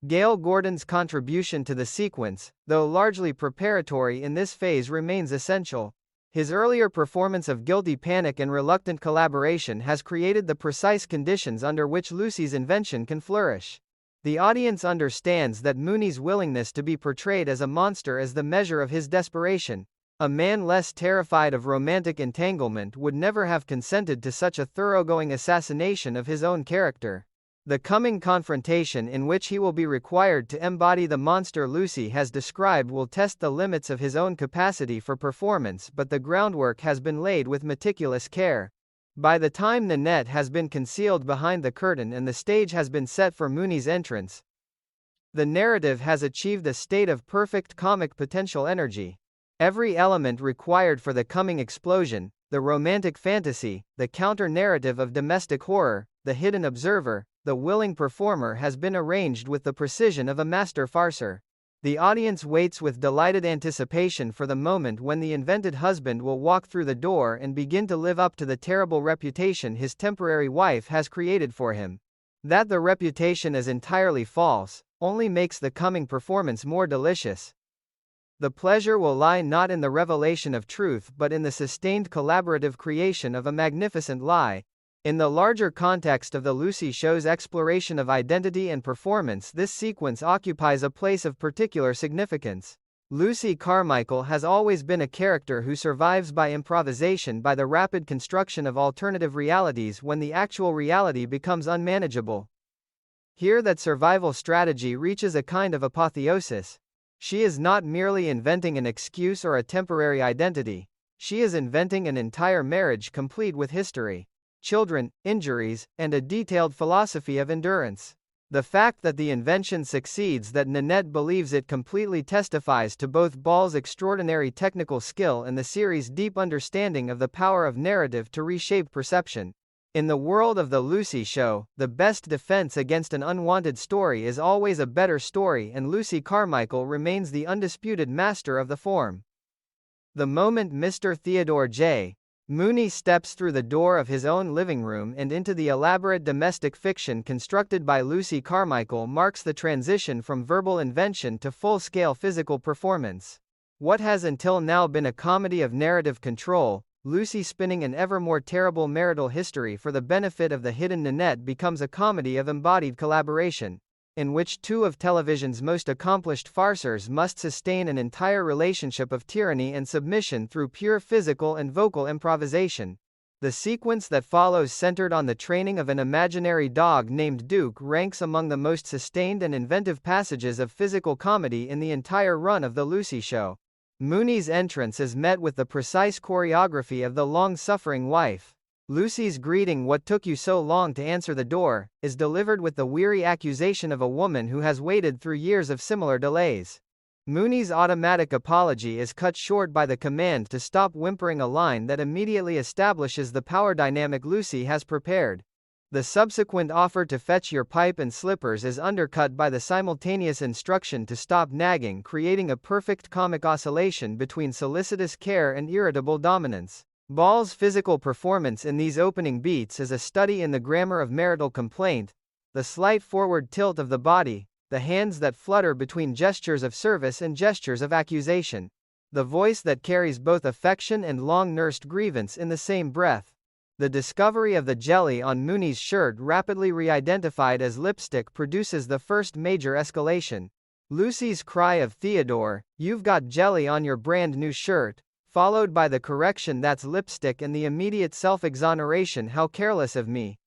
Gale Gordon's contribution to the sequence, though largely preparatory in this phase, remains essential. His earlier performance of guilty panic and reluctant collaboration has created the precise conditions under which Lucy's invention can flourish. The audience understands that Mooney's willingness to be portrayed as a monster is the measure of his desperation. A man less terrified of romantic entanglement would never have consented to such a thoroughgoing assassination of his own character. The coming confrontation in which he will be required to embody the monster Lucy has described will test the limits of his own capacity for performance, but the groundwork has been laid with meticulous care. By the time Nanette has been concealed behind the curtain and the stage has been set for Mooney's entrance, the narrative has achieved a state of perfect comic potential energy. Every element required for the coming explosion, the romantic fantasy, the counter-narrative of domestic horror, the hidden observer, the willing performer, has been arranged with the precision of a master farcer. The audience waits with delighted anticipation for the moment when the invented husband will walk through the door and begin to live up to the terrible reputation his temporary wife has created for him. That the reputation is entirely false, only makes the coming performance more delicious. The pleasure will lie not in the revelation of truth but in the sustained collaborative creation of a magnificent lie. In the larger context of the Lucy Show's exploration of identity and performance, this sequence occupies a place of particular significance. Lucy Carmichael has always been a character who survives by improvisation, by the rapid construction of alternative realities when the actual reality becomes unmanageable. Here that survival strategy reaches a kind of apotheosis. She is not merely inventing an excuse or a temporary identity. She is inventing an entire marriage complete with history, children, injuries, and a detailed philosophy of endurance. The fact that the invention succeeds, that Nanette believes it, completely testifies to both Ball's extraordinary technical skill and the series' deep understanding of the power of narrative to reshape perception. In the world of the Lucy Show, the best defense against an unwanted story is always a better story, and Lucy Carmichael remains the undisputed master of the form. The moment Mr. Theodore J. Mooney steps through the door of his own living room and into the elaborate domestic fiction constructed by Lucy Carmichael marks the transition from verbal invention to full-scale physical performance. What has until now been a comedy of narrative control, Lucy spinning an ever more terrible marital history for the benefit of the hidden Nanette, becomes a comedy of embodied collaboration, in which two of television's most accomplished farcers must sustain an entire relationship of tyranny and submission through pure physical and vocal improvisation. The sequence that follows, centered on the training of an imaginary dog named Duke, ranks among the most sustained and inventive passages of physical comedy in the entire run of The Lucy Show. Mooney's entrance is met with the precise choreography of the long-suffering wife. Lucy's greeting, "What took you so long to answer the door?" is delivered with the weary accusation of a woman who has waited through years of similar delays. Mooney's automatic apology is cut short by the command to stop whimpering, a line that immediately establishes the power dynamic Lucy has prepared. The subsequent offer to fetch your pipe and slippers is undercut by the simultaneous instruction to stop nagging, creating a perfect comic oscillation between solicitous care and irritable dominance. Ball's physical performance in these opening beats is a study in the grammar of marital complaint. The slight forward tilt of the body, the hands that flutter between gestures of service and gestures of accusation, the voice that carries both affection and long-nursed grievance in the same breath. The discovery of the jelly on Mooney's shirt, rapidly re-identified as lipstick, produces the first major escalation. Lucy's cry of "Theodore, you've got jelly on your brand new shirt," followed by the correction, "That's lipstick," and the immediate self-exoneration, "How careless of me.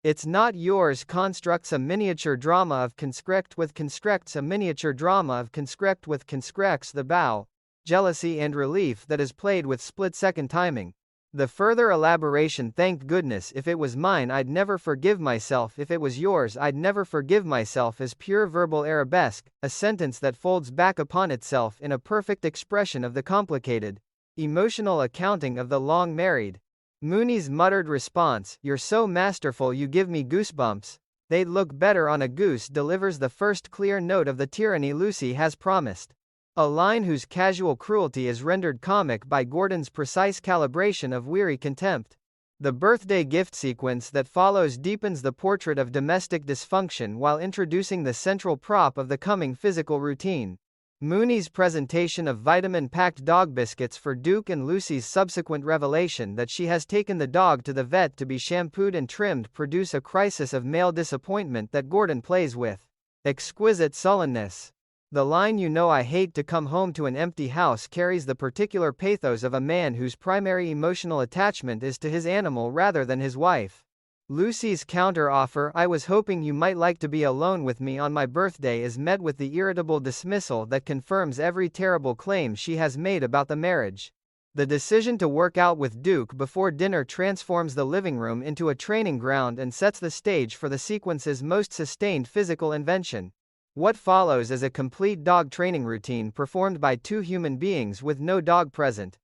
It's not yours," constructs a miniature drama of conscript with conscripts, a miniature drama of conscript with conscripts, the bow, jealousy and relief that is played with split-second timing. The further elaboration, "Thank goodness, if it was mine I'd never forgive myself, if it was yours I'd never forgive myself," is pure verbal arabesque, a sentence that folds back upon itself in a perfect expression of the complicated, emotional accounting of the long-married. Mooney's muttered response, "You're so masterful you give me goosebumps. They'd look better on a goose," delivers the first clear note of the tyranny Lucy has promised. A line whose casual cruelty is rendered comic by Gordon's precise calibration of weary contempt. The birthday gift sequence that follows deepens the portrait of domestic dysfunction while introducing the central prop of the coming physical routine. Mooney's presentation of vitamin-packed dog biscuits for Duke and Lucy's subsequent revelation that she has taken the dog to the vet to be shampooed and trimmed produce a crisis of male disappointment that Gordon plays with exquisite sullenness. The line, "You know I hate to come home to an empty house," carries the particular pathos of a man whose primary emotional attachment is to his animal rather than his wife. Lucy's counter-offer, "I was hoping you might like to be alone with me on my birthday," is met with the irritable dismissal that confirms every terrible claim she has made about the marriage. The decision to work out with Duke before dinner transforms the living room into a training ground and sets the stage for the sequence's most sustained physical invention. What follows is a complete dog training routine performed by two human beings with no dog present.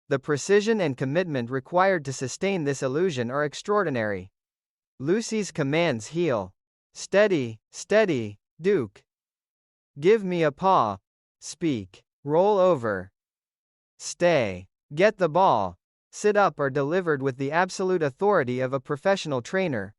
The precision and commitment required to sustain this illusion are extraordinary. Lucy's commands: "Heel. Steady, steady, Duke. Give me a paw. Speak. Roll over. Stay. Get the ball. Sit up," are delivered with the absolute authority of a professional trainer.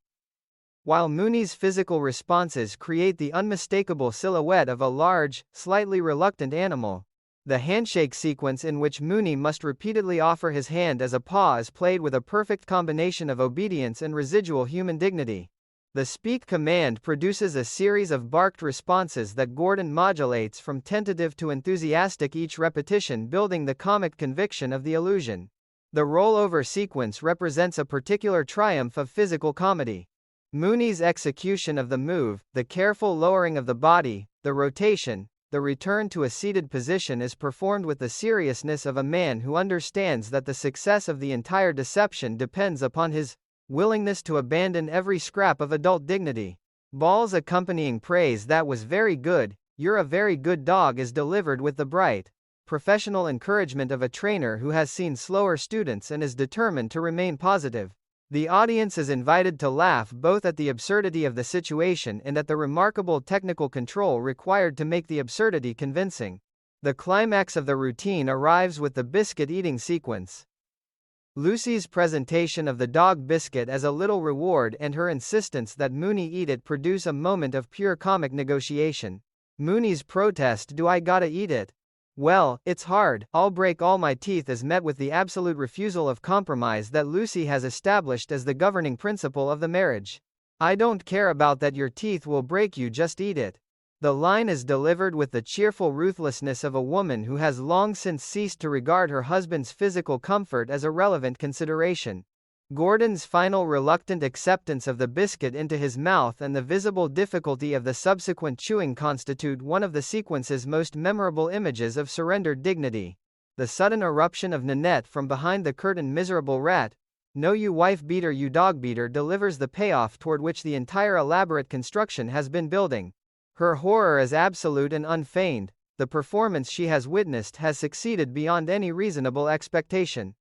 while Mooney's physical responses create the unmistakable silhouette of a large, slightly reluctant animal. The handshake sequence in which Mooney must repeatedly offer his hand as a paw is played with a perfect combination of obedience and residual human dignity. The speak command produces a series of barked responses that Gordon modulates from tentative to enthusiastic, each repetition building the comic conviction of the illusion. The rollover sequence represents a particular triumph of physical comedy. Mooney's execution of the move, the careful lowering of the body, the rotation, the return to a seated position is performed with the seriousness of a man who understands that the success of the entire deception depends upon his willingness to abandon every scrap of adult dignity. Ball's accompanying praise "that was very good, you're a very good dog" is delivered with the bright, professional encouragement of a trainer who has seen slower students and is determined to remain positive. The audience is invited to laugh both at the absurdity of the situation and at the remarkable technical control required to make the absurdity convincing. The climax of the routine arrives with the biscuit eating sequence. Lucy's presentation of the dog biscuit as a little reward and her insistence that Mooney eat it produce a moment of pure comic negotiation. Mooney's protest, "Do I gotta eat it? Well, it's hard, I'll break all my teeth," is met with the absolute refusal of compromise that Lucy has established as the governing principle of the marriage. "I don't care about that, your teeth will break, you just eat it." The line is delivered with the cheerful ruthlessness of a woman who has long since ceased to regard her husband's physical comfort as a relevant consideration. Gordon's final reluctant acceptance of the biscuit into his mouth and the visible difficulty of the subsequent chewing constitute one of the sequence's most memorable images of surrendered dignity. The sudden eruption of Nanette from behind the curtain, "Miserable rat, no you wife beater, you dog beater," delivers the payoff toward which the entire elaborate construction has been building. Her horror is absolute and unfeigned. The performance she has witnessed has succeeded beyond any reasonable expectation.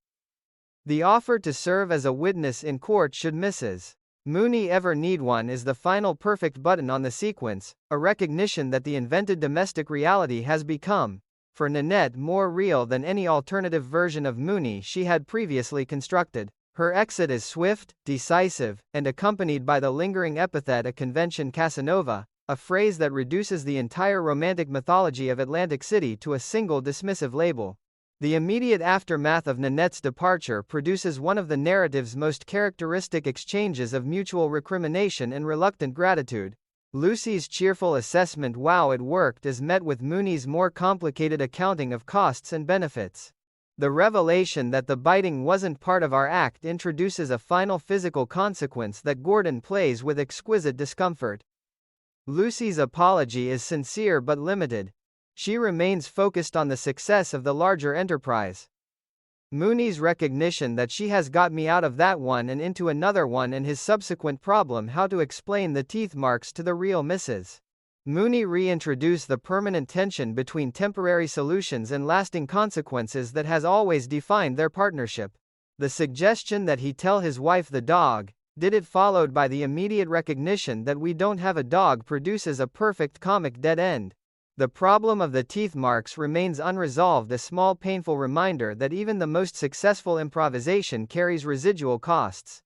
The offer to serve as a witness in court should Mrs. Mooney ever need one is the final perfect button on the sequence, a recognition that the invented domestic reality has become, for Nanette, more real than any alternative version of Mooney she had previously constructed. Her exit is swift, decisive, and accompanied by the lingering epithet, a convention Casanova, a phrase that reduces the entire romantic mythology of Atlantic City to a single dismissive label. The immediate aftermath of Nanette's departure produces one of the narrative's most characteristic exchanges of mutual recrimination and reluctant gratitude. Lucy's cheerful assessment, "Wow, it worked," is met with Mooney's more complicated accounting of costs and benefits. The revelation that the biting wasn't part of our act introduces a final physical consequence that Gordon plays with exquisite discomfort. Lucy's apology is sincere but limited. She remains focused on the success of the larger enterprise. Mooney's recognition that she has got me out of that one and into another one, and his subsequent problem how to explain the teeth marks to the real Mrs. Mooney reintroduce the permanent tension between temporary solutions and lasting consequences that has always defined their partnership. The suggestion that he tell his wife the dog did it, followed by the immediate recognition that we don't have a dog, produces a perfect comic dead end. The problem of the teeth marks remains unresolved, a small painful reminder that even the most successful improvisation carries residual costs.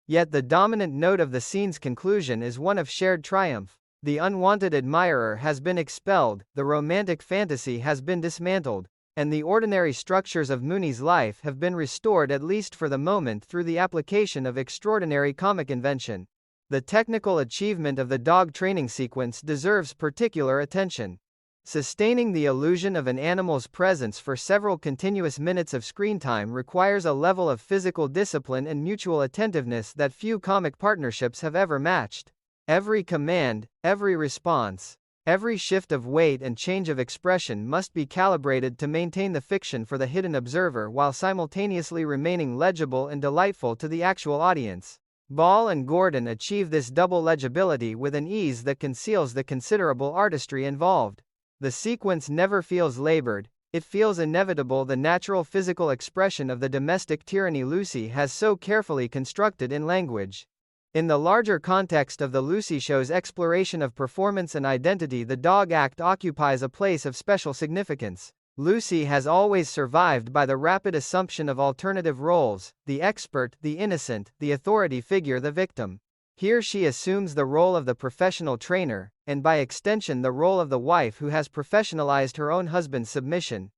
Yet the dominant note of the scene's conclusion is one of shared triumph. The unwanted admirer has been expelled, the romantic fantasy has been dismantled, and the ordinary structures of Mooney's life have been restored, at least for the moment, through the application of extraordinary comic invention. The technical achievement of the dog training sequence deserves particular attention. Sustaining the illusion of an animal's presence for several continuous minutes of screen time requires a level of physical discipline and mutual attentiveness that few comic partnerships have ever matched. Every command, every response, every shift of weight and change of expression must be calibrated to maintain the fiction for the hidden observer while simultaneously remaining legible and delightful to the actual audience. Ball and Gordon achieve this double legibility with an ease that conceals the considerable artistry involved. The sequence never feels labored, it feels inevitable, the natural physical expression of the domestic tyranny Lucy has so carefully constructed in language. In the larger context of the Lucy show's exploration of performance and identity, the dog act occupies a place of special significance. Lucy has always survived by the rapid assumption of alternative roles: the expert, the innocent, the authority figure, the victim. Here she assumes the role of the professional trainer, and by extension the role of the wife who has professionalized her own husband's submission.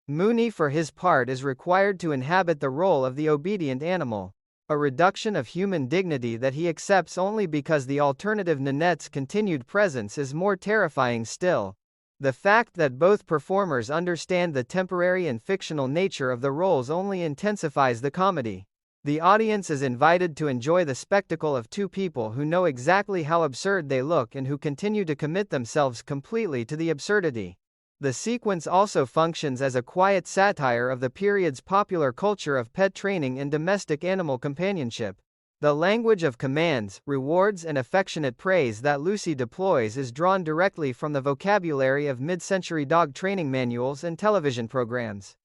Mooney for his part is required to inhabit the role of the obedient animal, a reduction of human dignity that he accepts only because the alternative Nanette's continued presence is more terrifying still. The fact that both performers understand the temporary and fictional nature of the roles only intensifies the comedy. The audience is invited to enjoy the spectacle of two people who know exactly how absurd they look and who continue to commit themselves completely to the absurdity. The sequence also functions as a quiet satire of the period's popular culture of pet training and domestic animal companionship. The language of commands, rewards and affectionate praise that Lucy deploys is drawn directly from the vocabulary of mid-century dog training manuals and television programs.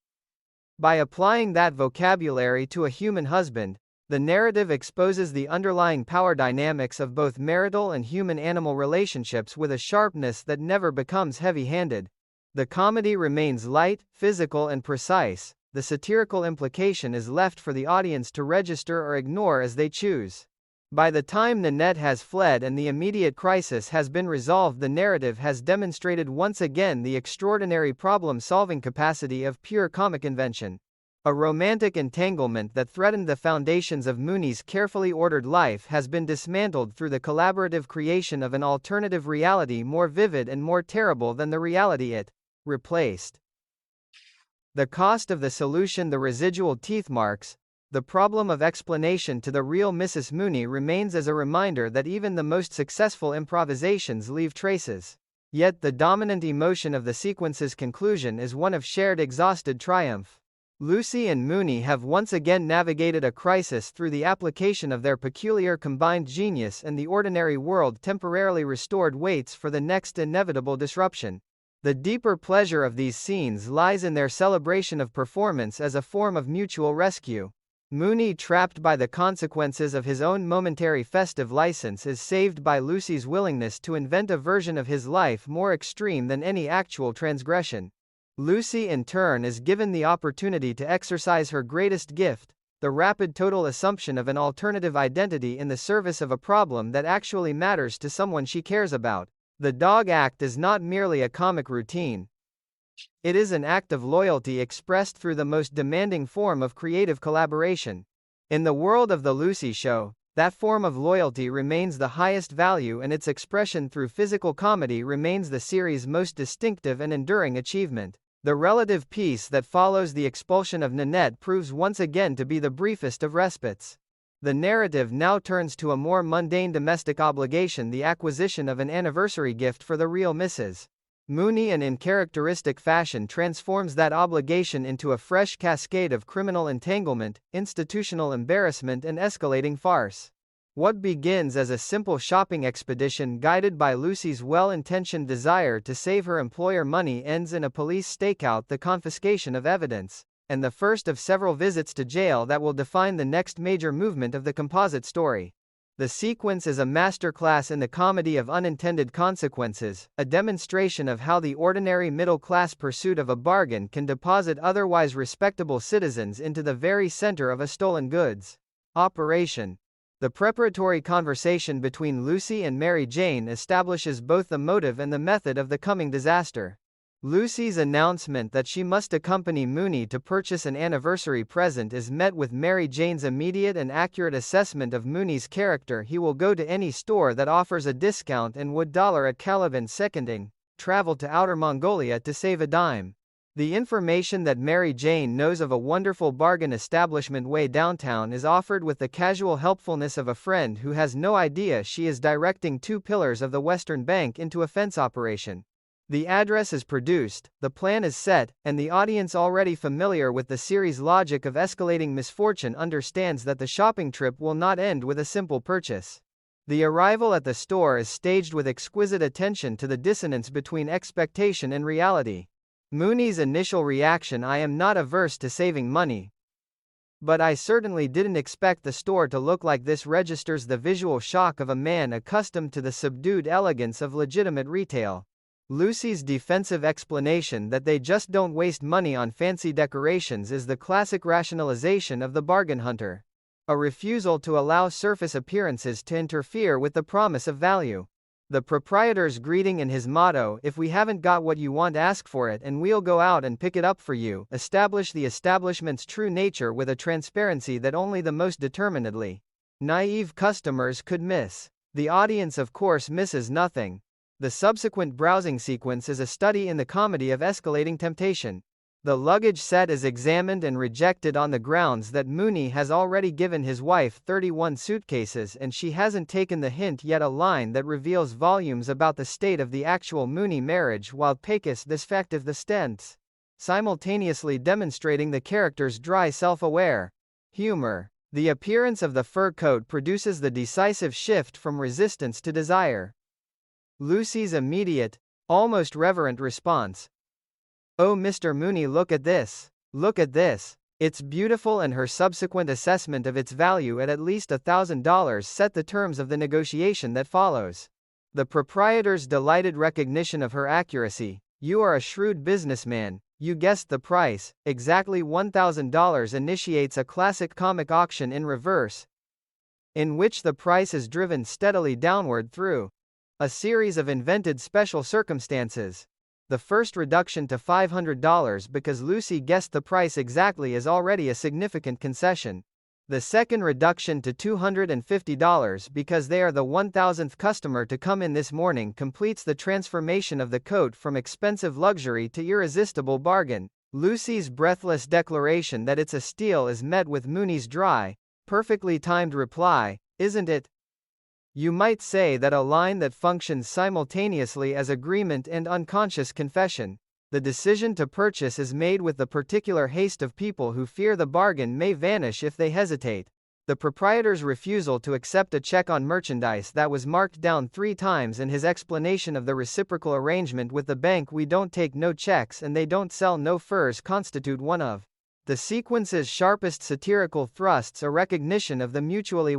By applying that vocabulary to a human husband, the narrative exposes the underlying power dynamics of both marital and human-animal relationships with a sharpness that never becomes heavy-handed. The comedy remains light, physical and precise. The satirical implication is left for the audience to register or ignore as they choose. By the time Nanette has fled and the immediate crisis has been resolved, the narrative has demonstrated once again the extraordinary problem-solving capacity of pure comic invention. A romantic entanglement that threatened the foundations of Mooney's carefully ordered life has been dismantled through the collaborative creation of an alternative reality more vivid and more terrible than the reality it replaced. The cost of the solution, the residual teeth marks, the problem of explanation to the real Mrs. Mooney remains as a reminder that even the most successful improvisations leave traces. Yet the dominant emotion of the sequence's conclusion is one of shared exhausted triumph. Lucy and Mooney have once again navigated a crisis through the application of their peculiar combined genius, and the ordinary world temporarily restored waits for the next inevitable disruption. The deeper pleasure of these scenes lies in their celebration of performance as a form of mutual rescue. Mooney, trapped by the consequences of his own momentary festive license, is saved by Lucy's willingness to invent a version of his life more extreme than any actual transgression. Lucy, in turn, is given the opportunity to exercise her greatest gift, the rapid total assumption of an alternative identity in the service of a problem that actually matters to someone she cares about. The dog act is not merely a comic routine. It is an act of loyalty expressed through the most demanding form of creative collaboration. In the world of The Lucy Show, that form of loyalty remains the highest value, and its expression through physical comedy remains the series' most distinctive and enduring achievement. The relative peace that follows the expulsion of Nanette proves once again to be the briefest of respites. The narrative now turns to a more mundane domestic obligation, the acquisition of an anniversary gift for the real Mrs. Mooney, and in characteristic fashion transforms that obligation into a fresh cascade of criminal entanglement, institutional embarrassment and escalating farce. What begins as a simple shopping expedition guided by Lucy's well-intentioned desire to save her employer money ends in a police stakeout, the confiscation of evidence, and the first of several visits to jail that will define the next major movement of the composite story. The sequence is a masterclass in the comedy of unintended consequences, a demonstration of how the ordinary middle-class pursuit of a bargain can deposit otherwise respectable citizens into the very center of a stolen goods operation. The preparatory conversation between Lucy and Mary Jane establishes both the motive and the method of the coming disaster. Lucy's announcement that she must accompany Mooney to purchase an anniversary present is met with Mary Jane's immediate and accurate assessment of Mooney's character. He will go to any store that offers a discount and would dollar at Caliban, seconding travel to Outer Mongolia to save a dime. The information that Mary Jane knows of a wonderful bargain establishment way downtown is offered with the casual helpfulness of a friend who has no idea she is directing two pillars of the Western Bank into a fence operation. The address is produced, the plan is set, and the audience, already familiar with the series' logic of escalating misfortune, understands that the shopping trip will not end with a simple purchase. The arrival at the store is staged with exquisite attention to the dissonance between expectation and reality. Mooney's initial reaction, "I am not averse to saving money, but I certainly didn't expect the store to look like this," registers the visual shock of a man accustomed to the subdued elegance of legitimate retail. Lucy's defensive explanation that they just don't waste money on fancy decorations is the classic rationalization of the bargain hunter. A refusal to allow surface appearances to interfere with the promise of value. The proprietor's greeting and his motto, "If we haven't got what you want, ask for it and we'll go out and pick it up for you," establish the establishment's true nature with a transparency that only the most determinedly naive customers could miss. The audience, of course, misses nothing. The subsequent browsing sequence is a study in the comedy of escalating temptation. The luggage set is examined and rejected on the grounds that Mooney has already given his wife 31 suitcases and she hasn't taken the hint yet, a line that reveals volumes about the state of the actual Mooney marriage, while Pecos this fact of the stents, simultaneously demonstrating the character's dry self-aware humor. The appearance of the fur coat produces the decisive shift from resistance to desire. Lucy's immediate, almost reverent response, "Oh, Mr. Mooney, look at this. Look at this. It's beautiful," and her subsequent assessment of its value at least $1,000 set the terms of the negotiation that follows. The proprietor's delighted recognition of her accuracy. "You are a shrewd businessman. You guessed the price, exactly $1,000," initiates a classic comic auction in reverse, in which the price is driven steadily downward through a series of invented special circumstances. The first reduction to $500 because Lucy guessed the price exactly is already a significant concession. The second reduction to $250 because they are the 1,000th customer to come in this morning completes the transformation of the coat from expensive luxury to irresistible bargain. Lucy's breathless declaration that it's a steal is met with Mooney's dry, perfectly timed reply, "Isn't it?" You might say that a line that functions simultaneously as agreement and unconscious confession. The decision to purchase is made with the particular haste of people who fear the bargain may vanish if they hesitate. The proprietor's refusal to accept a check on merchandise that was marked down 3 times and his explanation of the reciprocal arrangement with the bank, "We don't take no checks and they don't sell no furs," constitute one of the sequence's sharpest satirical thrusts, a recognition of the mutually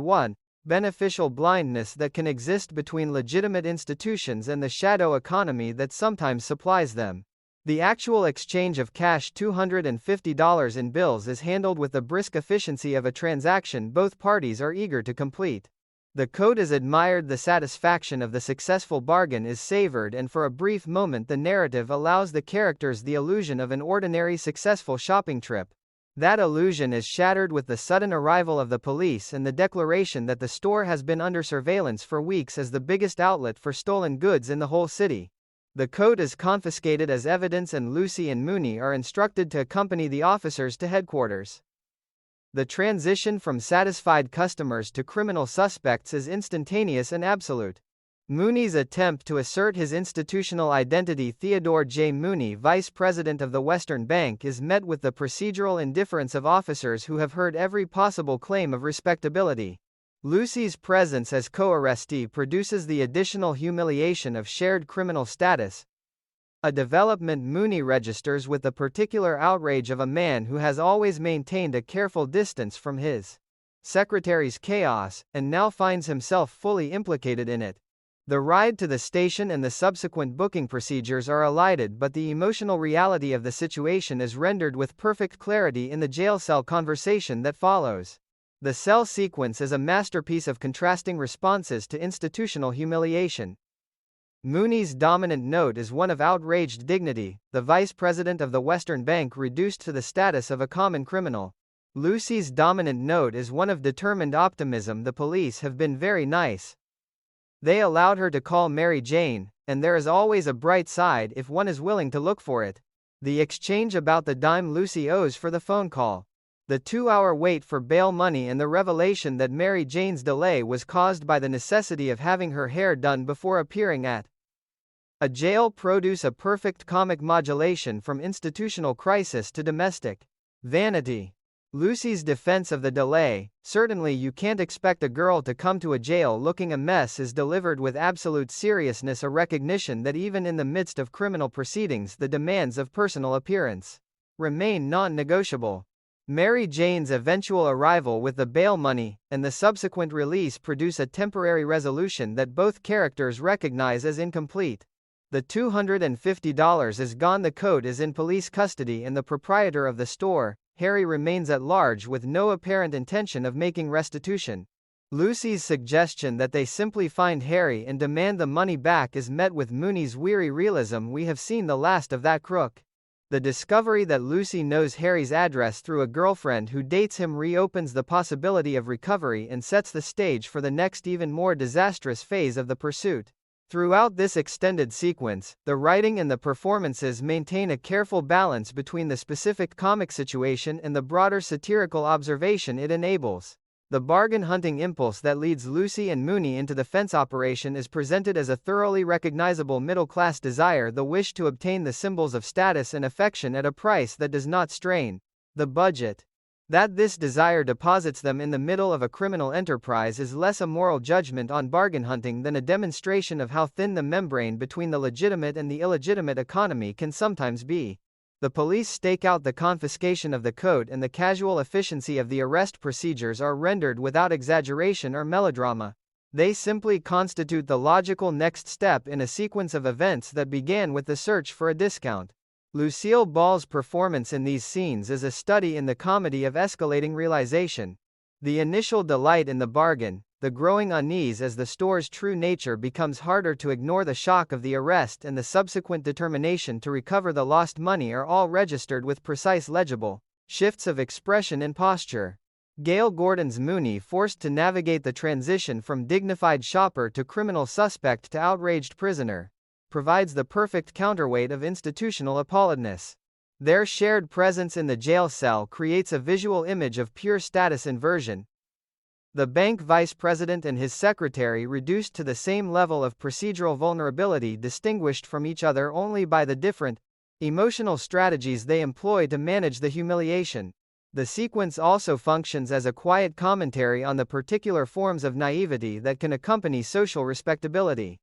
beneficial blindness that can exist between legitimate institutions and the shadow economy that sometimes supplies them. The actual exchange of cash $250 in bills is handled with the brisk efficiency of a transaction both parties are eager to complete. The coat is admired, the satisfaction of the successful bargain is savored, and for a brief moment the narrative allows the characters the illusion of an ordinary successful shopping trip. That illusion is shattered with the sudden arrival of the police and the declaration that the store has been under surveillance for weeks as the biggest outlet for stolen goods in the whole city. The coat is confiscated as evidence and Lucy and Mooney are instructed to accompany the officers to headquarters. The transition from satisfied customers to criminal suspects is instantaneous and absolute. Mooney's attempt to assert his institutional identity, Theodore J. Mooney, vice president of the Western Bank, is met with the procedural indifference of officers who have heard every possible claim of respectability. Lucy's presence as co-arrestee produces the additional humiliation of shared criminal status, a development Mooney registers with the particular outrage of a man who has always maintained a careful distance from his secretary's chaos, and now finds himself fully implicated in it. The ride to the station and the subsequent booking procedures are elided, but the emotional reality of the situation is rendered with perfect clarity in the jail cell conversation that follows. The cell sequence is a masterpiece of contrasting responses to institutional humiliation. Mooney's dominant note is one of outraged dignity, the vice president of the Western Bank reduced to the status of a common criminal. Lucy's dominant note is one of determined optimism. The police have been very nice. They allowed her to call Mary Jane, and there is always a bright side if one is willing to look for it. The exchange about the dime Lucy owes for the phone call, the 2-hour wait for bail money, and the revelation that Mary Jane's delay was caused by the necessity of having her hair done before appearing at a jail produce a perfect comic modulation from institutional crisis to domestic vanity. Lucy's defense of the delay, "Certainly you can't expect a girl to come to a jail looking a mess," is delivered with absolute seriousness, a recognition that even in the midst of criminal proceedings the demands of personal appearance remain non-negotiable. Mary Jane's eventual arrival with the bail money, and the subsequent release produce a temporary resolution that both characters recognize as incomplete. The $250 is gone, the coat is in police custody, and the proprietor of the store, Harry remains at large with no apparent intention of making restitution. Lucy's suggestion that they simply find Harry and demand the money back is met with Mooney's weary realism. We have seen the last of that crook. The discovery that Lucy knows Harry's address through a girlfriend who dates him reopens the possibility of recovery and sets the stage for the next even more disastrous phase of the pursuit. Throughout this extended sequence, the writing and the performances maintain a careful balance between the specific comic situation and the broader satirical observation it enables. The bargain hunting impulse that leads Lucy and Mooney into the fence operation is presented as a thoroughly recognizable middle-class desire, the wish to obtain the symbols of status and affection at a price that does not strain the budget. That this desire deposits them in the middle of a criminal enterprise is less a moral judgment on bargain hunting than a demonstration of how thin the membrane between the legitimate and the illegitimate economy can sometimes be. The police stake out the confiscation of the coat, and the casual efficiency of the arrest procedures are rendered without exaggeration or melodrama. They simply constitute the logical next step in a sequence of events that began with the search for a discount. Lucille Ball's performance in these scenes is a study in the comedy of escalating realization. The initial delight in the bargain, the growing unease as the store's true nature becomes harder to ignore, the shock of the arrest, and the subsequent determination to recover the lost money are all registered with precise, legible shifts of expression and posture. Gail Gordon's Mooney, forced to navigate the transition from dignified shopper to criminal suspect to outraged prisoner, provides the perfect counterweight of institutional appalledness. Their shared presence in the jail cell creates a visual image of pure status inversion. The bank vice president and his secretary reduced to the same level of procedural vulnerability, distinguished from each other only by the different emotional strategies they employ to manage the humiliation. The sequence also functions as a quiet commentary on the particular forms of naivety that can accompany social respectability.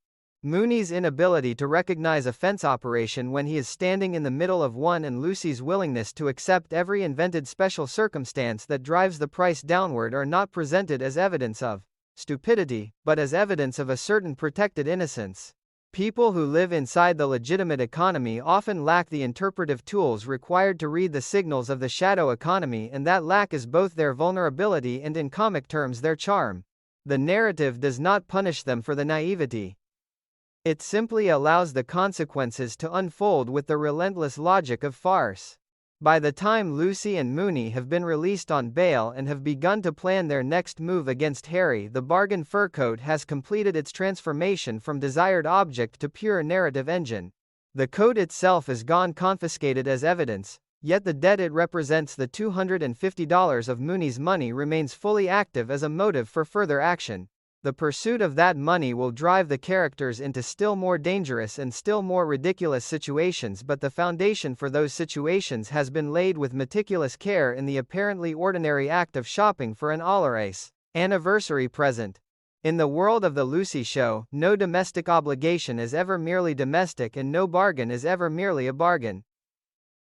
Mooney's inability to recognize a fence operation when he is standing in the middle of one, and Lucy's willingness to accept every invented special circumstance that drives the price downward, are not presented as evidence of stupidity, but as evidence of a certain protected innocence. People who live inside the legitimate economy often lack the interpretive tools required to read the signals of the shadow economy, and that lack is both their vulnerability and, in comic terms, their charm. The narrative does not punish them for the naivety. It simply allows the consequences to unfold with the relentless logic of farce. By the time Lucy and Mooney have been released on bail and have begun to plan their next move against Harry, the bargain fur coat has completed its transformation from desired object to pure narrative engine. The coat itself is gone, confiscated as evidence, yet the debt it represents, the $250 of Mooney's money, remains fully active as a motive for further action. The pursuit of that money will drive the characters into still more dangerous and still more ridiculous situations, but the foundation for those situations has been laid with meticulous care in the apparently ordinary act of shopping for an holidays anniversary present. In the world of the Lucy Show, no domestic obligation is ever merely domestic, and no bargain is ever merely a bargain.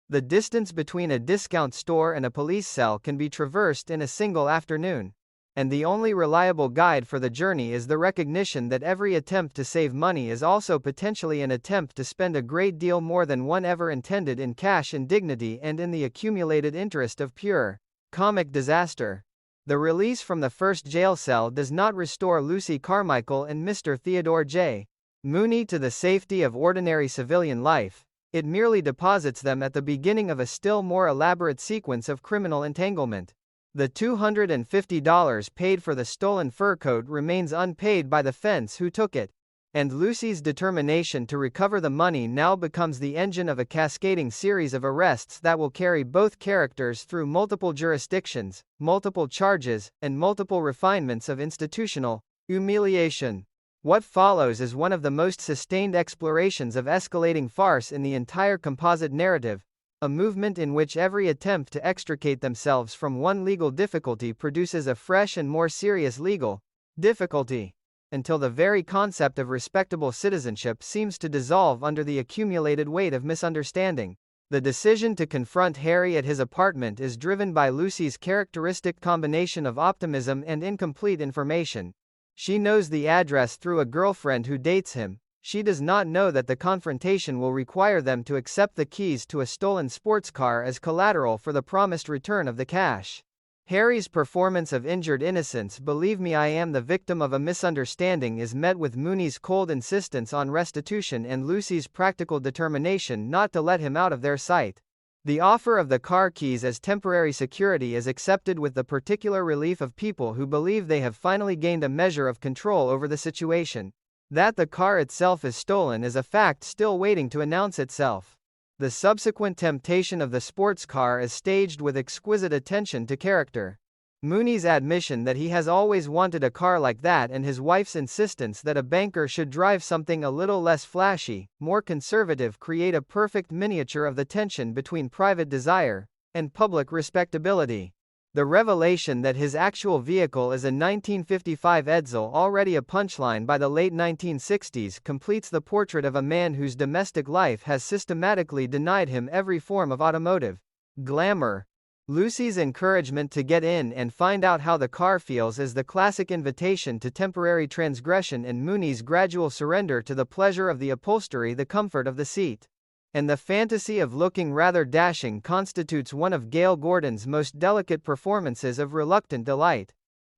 The distance between a discount store and a police cell can be traversed in a single afternoon. And the only reliable guide for the journey is the recognition that every attempt to save money is also potentially an attempt to spend a great deal more than one ever intended in cash and dignity, and in the accumulated interest of pure comic disaster. The release from the first jail cell does not restore Lucy Carmichael and Mr. Theodore J. Mooney to the safety of ordinary civilian life. It merely deposits them at the beginning of a still more elaborate sequence of criminal entanglement. The $250 paid for the stolen fur coat remains unpaid by the fence who took it, and Lucy's determination to recover the money now becomes the engine of a cascading series of arrests that will carry both characters through multiple jurisdictions, multiple charges, and multiple refinements of institutional humiliation. What follows is one of the most sustained explorations of escalating farce in the entire composite narrative, a movement in which every attempt to extricate themselves from one legal difficulty produces a fresh and more serious legal difficulty, until the very concept of respectable citizenship seems to dissolve under the accumulated weight of misunderstanding. The decision to confront Harry at his apartment is driven by Lucy's characteristic combination of optimism and incomplete information. She knows the address through a girlfriend who dates him, She does not know that the confrontation will require them to accept the keys to a stolen sports car as collateral for the promised return of the cash. Harry's performance of injured innocence, "Believe me, I am the victim of a misunderstanding," is met with Mooney's cold insistence on restitution and Lucy's practical determination not to let him out of their sight. The offer of the car keys as temporary security is accepted with the particular relief of people who believe they have finally gained a measure of control over the situation. That the car itself is stolen is a fact still waiting to announce itself. The subsequent temptation of the sports car is staged with exquisite attention to character. Mooney's admission that he has always wanted a car like that and his wife's insistence that a banker should drive something a little less flashy, more conservative, create a perfect miniature of the tension between private desire and public respectability. The revelation that his actual vehicle is a 1955 Edsel, already a punchline by the late 1960s, completes the portrait of a man whose domestic life has systematically denied him every form of automotive glamour. Lucy's encouragement to get in and find out how the car feels is the classic invitation to temporary transgression, and Mooney's gradual surrender to the pleasure of the upholstery, the comfort of the seat, and the fantasy of looking rather dashing constitutes one of Gail Gordon's most delicate performances of reluctant delight.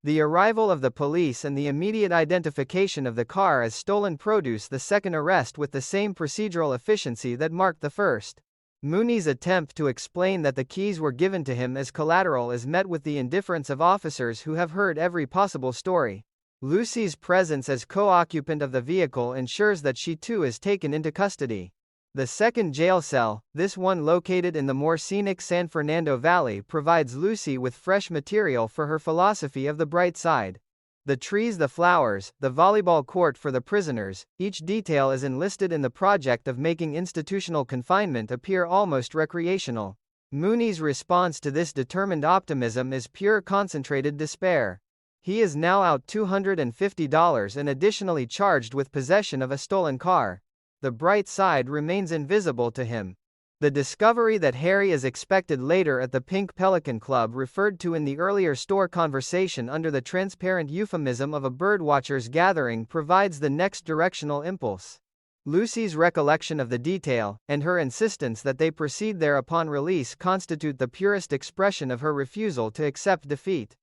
The arrival of the police and the immediate identification of the car as stolen produce the second arrest with the same procedural efficiency that marked the first. Mooney's attempt to explain that the keys were given to him as collateral is met with the indifference of officers who have heard every possible story. Lucy's presence as co-occupant of the vehicle ensures that she too is taken into custody. The second jail cell, this one located in the more scenic San Fernando Valley, provides Lucy with fresh material for her philosophy of the bright side. The trees, the flowers, the volleyball court for the prisoners, each detail is enlisted in the project of making institutional confinement appear almost recreational. Mooney's response to this determined optimism is pure concentrated despair. He is now out $250 and additionally charged with possession of a stolen car. The bright side remains invisible to him. The discovery that Harry is expected later at the Pink Pelican Club, referred to in the earlier store conversation under the transparent euphemism of a birdwatchers gathering, provides the next directional impulse. Lucy's recollection of the detail, and her insistence that they proceed there upon release, constitute the purest expression of her refusal to accept defeat.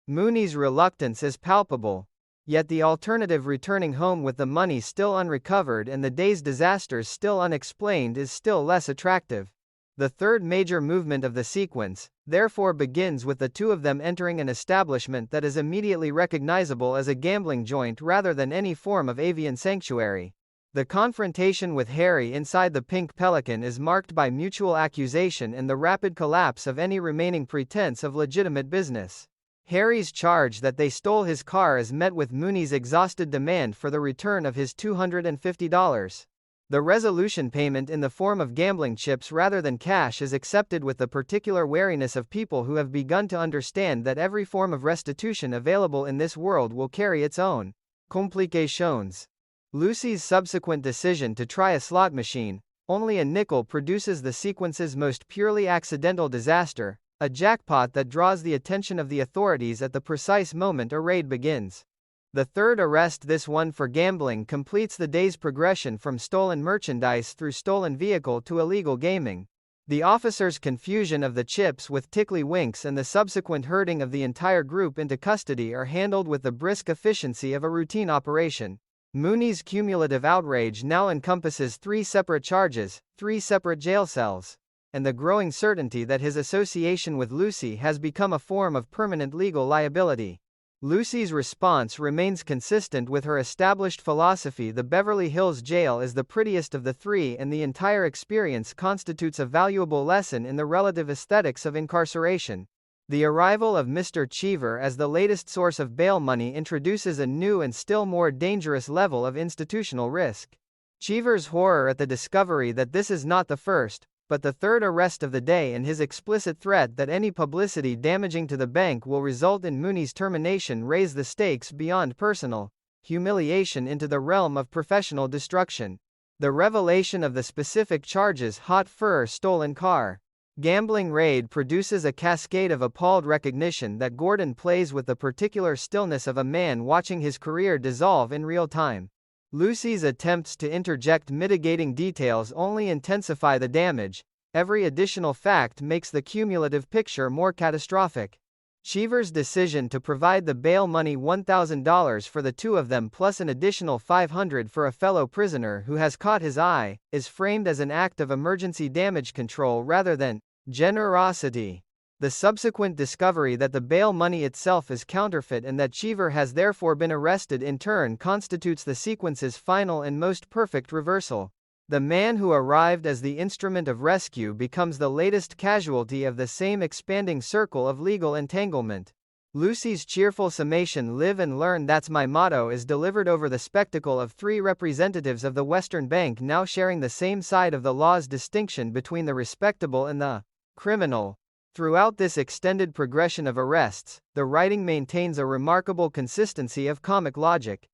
Mooney's reluctance is palpable. Yet the alternative, returning home with the money still unrecovered and the day's disasters still unexplained, is still less attractive. The third major movement of the sequence, therefore, begins with the two of them entering an establishment that is immediately recognizable as a gambling joint rather than any form of avian sanctuary. The confrontation with Harry inside the Pink Pelican is marked by mutual accusation and the rapid collapse of any remaining pretense of legitimate business. Harry's charge that they stole his car is met with Mooney's exhausted demand for the return of his $250. The resolution payment in the form of gambling chips rather than cash is accepted with the particular wariness of people who have begun to understand that every form of restitution available in this world will carry its own complications. Lucy's subsequent decision to try a slot machine, only a nickel, produces the sequence's most purely accidental disaster, a jackpot that draws the attention of the authorities at the precise moment a raid begins. The third arrest, this one for gambling, completes the day's progression from stolen merchandise through stolen vehicle to illegal gaming. The officer's confusion of the chips with tickly winks and the subsequent herding of the entire group into custody are handled with the brisk efficiency of a routine operation. Mooney's cumulative outrage now encompasses 3 separate charges, 3 separate jail cells, and the growing certainty that his association with Lucy has become a form of permanent legal liability. Lucy's response remains consistent with her established philosophy: the Beverly Hills jail is the prettiest of the 3, and the entire experience constitutes a valuable lesson in the relative aesthetics of incarceration. The arrival of Mr. Cheever as the latest source of bail money introduces a new and still more dangerous level of institutional risk. Cheever's horror at the discovery that this is not the first, but the third arrest of the day, and his explicit threat that any publicity damaging to the bank will result in Mooney's termination, raise the stakes beyond personal humiliation into the realm of professional destruction. The revelation of the specific charges, hot fur, stolen car, gambling raid, produces a cascade of appalled recognition that Gordon plays with the particular stillness of a man watching his career dissolve in real time. Lucy's attempts to interject mitigating details only intensify the damage. Every additional fact makes the cumulative picture more catastrophic. Cheever's decision to provide the bail money $1,000 for the two of them plus an additional $500 for a fellow prisoner who has caught his eye, is framed as an act of emergency damage control rather than generosity. The subsequent discovery that the bail money itself is counterfeit and that Cheever has therefore been arrested in turn constitutes the sequence's final and most perfect reversal. The man who arrived as the instrument of rescue becomes the latest casualty of the same expanding circle of legal entanglement. Lucy's cheerful summation, "Live and learn, that's my motto," is delivered over the spectacle of three representatives of the Western Bank now sharing the same side of the law's distinction between the respectable and the criminal. Throughout this extended progression of arrests, the writing maintains a remarkable consistency of comic logic.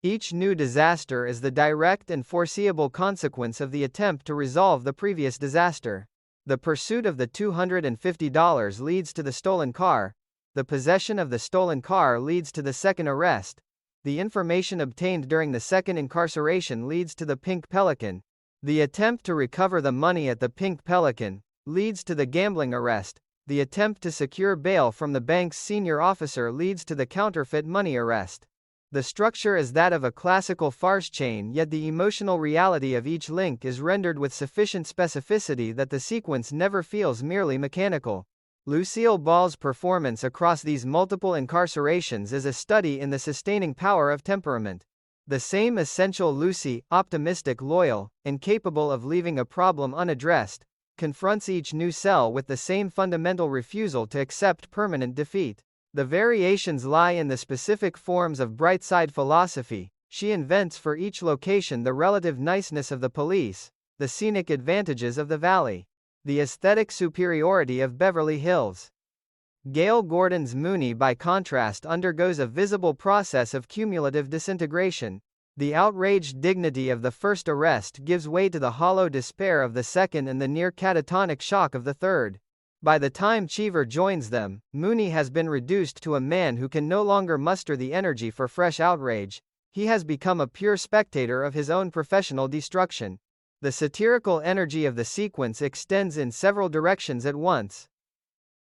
Each new disaster is the direct and foreseeable consequence of the attempt to resolve the previous disaster. The pursuit of the $250 leads to the stolen car. The possession of the stolen car leads to the second arrest. The information obtained during the second incarceration leads to the Pink Pelican. The attempt to recover the money at the Pink Pelican leads to the gambling arrest. The attempt to secure bail from the bank's senior officer leads to the counterfeit money arrest. The structure is that of a classical farce chain, yet the emotional reality of each link is rendered with sufficient specificity that the sequence never feels merely mechanical. Lucille Ball's performance across these multiple incarcerations is a study in the sustaining power of temperament. The same essential Lucy, optimistic, loyal, and capable of leaving a problem unaddressed, confronts each new cell with the same fundamental refusal to accept permanent defeat. The variations lie in the specific forms of Brightside philosophy. She invents for each location the relative niceness of the police, the scenic advantages of the valley, the aesthetic superiority of Beverly Hills. Gail Gordon's Mooney, by contrast, undergoes a visible process of cumulative disintegration. The outraged dignity of the first arrest gives way to the hollow despair of the second and the near catatonic shock of the third. By the time Cheever joins them, Mooney has been reduced to a man who can no longer muster the energy for fresh outrage. He has become a pure spectator of his own professional destruction. The satirical energy of the sequence extends in several directions at once.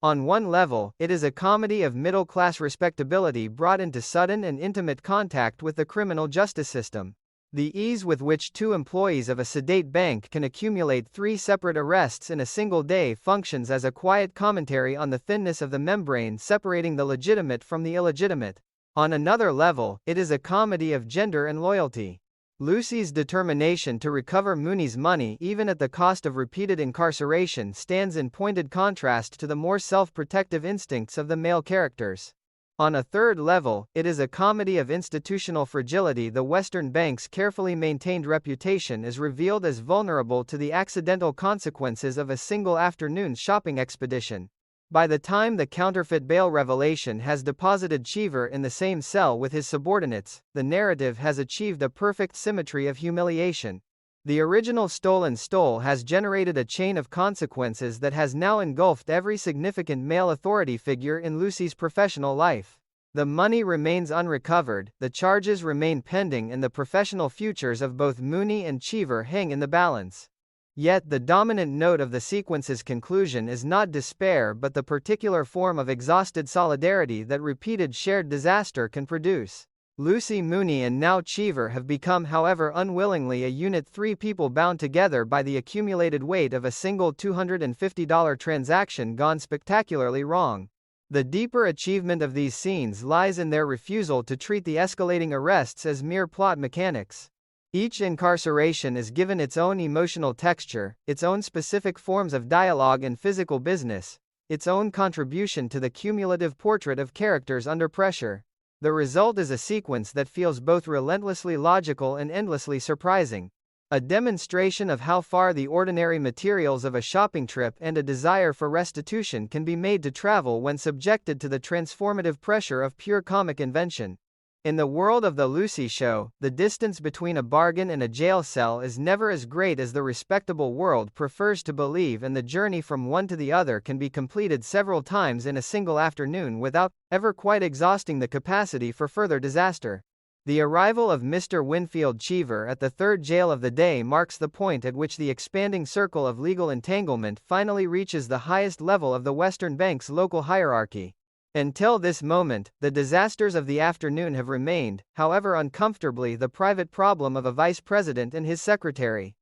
On one level, it is a comedy of middle-class respectability brought into sudden and intimate contact with the criminal justice system. The ease with which two employees of a sedate bank can accumulate 3 separate arrests in a single day functions as a quiet commentary on the thinness of the membrane separating the legitimate from the illegitimate. On another level, it is a comedy of gender and loyalty. Lucy's determination to recover Mooney's money even at the cost of repeated incarceration stands in pointed contrast to the more self-protective instincts of the male characters. On a third level, it is a comedy of institutional fragility. The Western Bank's carefully maintained reputation is revealed as vulnerable to the accidental consequences of a single afternoon's shopping expedition. By the time the counterfeit bail revelation has deposited Cheever in the same cell with his subordinates, the narrative has achieved a perfect symmetry of humiliation. The original stolen stole has generated a chain of consequences that has now engulfed every significant male authority figure in Lucy's professional life. The money remains unrecovered, the charges remain pending, and the professional futures of both Mooney and Cheever hang in the balance. Yet the dominant note of the sequence's conclusion is not despair but the particular form of exhausted solidarity that repeated shared disaster can produce. Lucy, Mooney, and now Cheever have become, however unwillingly, a unit, 3 people bound together by the accumulated weight of a single $250 transaction gone spectacularly wrong. The deeper achievement of these scenes lies in their refusal to treat the escalating arrests as mere plot mechanics. Each incarceration is given its own emotional texture, its own specific forms of dialogue and physical business, its own contribution to the cumulative portrait of characters under pressure. The result is a sequence that feels both relentlessly logical and endlessly surprising. A demonstration of how far the ordinary materials of a shopping trip and a desire for restitution can be made to travel when subjected to the transformative pressure of pure comic invention. In the world of The Lucy Show, the distance between a bargain and a jail cell is never as great as the respectable world prefers to believe, and the journey from one to the other can be completed several times in a single afternoon without ever quite exhausting the capacity for further disaster. The arrival of Mr. Winfield Cheever at the third jail of the day marks the point at which the expanding circle of legal entanglement finally reaches the highest level of the Western Bank's local hierarchy. Until this moment, the disasters of the afternoon have remained, however uncomfortably, the private problem of a vice president and his secretary.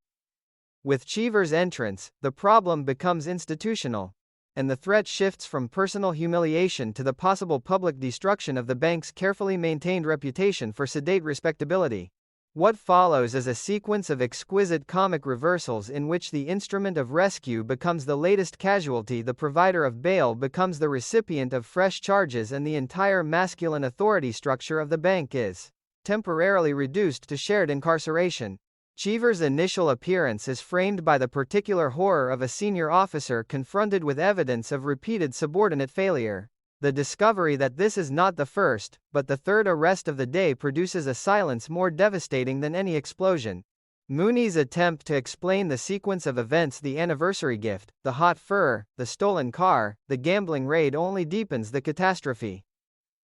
With Cheever's entrance, the problem becomes institutional, and the threat shifts from personal humiliation to the possible public destruction of the bank's carefully maintained reputation for sedate respectability. What follows is a sequence of exquisite comic reversals in which the instrument of rescue becomes the latest casualty, the provider of bail becomes the recipient of fresh charges, and the entire masculine authority structure of the bank is temporarily reduced to shared incarceration. Cheever's initial appearance is framed by the particular horror of a senior officer confronted with evidence of repeated subordinate failure. The discovery that this is not the first, but the third arrest of the day produces a silence more devastating than any explosion. Mooney's attempt to explain the sequence of events, the anniversary gift, the hot fur, the stolen car, the gambling raid, only deepens the catastrophe.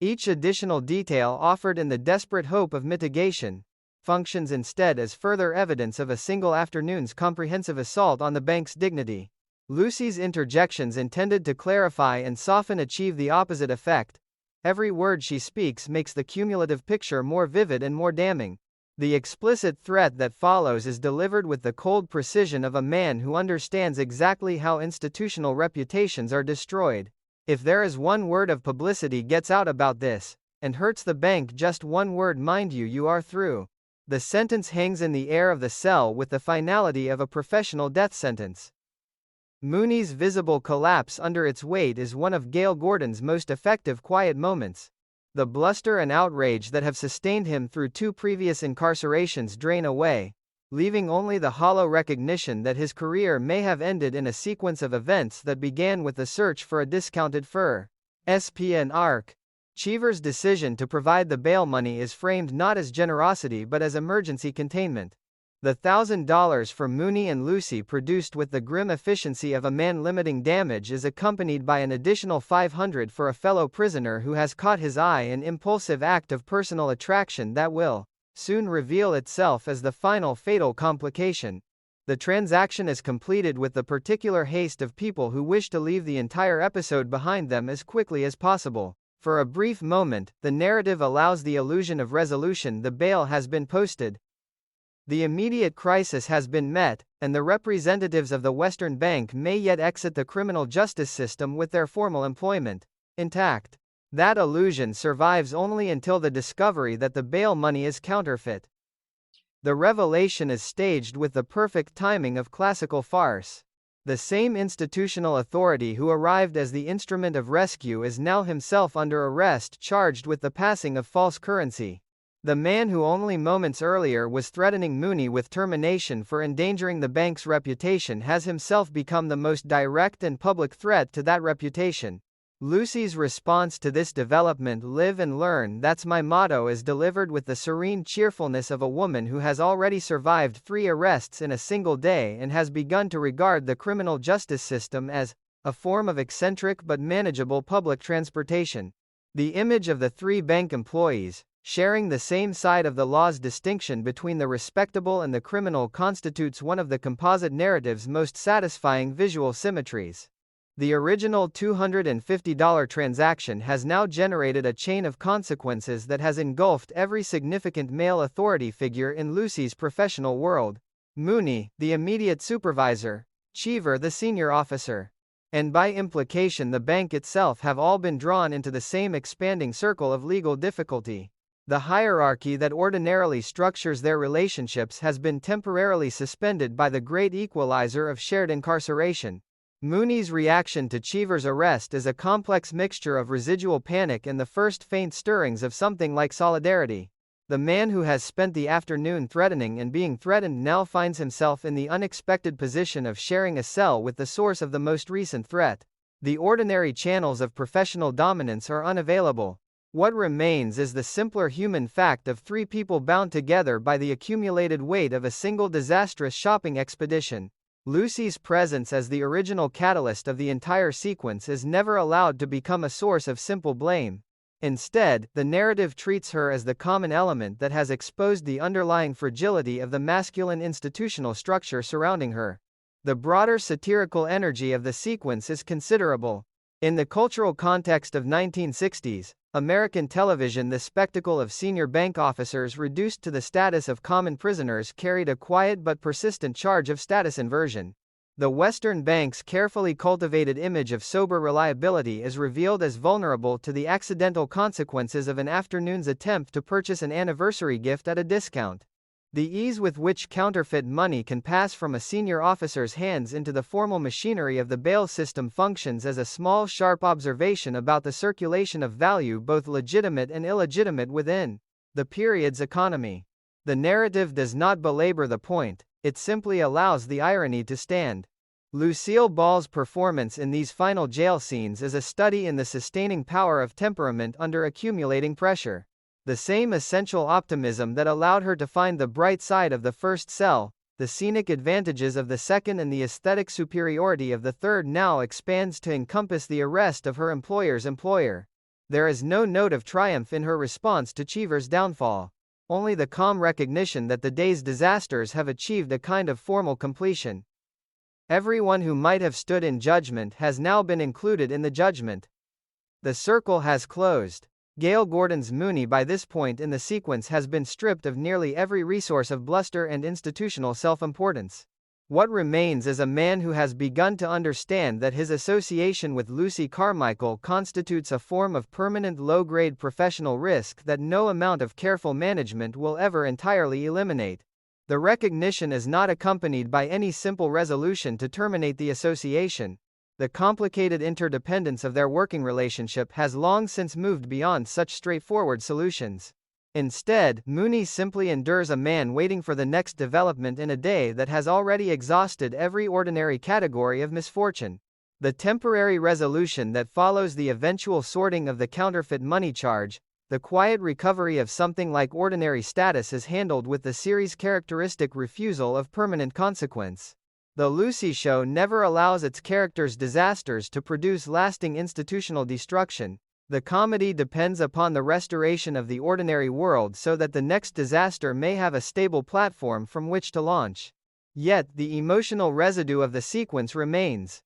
Each additional detail offered in the desperate hope of mitigation functions instead as further evidence of a single afternoon's comprehensive assault on the bank's dignity. Lucy's interjections, intended to clarify and soften, achieve the opposite effect. Every word she speaks makes the cumulative picture more vivid and more damning. The explicit threat that follows is delivered with the cold precision of a man who understands exactly how institutional reputations are destroyed. If there is one word of publicity gets out about this, and hurts the bank, just one word, mind you, you are through. The sentence hangs in the air of the cell with the finality of a professional death sentence. Mooney's visible collapse under its weight is one of Gail Gordon's most effective quiet moments. The bluster and outrage that have sustained him through 2 previous incarcerations drain away, leaving only the hollow recognition that his career may have ended in a sequence of events that began with the search for a discounted fur. SPN arc. Cheever's decision to provide the bail money is framed not as generosity but as emergency containment. The $1,000 for Mooney and Lucy, produced with the grim efficiency of a man limiting damage, is accompanied by an additional $500 for a fellow prisoner who has caught his eye, an impulsive act of personal attraction that will soon reveal itself as the final fatal complication. The transaction is completed with the particular haste of people who wish to leave the entire episode behind them as quickly as possible. For a brief moment, the narrative allows the illusion of resolution. The bail has been posted, the immediate crisis has been met, and the representatives of the Western Bank may yet exit the criminal justice system with their formal employment intact. That illusion survives only until the discovery that the bail money is counterfeit. The revelation is staged with the perfect timing of classical farce. The same institutional authority who arrived as the instrument of rescue is now himself under arrest, charged with the passing of false currency. The man who only moments earlier was threatening Mooney with termination for endangering the bank's reputation has himself become the most direct and public threat to that reputation. Lucy's response to this development, "Live and learn, that's my motto," is delivered with the serene cheerfulness of a woman who has already survived 3 arrests in a single day and has begun to regard the criminal justice system as a form of eccentric but manageable public transportation. The image of the 3 bank employees, sharing the same side of the law's distinction between the respectable and the criminal, constitutes one of the composite narrative's most satisfying visual symmetries. The original $250 transaction has now generated a chain of consequences that has engulfed every significant male authority figure in Lucy's professional world. Mooney, the immediate supervisor; Cheever, the senior officer; and by implication the bank itself, have all been drawn into the same expanding circle of legal difficulty. The hierarchy that ordinarily structures their relationships has been temporarily suspended by the great equalizer of shared incarceration. Mooney's reaction to Cheever's arrest is a complex mixture of residual panic and the first faint stirrings of something like solidarity. The man who has spent the afternoon threatening and being threatened now finds himself in the unexpected position of sharing a cell with the source of the most recent threat. The ordinary channels of professional dominance are unavailable. What remains is the simpler human fact of 3 people bound together by the accumulated weight of a single disastrous shopping expedition. Lucy's presence as the original catalyst of the entire sequence is never allowed to become a source of simple blame. Instead, the narrative treats her as the common element that has exposed the underlying fragility of the masculine institutional structure surrounding her. The broader satirical energy of the sequence is considerable. In the cultural context of 1960s American television, the spectacle of senior bank officers reduced to the status of common prisoners carried a quiet but persistent charge of status inversion. The Western bank's carefully cultivated image of sober reliability is revealed as vulnerable to the accidental consequences of an afternoon's attempt to purchase an anniversary gift at a discount. The ease with which counterfeit money can pass from a senior officer's hands into the formal machinery of the bail system functions as a small, sharp observation about the circulation of value, both legitimate and illegitimate, within the period's economy. The narrative does not belabor the point, it simply allows the irony to stand. Lucille Ball's performance in these final jail scenes is a study in the sustaining power of temperament under accumulating pressure. The same essential optimism that allowed her to find the bright side of the first cell, the scenic advantages of the second and the aesthetic superiority of the third now expands to encompass the arrest of her employer's employer. There is no note of triumph in her response to Cheever's downfall. Only the calm recognition that the day's disasters have achieved a kind of formal completion. Everyone who might have stood in judgment has now been included in the judgment. The circle has closed. Gail Gordon's Mooney by this point in the sequence has been stripped of nearly every resource of bluster and institutional self-importance. What remains is a man who has begun to understand that his association with Lucy Carmichael constitutes a form of permanent low-grade professional risk that no amount of careful management will ever entirely eliminate. The recognition is not accompanied by any simple resolution to terminate the association. The complicated interdependence of their working relationship has long since moved beyond such straightforward solutions. Instead, Mooney simply endures a man waiting for the next development in a day that has already exhausted every ordinary category of misfortune. The temporary resolution that follows the eventual sorting of the counterfeit money charge, the quiet recovery of something like ordinary status, is handled with the series' characteristic refusal of permanent consequence. The Lucy Show never allows its characters' disasters to produce lasting institutional destruction. The comedy depends upon the restoration of the ordinary world so that the next disaster may have a stable platform from which to launch. Yet, the emotional residue of the sequence remains.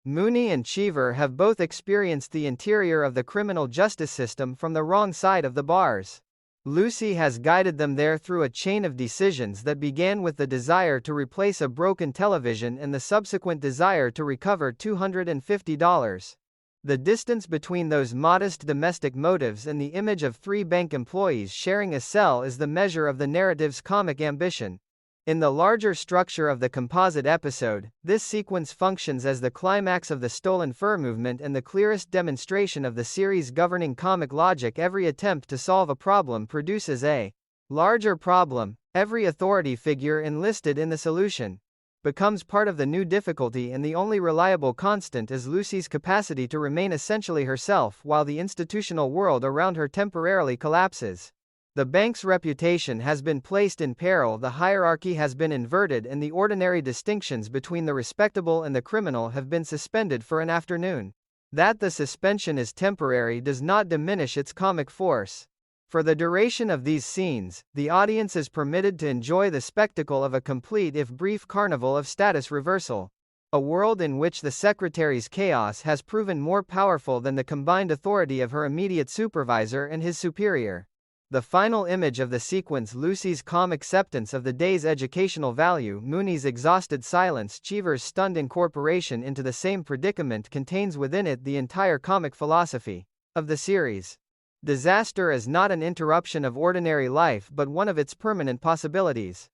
Mooney and Cheever have both experienced the interior of the criminal justice system from the wrong side of the bars. Lucy has guided them there through a chain of decisions that began with the desire to replace a broken television and the subsequent desire to recover $250. The distance between those modest domestic motives and the image of three bank employees sharing a cell is the measure of the narrative's comic ambition. In the larger structure of the composite episode, this sequence functions as the climax of the stolen fur movement and the clearest demonstration of the series' governing comic logic. Every attempt to solve a problem produces a larger problem. Every authority figure enlisted in the solution becomes part of the new difficulty, and the only reliable constant is Lucy's capacity to remain essentially herself while the institutional world around her temporarily collapses. The bank's reputation has been placed in peril, the hierarchy has been inverted, and the ordinary distinctions between the respectable and the criminal have been suspended for an afternoon. That the suspension is temporary does not diminish its comic force. For the duration of these scenes, the audience is permitted to enjoy the spectacle of a complete if brief carnival of status reversal. A world in which the secretary's chaos has proven more powerful than the combined authority of her immediate supervisor and his superior. The final image of the sequence, Lucy's calm acceptance of the day's educational value, Mooney's exhausted silence, Cheever's stunned incorporation into the same predicament, contains within it the entire comic philosophy of the series. Disaster is not an interruption of ordinary life but one of its permanent possibilities.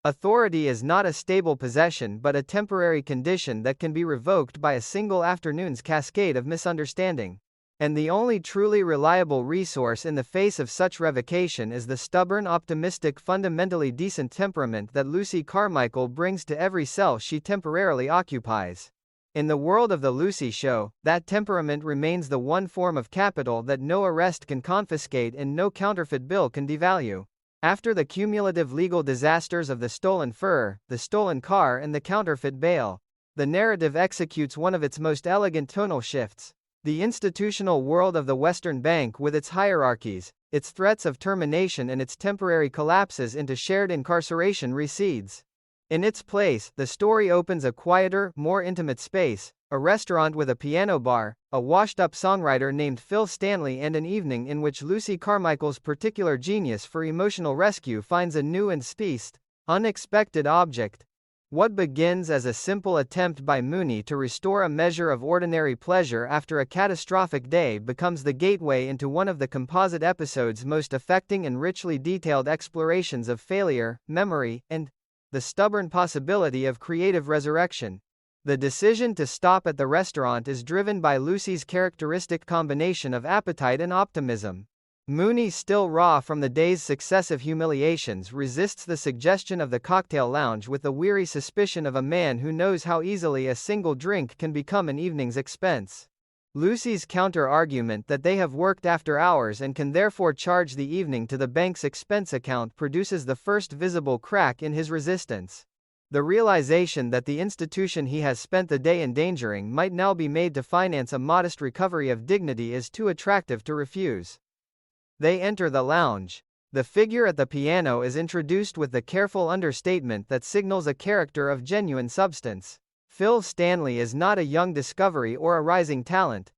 Authority is not a stable possession but a temporary condition that can be revoked by a single afternoon's cascade of misunderstanding. And the only truly reliable resource in the face of such revocation is the stubborn, optimistic, fundamentally decent temperament that Lucy Carmichael brings to every cell she temporarily occupies. In the world of the Lucy Show, that temperament remains the one form of capital that no arrest can confiscate and no counterfeit bill can devalue. After the cumulative legal disasters of the stolen fur, the stolen car, and the counterfeit bail, the narrative executes one of its most elegant tonal shifts. The institutional world of the Western Bank, with its hierarchies, its threats of termination and its temporary collapses into shared incarceration, recedes. In its place, the story opens a quieter, more intimate space, a restaurant with a piano bar, a washed-up songwriter named Phil Stanley, and an evening in which Lucy Carmichael's particular genius for emotional rescue finds a new and spiced, unexpected object. What begins as a simple attempt by Mooney to restore a measure of ordinary pleasure after a catastrophic day becomes the gateway into one of the composite episode's most affecting and richly detailed explorations of failure, memory, and the stubborn possibility of creative resurrection. The decision to stop at the restaurant is driven by Lucy's characteristic combination of appetite and optimism. Mooney, still raw from the day's successive humiliations, resists the suggestion of the cocktail lounge with the weary suspicion of a man who knows how easily a single drink can become an evening's expense. Lucy's counter-argument that they have worked after hours and can therefore charge the evening to the bank's expense account produces the first visible crack in his resistance. The realization that the institution he has spent the day endangering might now be made to finance a modest recovery of dignity is too attractive to refuse. They enter the lounge. The figure at the piano is introduced with the careful understatement that signals a character of genuine substance. Phil Stanley is not a young discovery or a rising talent.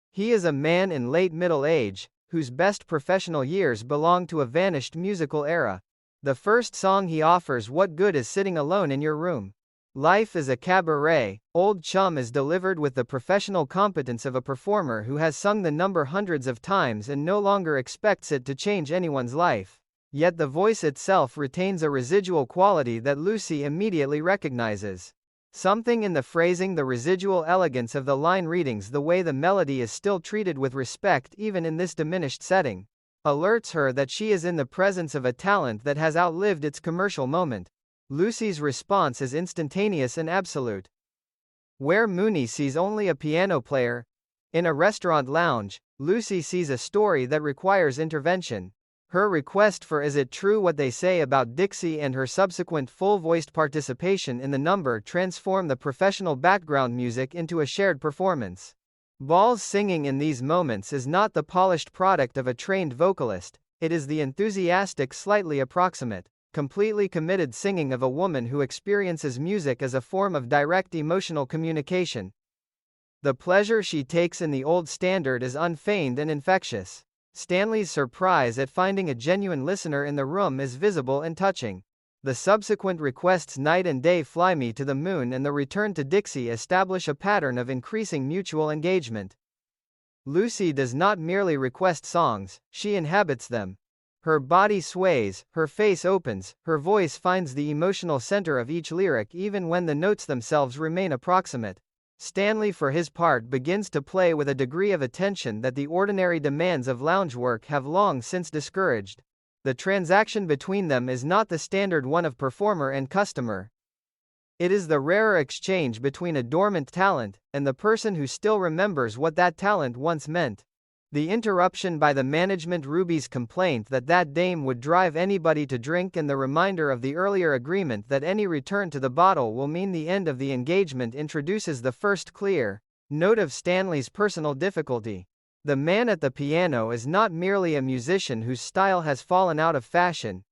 He is a man in late middle age, whose best professional years belong to a vanished musical era. The first song he offers, "What Good Is Sitting Alone in Your Room?" Life is a cabaret. Old Chum is delivered with the professional competence of a performer who has sung the number hundreds of times and no longer expects it to change anyone's life. Yet the voice itself retains a residual quality that Lucy immediately recognizes. Something in the phrasing, the residual elegance of the line readings, the way the melody is still treated with respect even in this diminished setting, alerts her that she is in the presence of a talent that has outlived its commercial moment. Lucy's response is instantaneous and absolute. Where Mooney sees only a piano player, in a restaurant lounge, Lucy sees a story that requires intervention. Her request for "Is It True What They Say About Dixie?" and her subsequent full-voiced participation in the number transform the professional background music into a shared performance. Ball's singing in these moments is not the polished product of a trained vocalist, it is the enthusiastic, slightly approximate, completely committed singing of a woman who experiences music as a form of direct emotional communication. The pleasure she takes in the old standard is unfeigned and infectious. Stanley's surprise at finding a genuine listener in the room is visible and touching. The subsequent requests "Night and Day," "Fly Me to the Moon," and the return to Dixie establish a pattern of increasing mutual engagement. Lucy does not merely request songs, she inhabits them. Her body sways, her face opens, her voice finds the emotional center of each lyric even when the notes themselves remain approximate. Stanley, for his part, begins to play with a degree of attention that the ordinary demands of lounge work have long since discouraged. The transaction between them is not the standard one of performer and customer. It is the rarer exchange between a dormant talent and the person who still remembers what that talent once meant. The interruption by the management, Ruby's complaint that that dame would drive anybody to drink, and the reminder of the earlier agreement that any return to the bottle will mean the end of the engagement introduces the first clear note of Stanley's personal difficulty. The man at the piano is not merely a musician whose style has fallen out of fashion.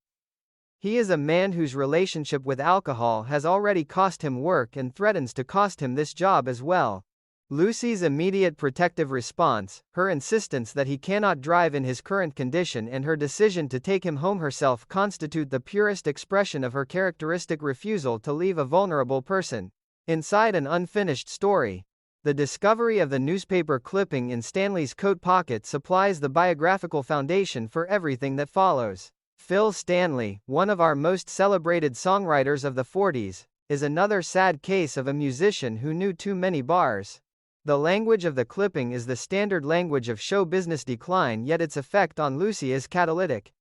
He is a man whose relationship with alcohol has already cost him work and threatens to cost him this job as well. Lucy's immediate protective response, her insistence that he cannot drive in his current condition, and her decision to take him home herself constitute the purest expression of her characteristic refusal to leave a vulnerable person inside an unfinished story. The discovery of the newspaper clipping in Stanley's coat pocket supplies the biographical foundation for everything that follows. Phil Stanley, one of our most celebrated songwriters of the 40s, is another sad case of a musician who knew too many bars. The language of the clipping is the standard language of show business decline, yet its effect on Lucy is catalytic.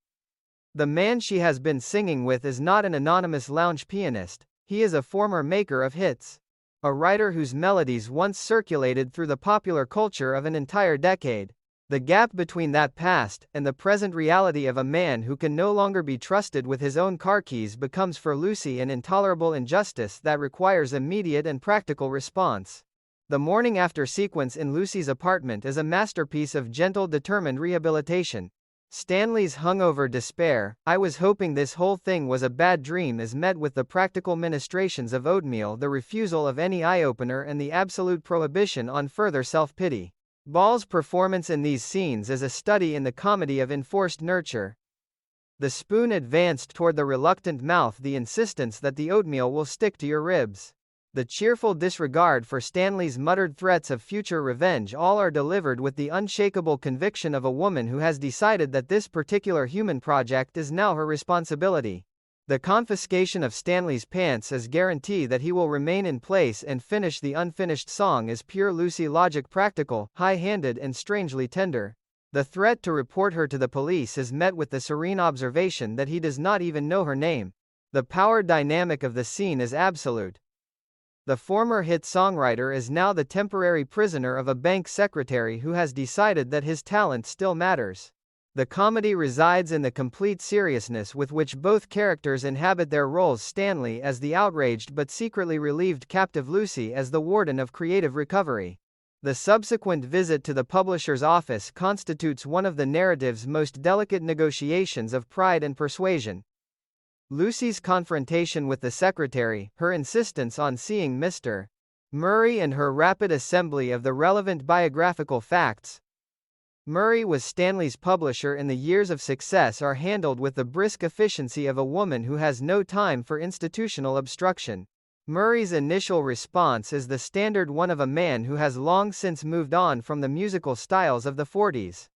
The man she has been singing with is not an anonymous lounge pianist, he is a former maker of hits. A writer whose melodies once circulated through the popular culture of an entire decade. The gap between that past and the present reality of a man who can no longer be trusted with his own car keys becomes for Lucy an intolerable injustice that requires immediate and practical response. The morning after sequence in Lucy's apartment is a masterpiece of gentle, determined rehabilitation. Stanley's hungover despair, "I was hoping this whole thing was a bad dream," is met with the practical ministrations of oatmeal, the refusal of any eye-opener, and the absolute prohibition on further self-pity. Ball's performance in these scenes is a study in the comedy of enforced nurture. The spoon advanced toward the reluctant mouth, the insistence that the oatmeal will stick to your ribs. The cheerful disregard for Stanley's muttered threats of future revenge, all are delivered with the unshakable conviction of a woman who has decided that this particular human project is now her responsibility. The confiscation of Stanley's pants as guarantee that he will remain in place and finish the unfinished song is pure Lucy logic, practical, high-handed, and strangely tender. The threat to report her to the police is met with the serene observation that he does not even know her name. The power dynamic of the scene is absolute. The former hit songwriter is now the temporary prisoner of a bank secretary who has decided that his talent still matters. The comedy resides in the complete seriousness with which both characters inhabit their roles, Stanley as the outraged but secretly relieved captive, Lucy as the warden of creative recovery. The subsequent visit to the publisher's office constitutes one of the narrative's most delicate negotiations of pride and persuasion. Lucy's confrontation with the secretary, her insistence on seeing Mr. Murray, and her rapid assembly of the relevant biographical facts. Murray was Stanley's publisher in the years of success are handled with the brisk efficiency of a woman who has no time for institutional obstruction. Murray's initial response is the standard one of a man who has long since moved on from the musical styles of the 40s.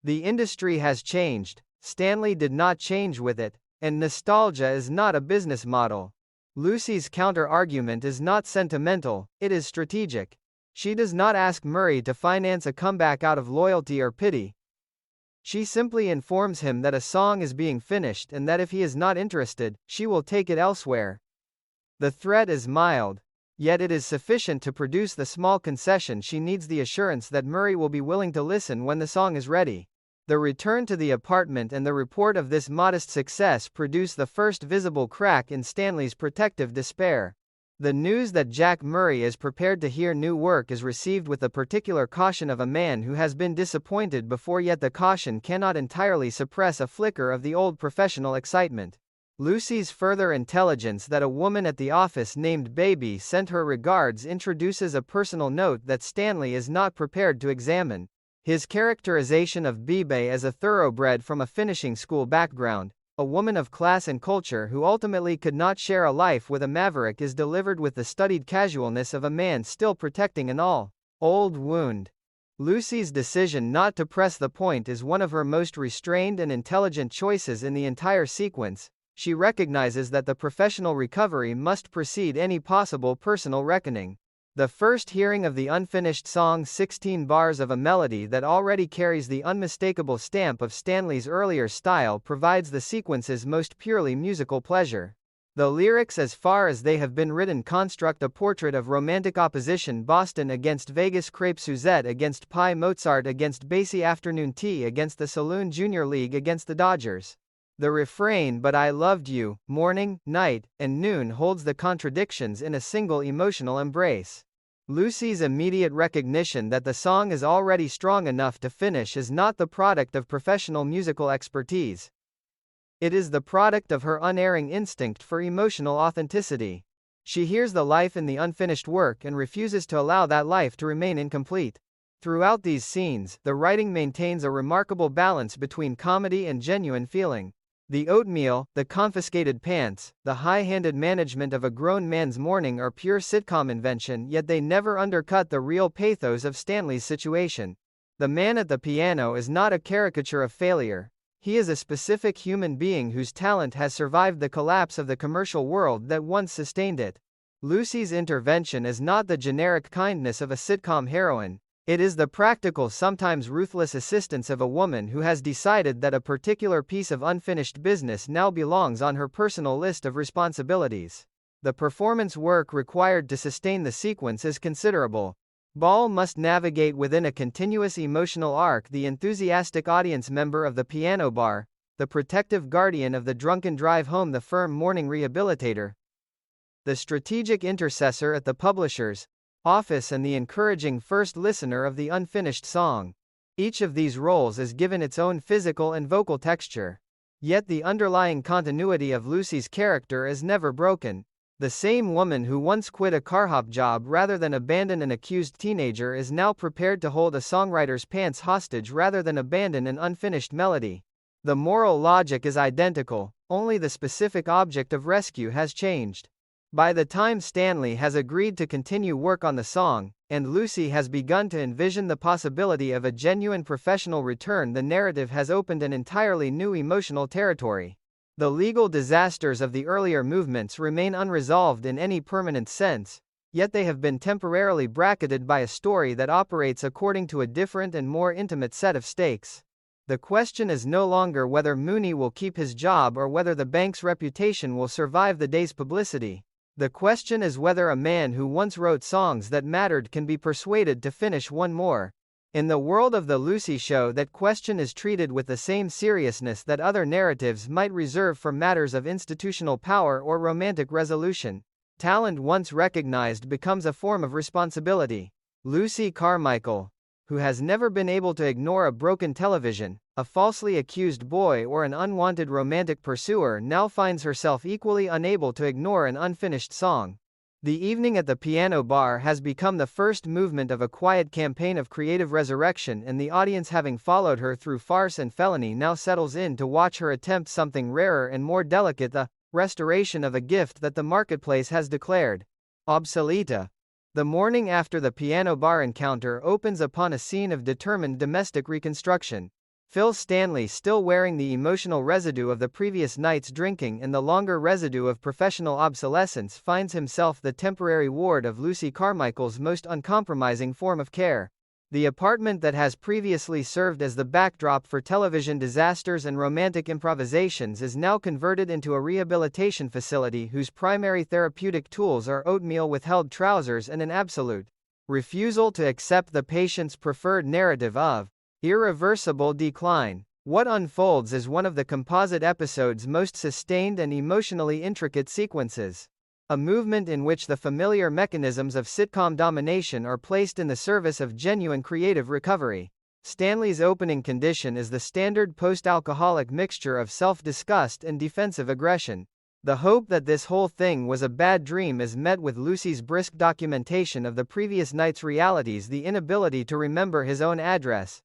The industry has changed, Stanley did not change with it, and nostalgia is not a business model. Lucy's counter-argument is not sentimental, it is strategic. She does not ask Murray to finance a comeback out of loyalty or pity. She simply informs him that a song is being finished and that if he is not interested, she will take it elsewhere. The threat is mild, yet it is sufficient to produce the small concession she needs, the assurance that Murray will be willing to listen when the song is ready. The return to the apartment and the report of this modest success produce the first visible crack in Stanley's protective despair. The news that Jack Murray is prepared to hear new work is received with the particular caution of a man who has been disappointed before, yet the caution cannot entirely suppress a flicker of the old professional excitement. Lucy's further intelligence that a woman at the office named Baby sent her regards introduces a personal note that Stanley is not prepared to examine. His characterization of Bebe as a thoroughbred from a finishing school background, a woman of class and culture who ultimately could not share a life with a maverick, is delivered with the studied casualness of a man still protecting an old wound. Lucy's decision not to press the point is one of her most restrained and intelligent choices in the entire sequence. She recognizes that the professional recovery must precede any possible personal reckoning. The first hearing of the unfinished song, 16 bars of a melody that already carries the unmistakable stamp of Stanley's earlier style, provides the sequence's most purely musical pleasure. The lyrics, as far as they have been written, construct a portrait of romantic opposition: Boston against Vegas, Crepe Suzette against Pie, Mozart against Basie, afternoon tea against the Saloon, Junior League against the Dodgers. The refrain, "But I loved you, morning, night, and noon," holds the contradictions in a single emotional embrace. Lucy's immediate recognition that the song is already strong enough to finish is not the product of professional musical expertise. It is the product of her unerring instinct for emotional authenticity. She hears the life in the unfinished work and refuses to allow that life to remain incomplete. Throughout these scenes, the writing maintains a remarkable balance between comedy and genuine feeling. The oatmeal, the confiscated pants, the high-handed management of a grown man's morning are pure sitcom invention, yet they never undercut the real pathos of Stanley's situation. The man at the piano is not a caricature of failure. He is a specific human being whose talent has survived the collapse of the commercial world that once sustained it. Lucy's intervention is not the generic kindness of a sitcom heroine. It is the practical, sometimes ruthless assistance of a woman who has decided that a particular piece of unfinished business now belongs on her personal list of responsibilities. The performance work required to sustain the sequence is considerable. Ball must navigate within a continuous emotional arc: the enthusiastic audience member of the piano bar, the protective guardian of the drunken drive home, the firm morning rehabilitator, the strategic intercessor at the publishers, office and the encouraging first listener of the unfinished song. Each of these roles is given its own physical and vocal texture. Yet the underlying continuity of Lucy's character is never broken. The same woman who once quit a carhop job rather than abandon an accused teenager is now prepared to hold a songwriter's pants hostage rather than abandon an unfinished melody. The moral logic is identical, only the specific object of rescue has changed. By the time Stanley has agreed to continue work on the song, and Lucy has begun to envision the possibility of a genuine professional return, the narrative has opened an entirely new emotional territory. The legal disasters of the earlier movements remain unresolved in any permanent sense, yet they have been temporarily bracketed by a story that operates according to a different and more intimate set of stakes. The question is no longer whether Mooney will keep his job or whether the bank's reputation will survive the day's publicity. The question is whether a man who once wrote songs that mattered can be persuaded to finish one more. In the world of The Lucy Show, that question is treated with the same seriousness that other narratives might reserve for matters of institutional power or romantic resolution. Talent once recognized becomes a form of responsibility. Lucy Carmichael, who has never been able to ignore a broken television, a falsely accused boy, or an unwanted romantic pursuer, now finds herself equally unable to ignore an unfinished song. The evening at the piano bar has become the first movement of a quiet campaign of creative resurrection, and the audience, having followed her through farce and felony, now settles in to watch her attempt something rarer and more delicate, the restoration of a gift that the marketplace has declared obsolete. The morning after the piano bar encounter opens upon a scene of determined domestic reconstruction. Phil Stanley, still wearing the emotional residue of the previous night's drinking and the longer residue of professional obsolescence, finds himself the temporary ward of Lucy Carmichael's most uncompromising form of care. The apartment that has previously served as the backdrop for television disasters and romantic improvisations is now converted into a rehabilitation facility whose primary therapeutic tools are oatmeal withheld trousers and an absolute refusal to accept the patient's preferred narrative of irreversible decline. What unfolds is one of the composite episode's most sustained and emotionally intricate sequences. A movement in which the familiar mechanisms of sitcom domination are placed in the service of genuine creative recovery. Stanley's opening condition is the standard post-alcoholic mixture of self-disgust and defensive aggression. The hope that this whole thing was a bad dream is met with Lucy's brisk documentation of the previous night's realities, the inability to remember his own address,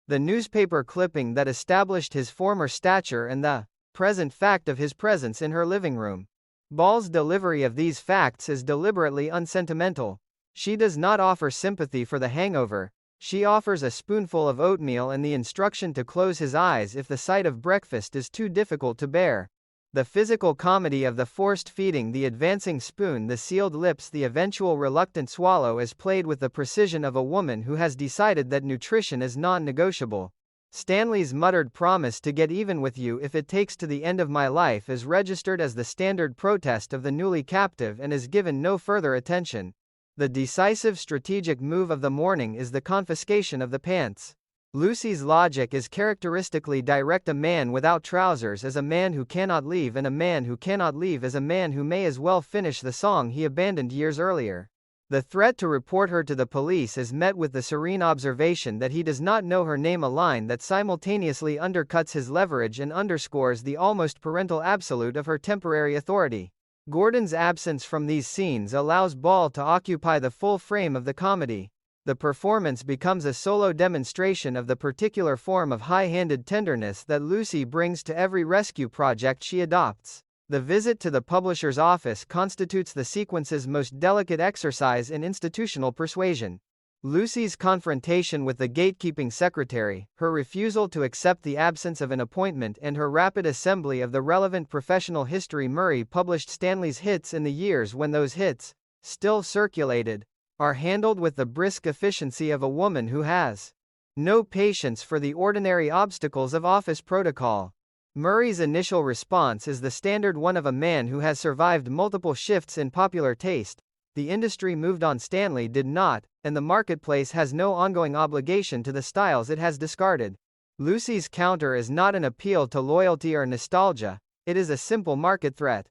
the newspaper clipping that established his former stature, and the present fact of his presence in her living room. Ball's delivery of these facts is deliberately unsentimental. She does not offer sympathy for the hangover. She offers a spoonful of oatmeal and the instruction to close his eyes if the sight of breakfast is too difficult to bear. The physical comedy of the forced feeding, the advancing spoon, the sealed lips, the eventual reluctant swallow is played with the precision of a woman who has decided that nutrition is non-negotiable. Stanley's muttered promise to get even with you if it takes to the end of my life is registered as the standard protest of the newly captive and is given no further attention. The decisive strategic move of the morning is the confiscation of the pants. Lucy's logic is characteristically direct. A man without trousers is a man who cannot leave, and a man who cannot leave is a man who may as well finish the song he abandoned years earlier. The threat to report her to the police is met with the serene observation that he does not know her name, a line that simultaneously undercuts his leverage and underscores the almost parental absolute of her temporary authority. Gordon's absence from these scenes allows Ball to occupy the full frame of the comedy. The performance becomes a solo demonstration of the particular form of high-handed tenderness that Lucy brings to every rescue project she adopts. The visit to the publisher's office constitutes the sequence's most delicate exercise in institutional persuasion. Lucy's confrontation with the gatekeeping secretary, her refusal to accept the absence of an appointment, and her rapid assembly of the relevant professional history. Murray published Stanley's hits in the years when those hits still circulated, are handled with the brisk efficiency of a woman who has no patience for the ordinary obstacles of office protocol. Murray's initial response is the standard one of a man who has survived multiple shifts in popular taste. The industry moved on, Stanley did not, and the marketplace has no ongoing obligation to the styles it has discarded. Lucy's counter is not an appeal to loyalty or nostalgia, it is a simple market threat.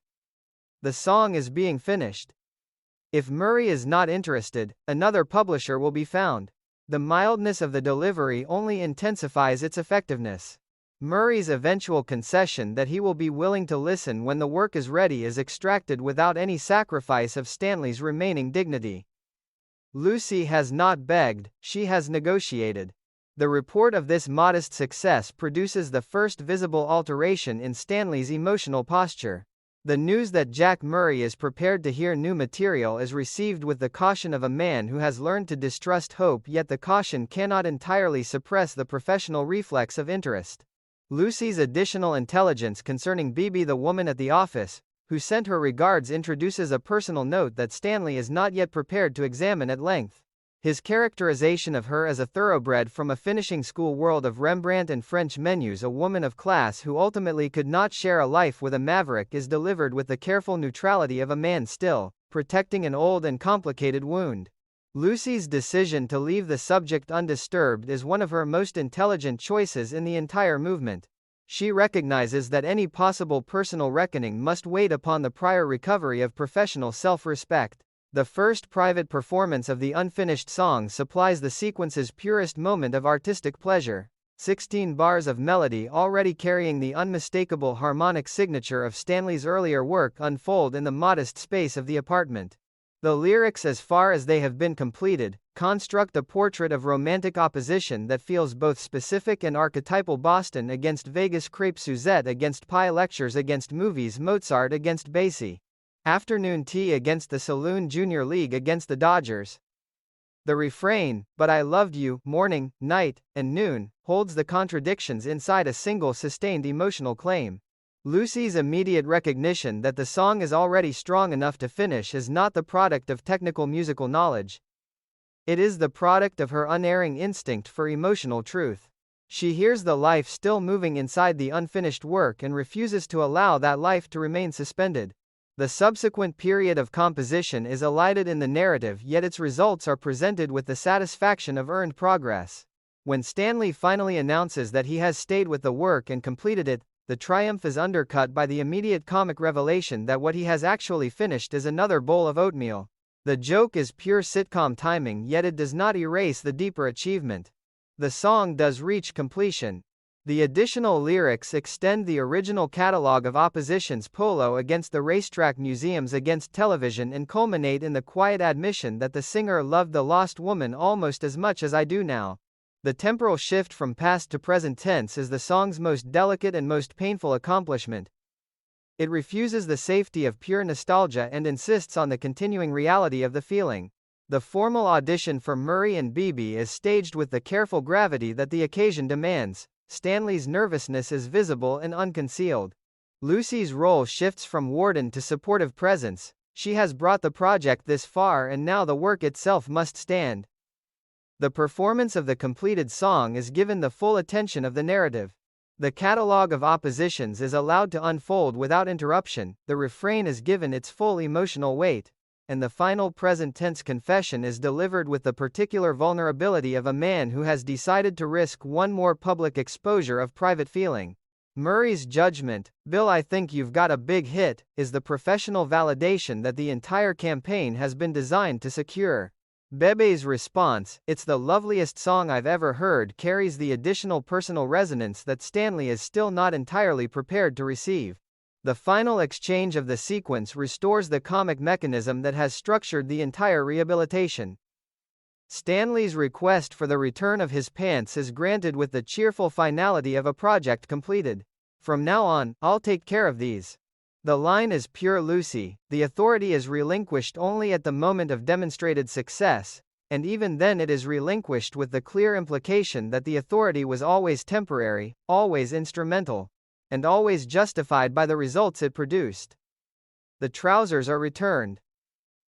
The song is being finished. If Murray is not interested, another publisher will be found. The mildness of the delivery only intensifies its effectiveness. Murray's eventual concession that he will be willing to listen when the work is ready is extracted without any sacrifice of Stanley's remaining dignity. Lucy has not begged, she has negotiated. The report of this modest success produces the first visible alteration in Stanley's emotional posture. The news that Jack Murray is prepared to hear new material is received with the caution of a man who has learned to distrust hope, yet the caution cannot entirely suppress the professional reflex of interest. Lucy's additional intelligence concerning Bibi, the woman at the office, who sent her regards, introduces a personal note that Stanley is not yet prepared to examine at length. His characterization of her as a thoroughbred from a finishing school world of Rembrandt and French menus, a woman of class who ultimately could not share a life with a maverick, is delivered with the careful neutrality of a man still protecting an old and complicated wound. Lucy's decision to leave the subject undisturbed is one of her most intelligent choices in the entire movement. She recognizes that any possible personal reckoning must wait upon the prior recovery of professional self-respect. The first private performance of the unfinished song supplies the sequence's purest moment of artistic pleasure. 16 bars of melody already carrying the unmistakable harmonic signature of Stanley's earlier work unfold in the modest space of the apartment. The lyrics, as far as they have been completed, construct a portrait of romantic opposition that feels both specific and archetypal: Boston against Vegas, crepe Suzette against pie, lectures against movies, Mozart against Basie. Afternoon tea against the saloon, Junior League against the Dodgers. The refrain, "But I loved you, morning, night, and noon," holds the contradictions inside a single sustained emotional claim. Lucy's immediate recognition that the song is already strong enough to finish is not the product of technical musical knowledge. It is the product of her unerring instinct for emotional truth. She hears the life still moving inside the unfinished work and refuses to allow that life to remain suspended. The subsequent period of composition is elided in the narrative, yet its results are presented with the satisfaction of earned progress. When Stanley finally announces that he has stayed with the work and completed it, the triumph is undercut by the immediate comic revelation that what he has actually finished is another bowl of oatmeal. The joke is pure sitcom timing, yet it does not erase the deeper achievement. The song does reach completion. The additional lyrics extend the original catalog of oppositions: polo against the racetrack, museums against television, and culminate in the quiet admission that the singer loved the lost woman almost as much as I do now. The temporal shift from past to present tense is the song's most delicate and most painful accomplishment. It refuses the safety of pure nostalgia and insists on the continuing reality of the feeling. The formal audition for Murray and Bibi is staged with the careful gravity that the occasion demands. Stanley's nervousness is visible and unconcealed. Lucy's role shifts from warden to supportive presence. She has brought the project this far, and now the work itself must stand. The performance of the completed song is given the full attention of the narrative. The catalogue of oppositions is allowed to unfold without interruption, the refrain is given its full emotional weight, and the final present tense confession is delivered with the particular vulnerability of a man who has decided to risk one more public exposure of private feeling. Murray's judgment, "Bill, I think you've got a big hit," is the professional validation that the entire campaign has been designed to secure. Bebe's response, "It's the loveliest song I've ever heard," carries the additional personal resonance that Stanley is still not entirely prepared to receive. The final exchange of the sequence restores the comic mechanism that has structured the entire rehabilitation. Stanley's request for the return of his pants is granted with the cheerful finality of a project completed. "From now on, I'll take care of these." The line is pure Lucy. The authority is relinquished only at the moment of demonstrated success, and even then it is relinquished with the clear implication that the authority was always temporary, always instrumental, and always justified by the results it produced. The trousers are returned.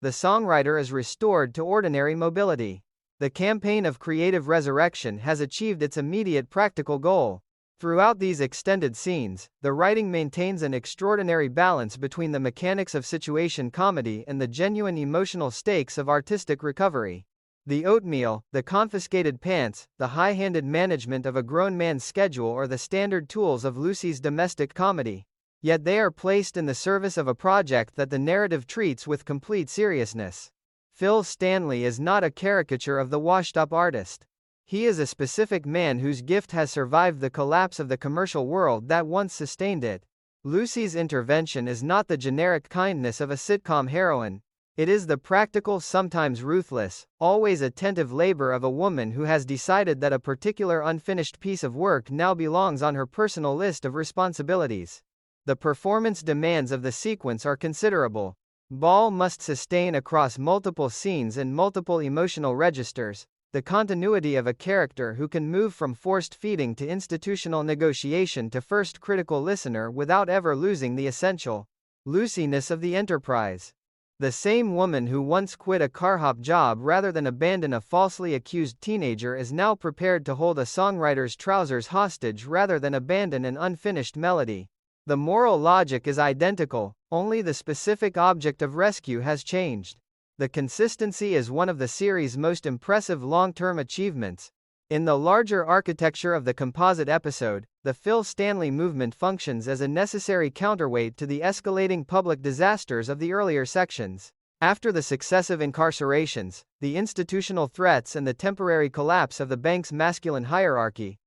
The songwriter is restored to ordinary mobility. The campaign of creative resurrection has achieved its immediate practical goal. Throughout these extended scenes, the writing maintains an extraordinary balance between the mechanics of situation comedy and the genuine emotional stakes of artistic recovery. The oatmeal, the confiscated pants, the high-handed management of a grown man's schedule are the standard tools of Lucy's domestic comedy. Yet they are placed in the service of a project that the narrative treats with complete seriousness. Phil Stanley is not a caricature of the washed-up artist. He is a specific man whose gift has survived the collapse of the commercial world that once sustained it. Lucy's intervention is not the generic kindness of a sitcom heroine. It is the practical, sometimes ruthless, always attentive labor of a woman who has decided that a particular unfinished piece of work now belongs on her personal list of responsibilities. The performance demands of the sequence are considerable. Ball must sustain across multiple scenes and multiple emotional registers the continuity of a character who can move from forced feeding to institutional negotiation to first critical listener without ever losing the essential Lucy-ness of the enterprise. The same woman who once quit a car-hop job rather than abandon a falsely accused teenager is now prepared to hold a songwriter's trousers hostage rather than abandon an unfinished melody. The moral logic is identical, only the specific object of rescue has changed. The consistency is one of the series' most impressive long-term achievements. In the larger architecture of the composite episode, the Phil Stanley movement functions as a necessary counterweight to the escalating public disasters of the earlier sections. After the successive incarcerations, the institutional threats and the temporary collapse of the bank's masculine hierarchy,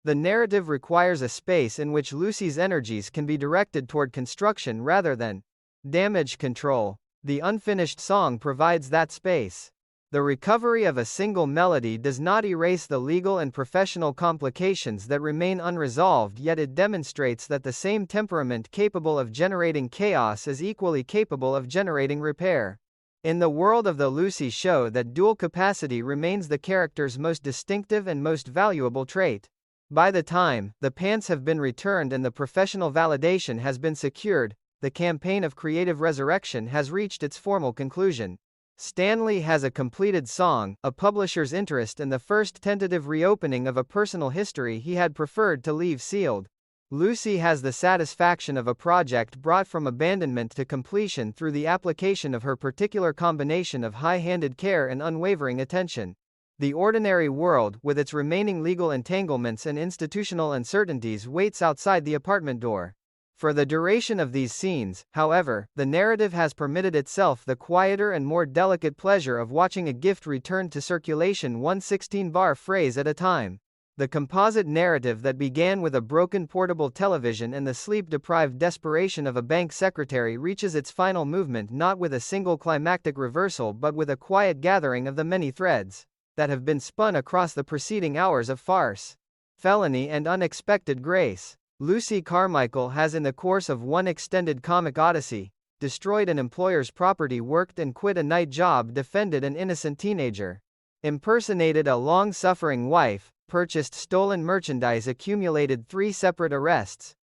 the narrative requires a space in which Lucy's energies can be directed toward construction rather than damage control. The unfinished song provides that space. The recovery of a single melody does not erase the legal and professional complications that remain unresolved, yet it demonstrates that the same temperament capable of generating chaos is equally capable of generating repair. In the world of the Lucy show, that dual capacity remains the character's most distinctive and most valuable trait. By the time the pants have been returned and the professional validation has been secured, the campaign of creative resurrection has reached its formal conclusion. Stanley has a completed song, a publisher's interest in the first tentative reopening of a personal history he had preferred to leave sealed. Lucy has the satisfaction of a project brought from abandonment to completion through the application of her particular combination of high-handed care and unwavering attention. The ordinary world, with its remaining legal entanglements and institutional uncertainties, waits outside the apartment door. For the duration of these scenes, however, the narrative has permitted itself the quieter and more delicate pleasure of watching a gift return to circulation, one 16-bar phrase at a time. The composite narrative that began with a broken portable television and the sleep-deprived desperation of a bank secretary reaches its final movement not with a single climactic reversal but with a quiet gathering of the many threads that have been spun across the preceding hours of farce, felony and unexpected grace. Lucy Carmichael has, in the course of one extended comic odyssey, destroyed an employer's property, worked and quit a night job, defended an innocent teenager, impersonated a long-suffering wife, purchased stolen merchandise, accumulated 3 separate arrests,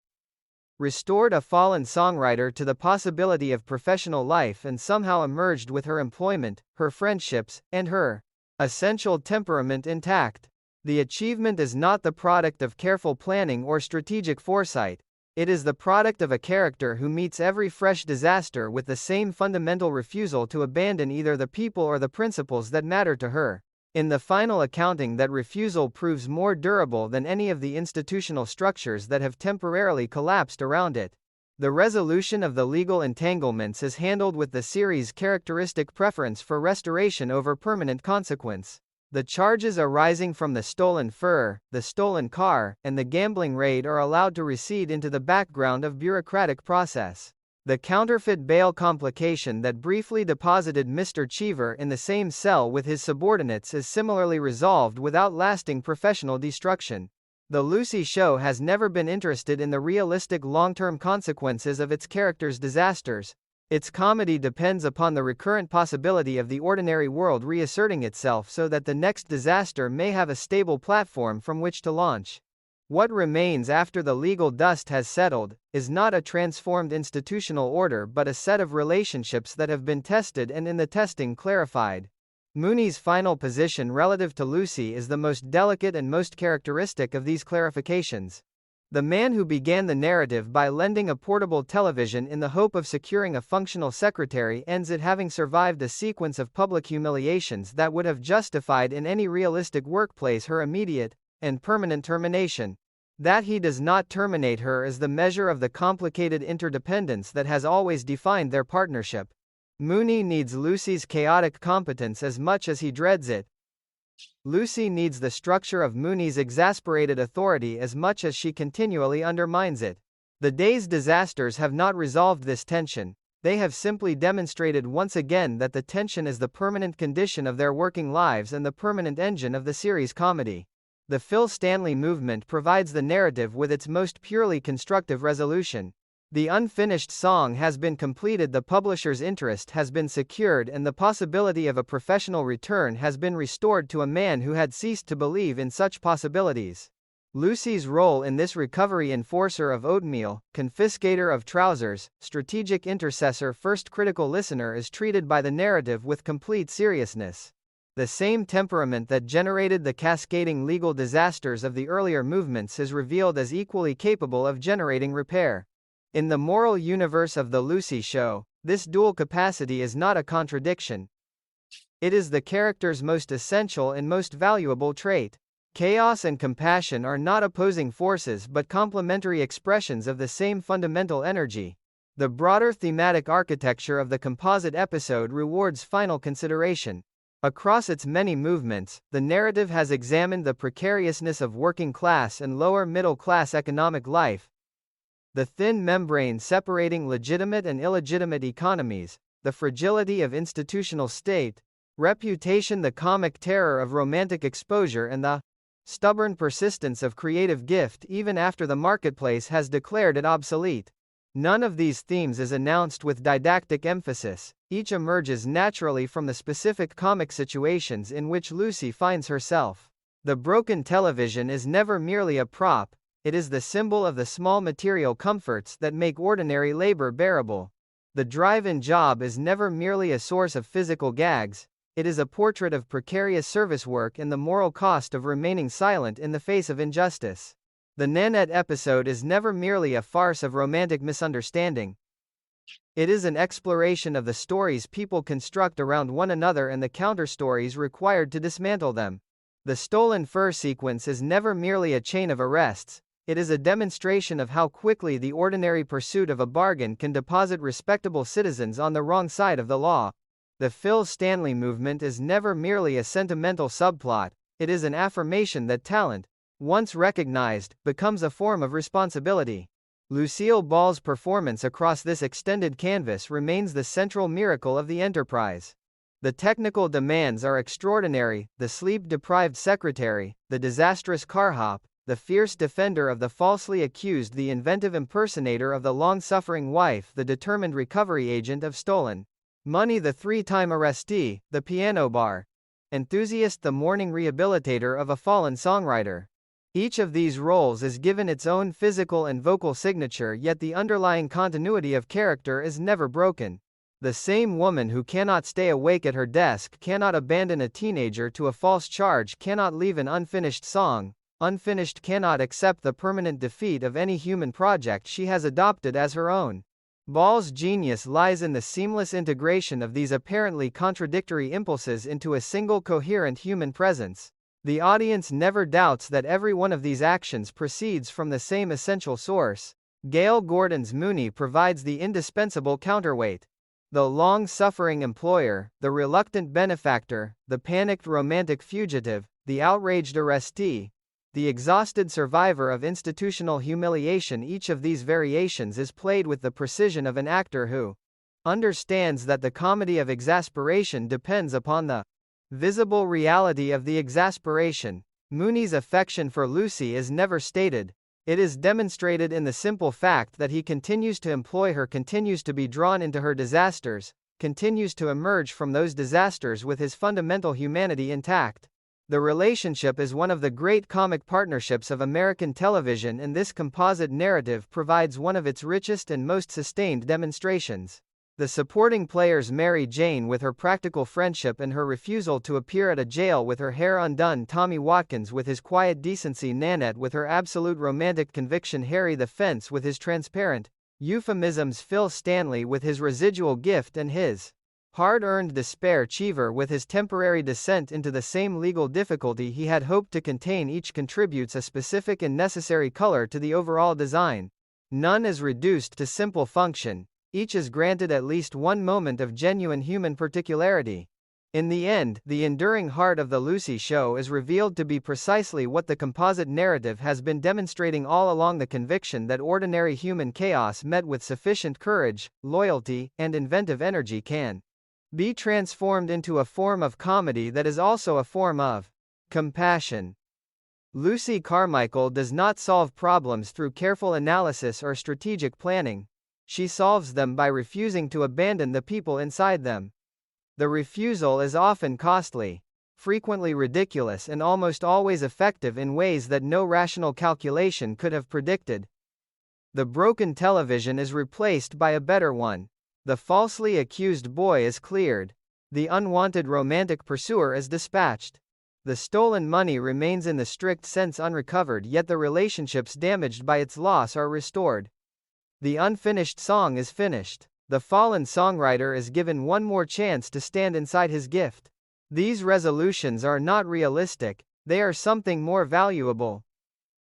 restored a fallen songwriter to the possibility of professional life, and somehow emerged with her employment, her friendships, and her essential temperament intact. The achievement is not the product of careful planning or strategic foresight. It is the product of a character who meets every fresh disaster with the same fundamental refusal to abandon either the people or the principles that matter to her. In the final accounting, that refusal proves more durable than any of the institutional structures that have temporarily collapsed around it. The resolution of the legal entanglements is handled with the series' characteristic preference for restoration over permanent consequence. The charges arising from the stolen fur, the stolen car, and the gambling raid are allowed to recede into the background of bureaucratic process. The counterfeit bail complication that briefly deposited Mr. Cheever in the same cell with his subordinates is similarly resolved without lasting professional destruction. The Lucy show has never been interested in the realistic long-term consequences of its characters' disasters. Its comedy depends upon the recurrent possibility of the ordinary world reasserting itself so that the next disaster may have a stable platform from which to launch. What remains after the legal dust has settled is not a transformed institutional order but a set of relationships that have been tested and in the testing clarified. Mooney's final position relative to Lucy is the most delicate and most characteristic of these clarifications. The man who began the narrative by lending a portable television in the hope of securing a functional secretary ends it having survived a sequence of public humiliations that would have justified in any realistic workplace her immediate and permanent termination. That he does not terminate her is the measure of the complicated interdependence that has always defined their partnership. Mooney needs Lucy's chaotic competence as much as he dreads it. Lucy needs the structure of Mooney's exasperated authority as much as she continually undermines it. The day's disasters have not resolved this tension, they have simply demonstrated once again that the tension is the permanent condition of their working lives and the permanent engine of the series' comedy. The Phil Stanley movement provides the narrative with its most purely constructive resolution. The unfinished song has been completed, the publisher's interest has been secured, and the possibility of a professional return has been restored to a man who had ceased to believe in such possibilities. Lucy's role in this recovery: enforcer of oatmeal, confiscator of trousers, strategic intercessor, first critical listener, is treated by the narrative with complete seriousness. The same temperament that generated the cascading legal disasters of the earlier movements is revealed as equally capable of generating repair. In the moral universe of The Lucy Show, this dual capacity is not a contradiction. It is the character's most essential and most valuable trait. Chaos and compassion are not opposing forces but complementary expressions of the same fundamental energy. The broader thematic architecture of the composite episode rewards final consideration. Across its many movements, the narrative has examined the precariousness of working class and lower middle class economic life, the thin membrane separating legitimate and illegitimate economies, the fragility of institutional state, reputation, the comic terror of romantic exposure, and the stubborn persistence of creative gift even after the marketplace has declared it obsolete. None of these themes is announced with didactic emphasis, each emerges naturally from the specific comic situations in which Lucy finds herself. The broken television is never merely a prop, it is the symbol of the small material comforts that make ordinary labor bearable. The drive-in job is never merely a source of physical gags, it is a portrait of precarious service work and the moral cost of remaining silent in the face of injustice. The Nanette episode is never merely a farce of romantic misunderstanding. It is an exploration of the stories people construct around one another and the counter-stories required to dismantle them. The stolen fur sequence is never merely a chain of arrests, it is a demonstration of how quickly the ordinary pursuit of a bargain can deposit respectable citizens on the wrong side of the law. The Phil Stanley movement is never merely a sentimental subplot, it is an affirmation that talent, once recognized, becomes a form of responsibility. Lucille Ball's performance across this extended canvas remains the central miracle of the enterprise. The technical demands are extraordinary: the sleep-deprived secretary, the disastrous car hop, the fierce defender of the falsely accused, the inventive impersonator of the long-suffering wife, the determined recovery agent of stolen money, the three-time arrestee, the piano bar enthusiast, the mourning rehabilitator of a fallen songwriter. Each of these roles is given its own physical and vocal signature, yet the underlying continuity of character is never broken. The same woman who cannot stay awake at her desk, cannot abandon a teenager to a false charge, cannot leave an unfinished song, unfinished, cannot accept the permanent defeat of any human project she has adopted as her own. Ball's genius lies in the seamless integration of these apparently contradictory impulses into a single coherent human presence. The audience never doubts that every one of these actions proceeds from the same essential source. Gail Gordon's Mooney provides the indispensable counterweight. The long-suffering employer, the reluctant benefactor, the panicked romantic fugitive, the outraged arrestee, the exhausted survivor of institutional humiliation, each of these variations is played with the precision of an actor who understands that the comedy of exasperation depends upon the visible reality of the exasperation. Mooney's affection for Lucy is never stated. It is demonstrated in the simple fact that he continues to employ her, continues to be drawn into her disasters, continues to emerge from those disasters with his fundamental humanity intact. The relationship is one of the great comic partnerships of American television, and this composite narrative provides one of its richest and most sustained demonstrations. The supporting players, Mary Jane with her practical friendship and her refusal to appear at a jail with her hair undone, Tommy Watkins with his quiet decency, Nanette with her absolute romantic conviction, Harry the Fence with his transparent euphemisms, Phil Stanley with his residual gift and his hard-earned despair Cheever with his temporary descent into the same legal difficulty he had hoped to contain. Each contributes a specific and necessary color to the overall design. None is reduced to simple function, each is granted at least one moment of genuine human particularity. In the end, the enduring heart of the Lucy Show is revealed to be precisely what the composite narrative has been demonstrating all along: the conviction that ordinary human chaos met with sufficient courage, loyalty, and inventive energy can be transformed into a form of comedy that is also a form of compassion. Lucy Carmichael does not solve problems through careful analysis or strategic planning. She solves them by refusing to abandon the people inside them. The refusal is often costly, frequently ridiculous, and almost always effective in ways that no rational calculation could have predicted. The broken television is replaced by a better one. The falsely accused boy is cleared. The unwanted romantic pursuer is dispatched. The stolen money remains in the strict sense unrecovered, yet the relationships damaged by its loss are restored. The unfinished song is finished. The fallen songwriter is given one more chance to stand inside his gift. These resolutions are not realistic, they are something more valuable.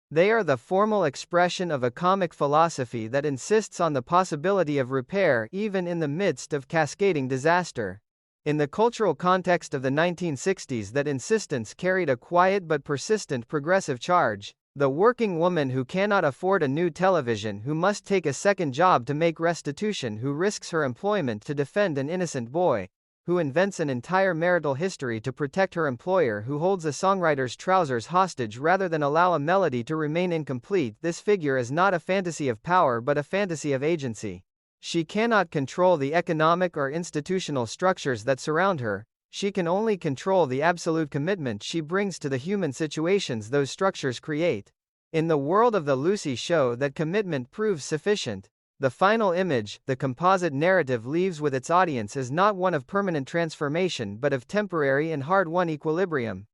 They are the formal expression of a comic philosophy that insists on the possibility of repair even in the midst of cascading disaster. In the cultural context of the 1960s, that insistence carried a quiet but persistent progressive charge. The working woman who cannot afford a new television, who must take a second job to make restitution, who risks her employment to defend an innocent boy, who invents an entire marital history to protect her employer, who holds a songwriter's trousers hostage rather than allow a melody to remain incomplete. This figure is not a fantasy of power but a fantasy of agency. She cannot control the economic or institutional structures that surround her. She can only control the absolute commitment she brings to the human situations those structures create. In the world of the Lucy Show, that commitment proves sufficient. The final image, the composite narrative, leaves with its audience is not one of permanent transformation but of temporary and hard-won equilibrium.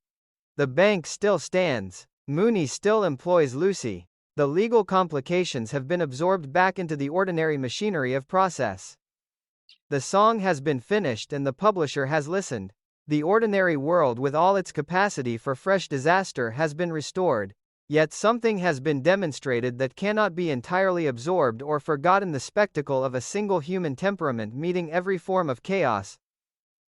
The bank still stands. Mooney still employs Lucy. The legal complications have been absorbed back into the ordinary machinery of process. The song has been finished and the publisher has listened. The ordinary world with all its capacity for fresh disaster has been restored. Yet something has been demonstrated that cannot be entirely absorbed or forgotten: the spectacle of a single human temperament meeting every form of chaos.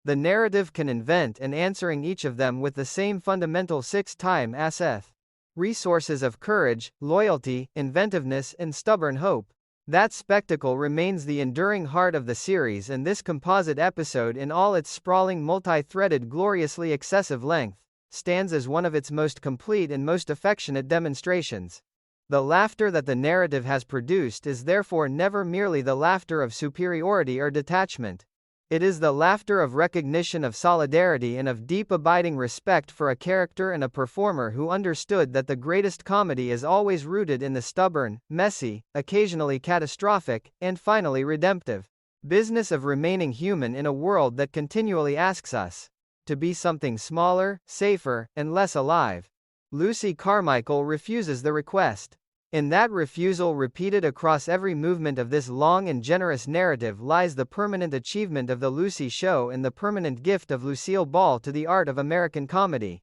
The narrative can invent and answering each of them with the same fundamental 6-time asseth. Resources of courage, loyalty, inventiveness, and stubborn hope. That spectacle remains the enduring heart of the series, and this composite episode, in all its sprawling, multi-threaded, gloriously excessive length, stands as one of its most complete and most affectionate demonstrations. The laughter that the narrative has produced is therefore never merely the laughter of superiority or detachment. It is the laughter of recognition, of solidarity, and of deep abiding respect for a character and a performer who understood that the greatest comedy is always rooted in the stubborn, messy, occasionally catastrophic, and finally redemptive business of remaining human in a world that continually asks us to be something smaller, safer, and less alive. Lucy Carmichael refuses the request. In that refusal, repeated across every movement of this long and generous narrative, lies the permanent achievement of the Lucy Show and the permanent gift of Lucille Ball to the art of American comedy.